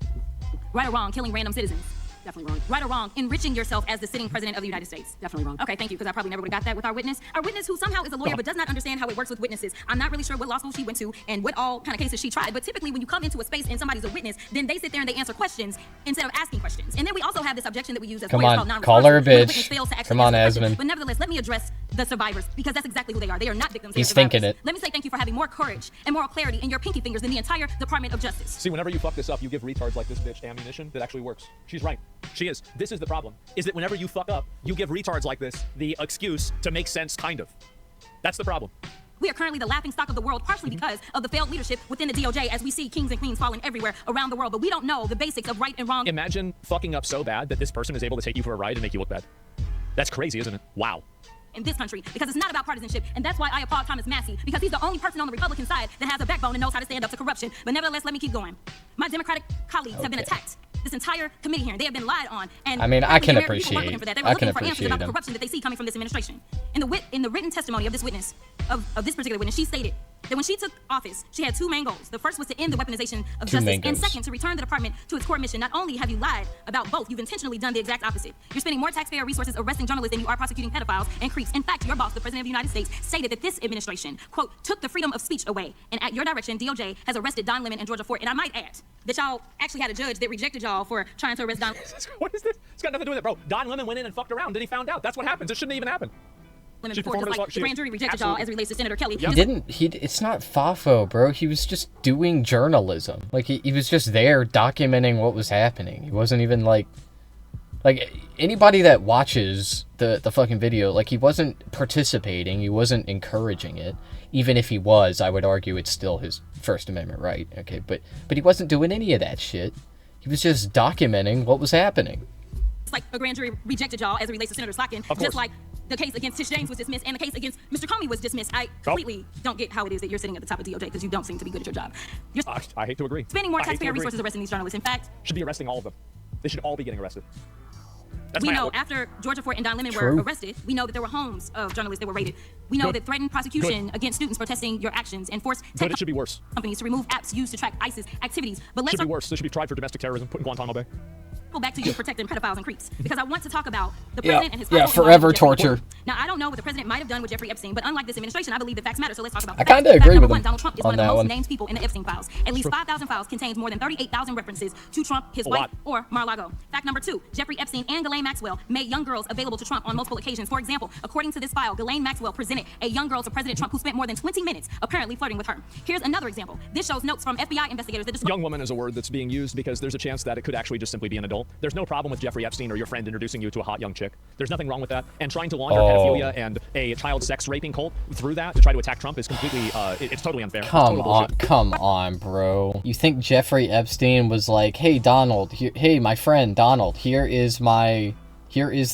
Right or wrong, killing random citizens. Definitely wrong. Right or wrong, enriching yourself as the sitting president of the United States. Definitely wrong. Okay, thank you, because I probably never would have got that with our witness. Our witness who somehow is a lawyer but does not understand how it works with witnesses. I'm not really sure what law school she went to and what all kind of cases she tried, but typically when you come into a space and somebody's a witness, then they sit there and they answer questions instead of asking questions. And then we also have this objection that we use as lawyers called non-responsive. Call her a when the witness bitch. fails to actually Come on, answer questions. Asmon. But nevertheless, let me address the survivors because that's exactly who they are. They are not victims. He's they are thinking survivors. it. Let me say thank you for having more courage and moral clarity in your pinky fingers than the entire Department of Justice. See, whenever you fuck this up, you give retards like this bitch ammunition that actually works. She's right. She is. This is the problem. Is that whenever you fuck up, you give retards like this the excuse to make sense, kind of. That's the problem. We are currently the laughingstock of the world, partially because of the failed leadership within the DOJ, as we see kings and queens falling everywhere around the world. But we don't know the basics of right and wrong. Imagine fucking up so bad that this person is able to take you for a ride and make you look bad. That's crazy, isn't it? Wow. in this country because it's not about partisanship, and that's why I applaud Thomas Massey, because he's the only person on the Republican side that has a backbone and knows how to stand up to corruption. But nevertheless, let me keep going. My Democratic colleagues have been attacked. This entire committee hearing, they have been lied on. And I mean, I can American people weren't appreciate. looking for that. They were I looking can for answers appreciate about the him. corruption that they see coming from this administration. In the written testimony of this witness, of this particular witness, she stated that when she took office, she had two main goals. The first was to end the weaponization of justice, and second, to return the department to its core mission. Not only have you lied about both, you've intentionally done the exact opposite. You're spending more taxpayer resources arresting journalists than you are prosecuting pedophiles and creeps. In fact, your boss, the President of the United States, stated that this administration, quote, took the freedom of speech away. And at your direction, DOJ has arrested Don Lemon and Georgia Ford. And I might add that y'all actually had a judge that rejected y'all for trying to arrest Don. What is this? It's got nothing to do with it, bro. Don Lemon went in and fucked around, then he found out. That's what happens. It shouldn't even happen. Lemon before, just like the grand jury rejected y'all as it relates to Senator Kelly. It's not FAFO, bro. He was just doing journalism. Like, he was just there documenting what was happening. He wasn't even, like, anybody that watches the fucking video, like, he wasn't participating. He wasn't encouraging it. Even if he was, I would argue it's still his First Amendment right. Okay, but he wasn't doing any of that shit. He was just documenting what was happening. It's like a grand jury rejected y'all as it relates to Senator Slotkin, just like the case against Tish James was dismissed and the case against Mr. Comey was dismissed. I completely don't get how it is that you're sitting at the top of DOJ because you don't seem to be good at your job. You're I hate to agree. Spending more taxpayer resources arresting these journalists. In fact, should be arresting all of them. They should all be getting arrested. That's we know after Georgia Ford and Don Lemon were arrested, we know that there were homes of journalists that were raided. We know that threatened prosecution against students protesting your actions and forced it should be worse. Companies to remove apps used to track ISIS activities. But let's should be worse. They should be tried for domestic terrorism, put in Guantanamo Bay. Go back to you protecting pedophiles and creeps because I want to talk about the president and his forever torture. Now I don't know what the president might have done with Jeffrey Epstein, but unlike this administration, I believe that facts matter. So let's talk about. I kind of agree with him. Donald Trump is one of the most named people in the Epstein files. At least 5,000 files contains more than 38,000 references to Trump, his wife, or Mar-a-Lago. Fact number 2: Jeffrey Epstein and Ghislaine Maxwell made young girls available to Trump on multiple occasions. For example, according to this file, Ghislaine Maxwell presented a young girl to President Trump who spent more than 20 minutes apparently flirting with her. Here's another example. This shows notes from FBI investigators that young woman is a word that's being used because there's a chance that it could actually just simply be an adult. There's no problem with Jeffrey Epstein or your friend introducing you to a hot young chick. There's nothing wrong with that. And trying to launder pedophilia and a child sex raping cult through that to try to attack Trump is completely, it's totally unfair. Come on, bro. You think Jeffrey Epstein was like, hey, Donald, hey, my friend Donald, here is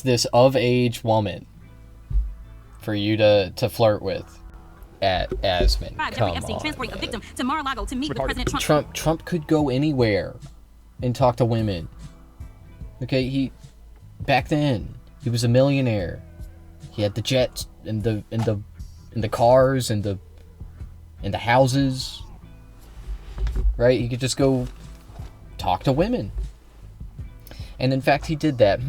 this of-age woman for you to flirt with at Asmon. Jeffrey Epstein transporting a victim to Mar-a-Lago to meet with President Trump. Trump could go anywhere and talk to women. Okay, back then he was a millionaire. He had the jets and the cars and the houses. Right? He could just go talk to women. And in fact, he did that.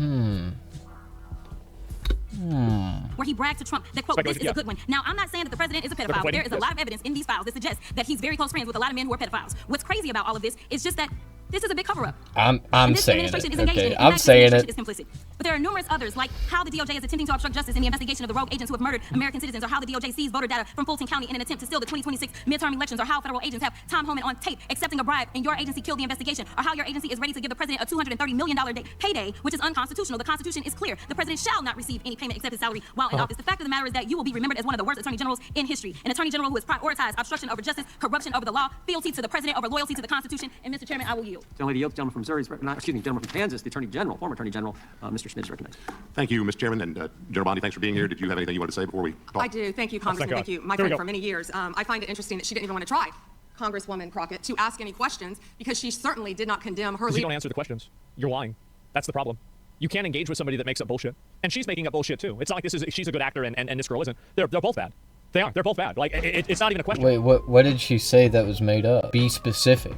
Where he bragged to Trump that, quote, this is a good one. Now, I'm not saying that the president is a pedophile. There is a lot of evidence in these files that suggests that he's very close friends with a lot of men who are pedophiles. What's crazy about all of this is just that this is a big cover-up. I'm saying it. Okay, I'm saying it. Is complicit. But there are numerous others, like how the DOJ is attempting to obstruct justice in the investigation of the rogue agents who have murdered American citizens, or how the DOJ seized voter data from Fulton County in an attempt to steal the 2026 midterm elections, or how federal agents have Tom Homan on tape accepting a bribe and your agency killed the investigation, or how your agency is ready to give the president a $230 million payday, which is unconstitutional. The Constitution is clear. The president shall not receive any payment except his salary while in office. The fact of the matter is that you will be remembered as one of the worst attorney generals in history. An attorney general who has prioritized obstruction over justice, corruption over the law, fealty to the president over loyalty to the Constitution. And Mr. Chairman, I will yield. Gentleman from Missouri is recognized. Excuse me, gentleman from Kansas, the Attorney General, former Attorney General, Mr. Schmidt is recognized. Thank you, Mr. Chairman, and General Bondi, thanks for being here. Did you have anything you wanted to say before we talk? I do. Thank you, Congressman. Thank you, my friend, for many years. I find it interesting that she didn't even want to try, Congresswoman Crockett, to ask any questions because she certainly did not condemn her. You don't answer the questions. You're lying. That's the problem. You can't engage with somebody that makes up bullshit, and she's making up bullshit too. It's not like she's a good actor and this girl isn't. They're both bad. They are. They're both bad. Like it's not even a question. Wait, what did she say that was made up? Be specific.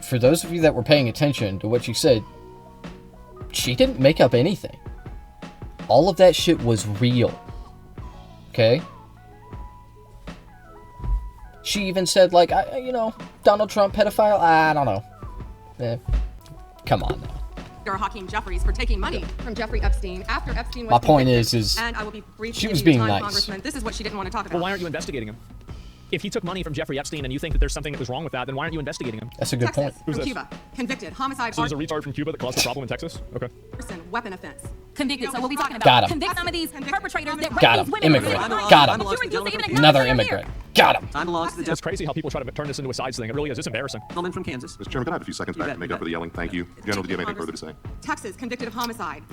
For those of you that were paying attention to what she said, she didn't make up anything. All of that shit was real. Okay? She even said, like, Donald Trump pedophile? I don't know. Come on now. Hakeem Jeffries for taking money from Jeffrey Epstein after Epstein was My point is and I will be brief. She was being nice. Congressman, this is what she didn't want to talk about. Well, why aren't you investigating him? If he took money from Jeffrey Epstein and you think that there's something that was wrong with that, then why aren't you investigating him? That's a good point. Who's from Cuba, convicted, homicide. So there's a retard from Cuba that caused the problem in Texas? Okay. Weapon offense. Convicted. So what are we talking about? Got him. Convict some of these perpetrators that got him. Immigrant. Got him. Another immigrant. Got him. Time belongs to the It's crazy how people try to turn this into a sides thing. It really is. It's embarrassing. Gentleman from Kansas. Mr. Chairman, can I have a few seconds back to make up for the yelling? Thank you. General, do you have anything further to say? Texas, convicted of homicide.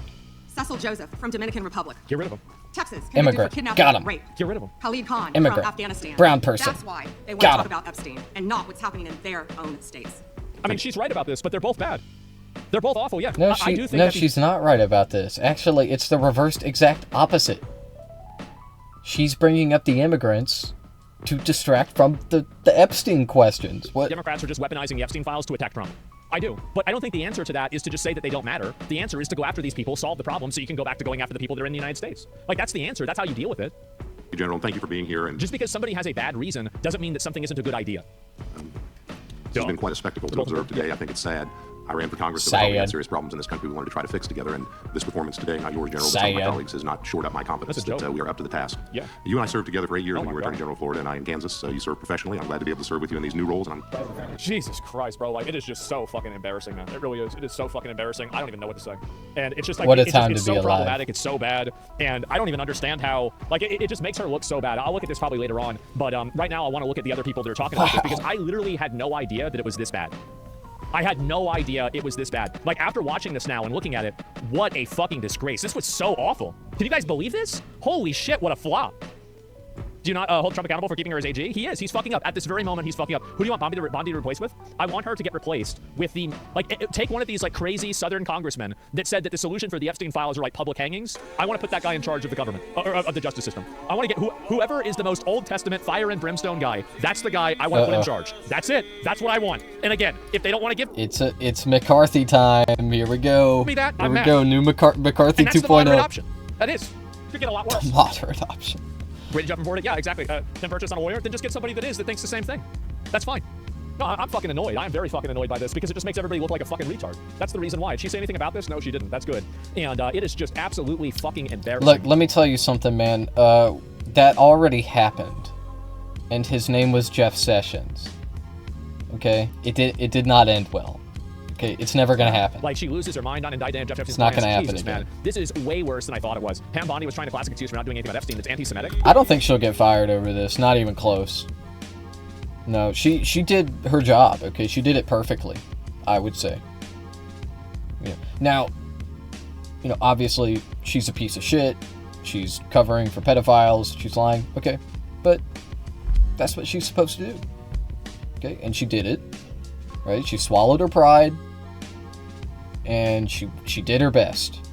Cecil Joseph from Dominican Republic. Get rid of him. Texas, convicted Immigrant. for kidnapping Got and him. rape. Get rid of him. Khalid Khan Immigrant. from Afghanistan. Brown person. That's why they want Got to talk him. about Epstein and not what's happening in their own states. I mean, she's right about this, but they're both bad. They're both awful, yeah. No, I do think no, that she's not right about this. Actually, it's the reversed exact opposite. She's bringing up the immigrants to distract from the Epstein questions. What? Democrats are just weaponizing the Epstein files to attack Trump. I do. But I don't think the answer to that is to just say that they don't matter. The answer is to go after these people, solve the problem, so you can go back to going after the people that are in the United States. Like, that's the answer. That's how you deal with it. General, thank you for being here. And just because somebody has a bad reason doesn't mean that something isn't a good idea. This has been quite a spectacle to observe today. I think it's sad. I ran for Congress because we had serious problems in this country we wanted to try to fix together, and this performance today, not yours, General, but some of my colleagues, has not shored up my confidence that we are up to the task. Yeah. You and I served together for 8 years when you were Attorney General of Florida, and I in Kansas. You served professionally. I'm glad to be able to serve with you in these new roles. And Jesus Christ, bro! Like, it is just so fucking embarrassing, man. It really is. It is so fucking embarrassing. I don't even know what to say. And it's just like what a it's time just, it's to be so alive. problematic. It's so bad, and I don't even understand how. Like, it just makes her look so bad. I'll look at this probably later on, but right now I want to look at the other people that are talking about this because I literally had no idea that it was this bad. I had no idea it was this bad. Like, after watching this now and looking at it, what a fucking disgrace. This was so awful. Can you guys believe this? Holy shit, what a flop. Do you not hold Trump accountable for keeping her as AG? He is. He's fucking up. At this very moment, he's fucking up. Who do you want Bondi to replace with? I want her to get replaced with the, like, take one of these, like, crazy Southern congressmen that said that the solution for the Epstein files are, like, public hangings. I want to put that guy in charge of the government, or of the justice system. I want to get whoever is the most Old Testament fire and brimstone guy. That's the guy I want to put in charge. That's it. That's what I want. And again, if they don't want to give... It's McCarthy time. Here we go. Me that, Here I'm we mad. go. New McCarthy And that's 2.0. the moderate option. That is. Could get a lot worse. The moderate option. Ready to jump aboard it? Yeah, exactly. Can purchase on a lawyer? Then just get somebody that thinks the same thing. That's fine. No, I'm fucking annoyed. I'm very fucking annoyed by this because it just makes everybody look like a fucking retard. That's the reason why. Did she say anything about this? No, she didn't. That's good. And it is just absolutely fucking embarrassing. Look, let me tell you something, man. That already happened, and his name was Jeff Sessions. Okay, it did not end well. Okay, it's never gonna happen. Like, she loses her mind on indicting Jeff Epstein's It's not clients. gonna happen Jesus, again. man. This is way worse than I thought it was. Pam Bondi was trying to classic excuse for not doing anything about Epstein that's anti-Semitic. I don't think she'll get fired over this. Not even close. No, she did her job. Okay, she did it perfectly, I would say. Yeah. Now, obviously she's a piece of shit. She's covering for pedophiles. She's lying. Okay, but that's what she's supposed to do. Okay, and she did it. Right? She swallowed her pride, and she did her best.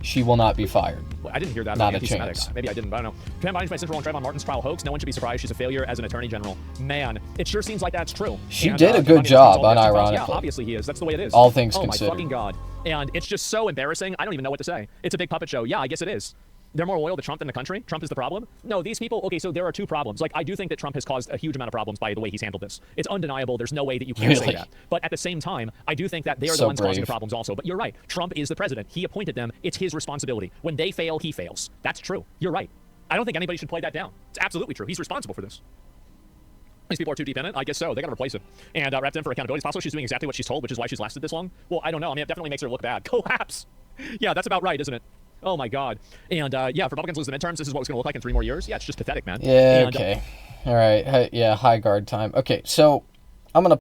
She will not be fired. Well, I didn't hear that. Not a Anti-Semitic. chance. Maybe I didn't, but I don't know. Pam Bondi's my central role in Trayvon Martin's trial hoax. No one should be surprised she's a failure as an attorney general. Man, it sure seems like that's true. She And, did a Bondi good has job, all the Epstein files. unironically. Yeah, obviously he is. That's the way it is. All things oh considered. Oh my fucking God. And it's just so embarrassing. I don't even know what to say. It's a big puppet show. Yeah, I guess it is. They're more loyal to Trump than the country? Trump is the problem? No, these people, okay, so there are two problems. Like, I do think that Trump has caused a huge amount of problems by the way he's handled this. It's undeniable. There's no way that you can't say that. But at the same time, I do think that they are the ones causing the problems also. But you're right. Trump is the president. He appointed them. It's his responsibility. When they fail, he fails. That's true. You're right. I don't think anybody should play that down. It's absolutely true. He's responsible for this. These people are too deep in it? I guess so. They got to replace it. And wrapped in for accountability. It's possible she's doing exactly what she's told, which is why she's lasted this long. Well, I don't know. I mean, it definitely makes her look bad. Collapse. Yeah, that's about right, isn't it? Oh my God. And yeah, if Republicans lose the midterms, this is what it's going to look like in 3 more years. Yeah, it's just pathetic, man. Yeah, and, okay. All right. Yeah, high guard time. Okay, so I'm going to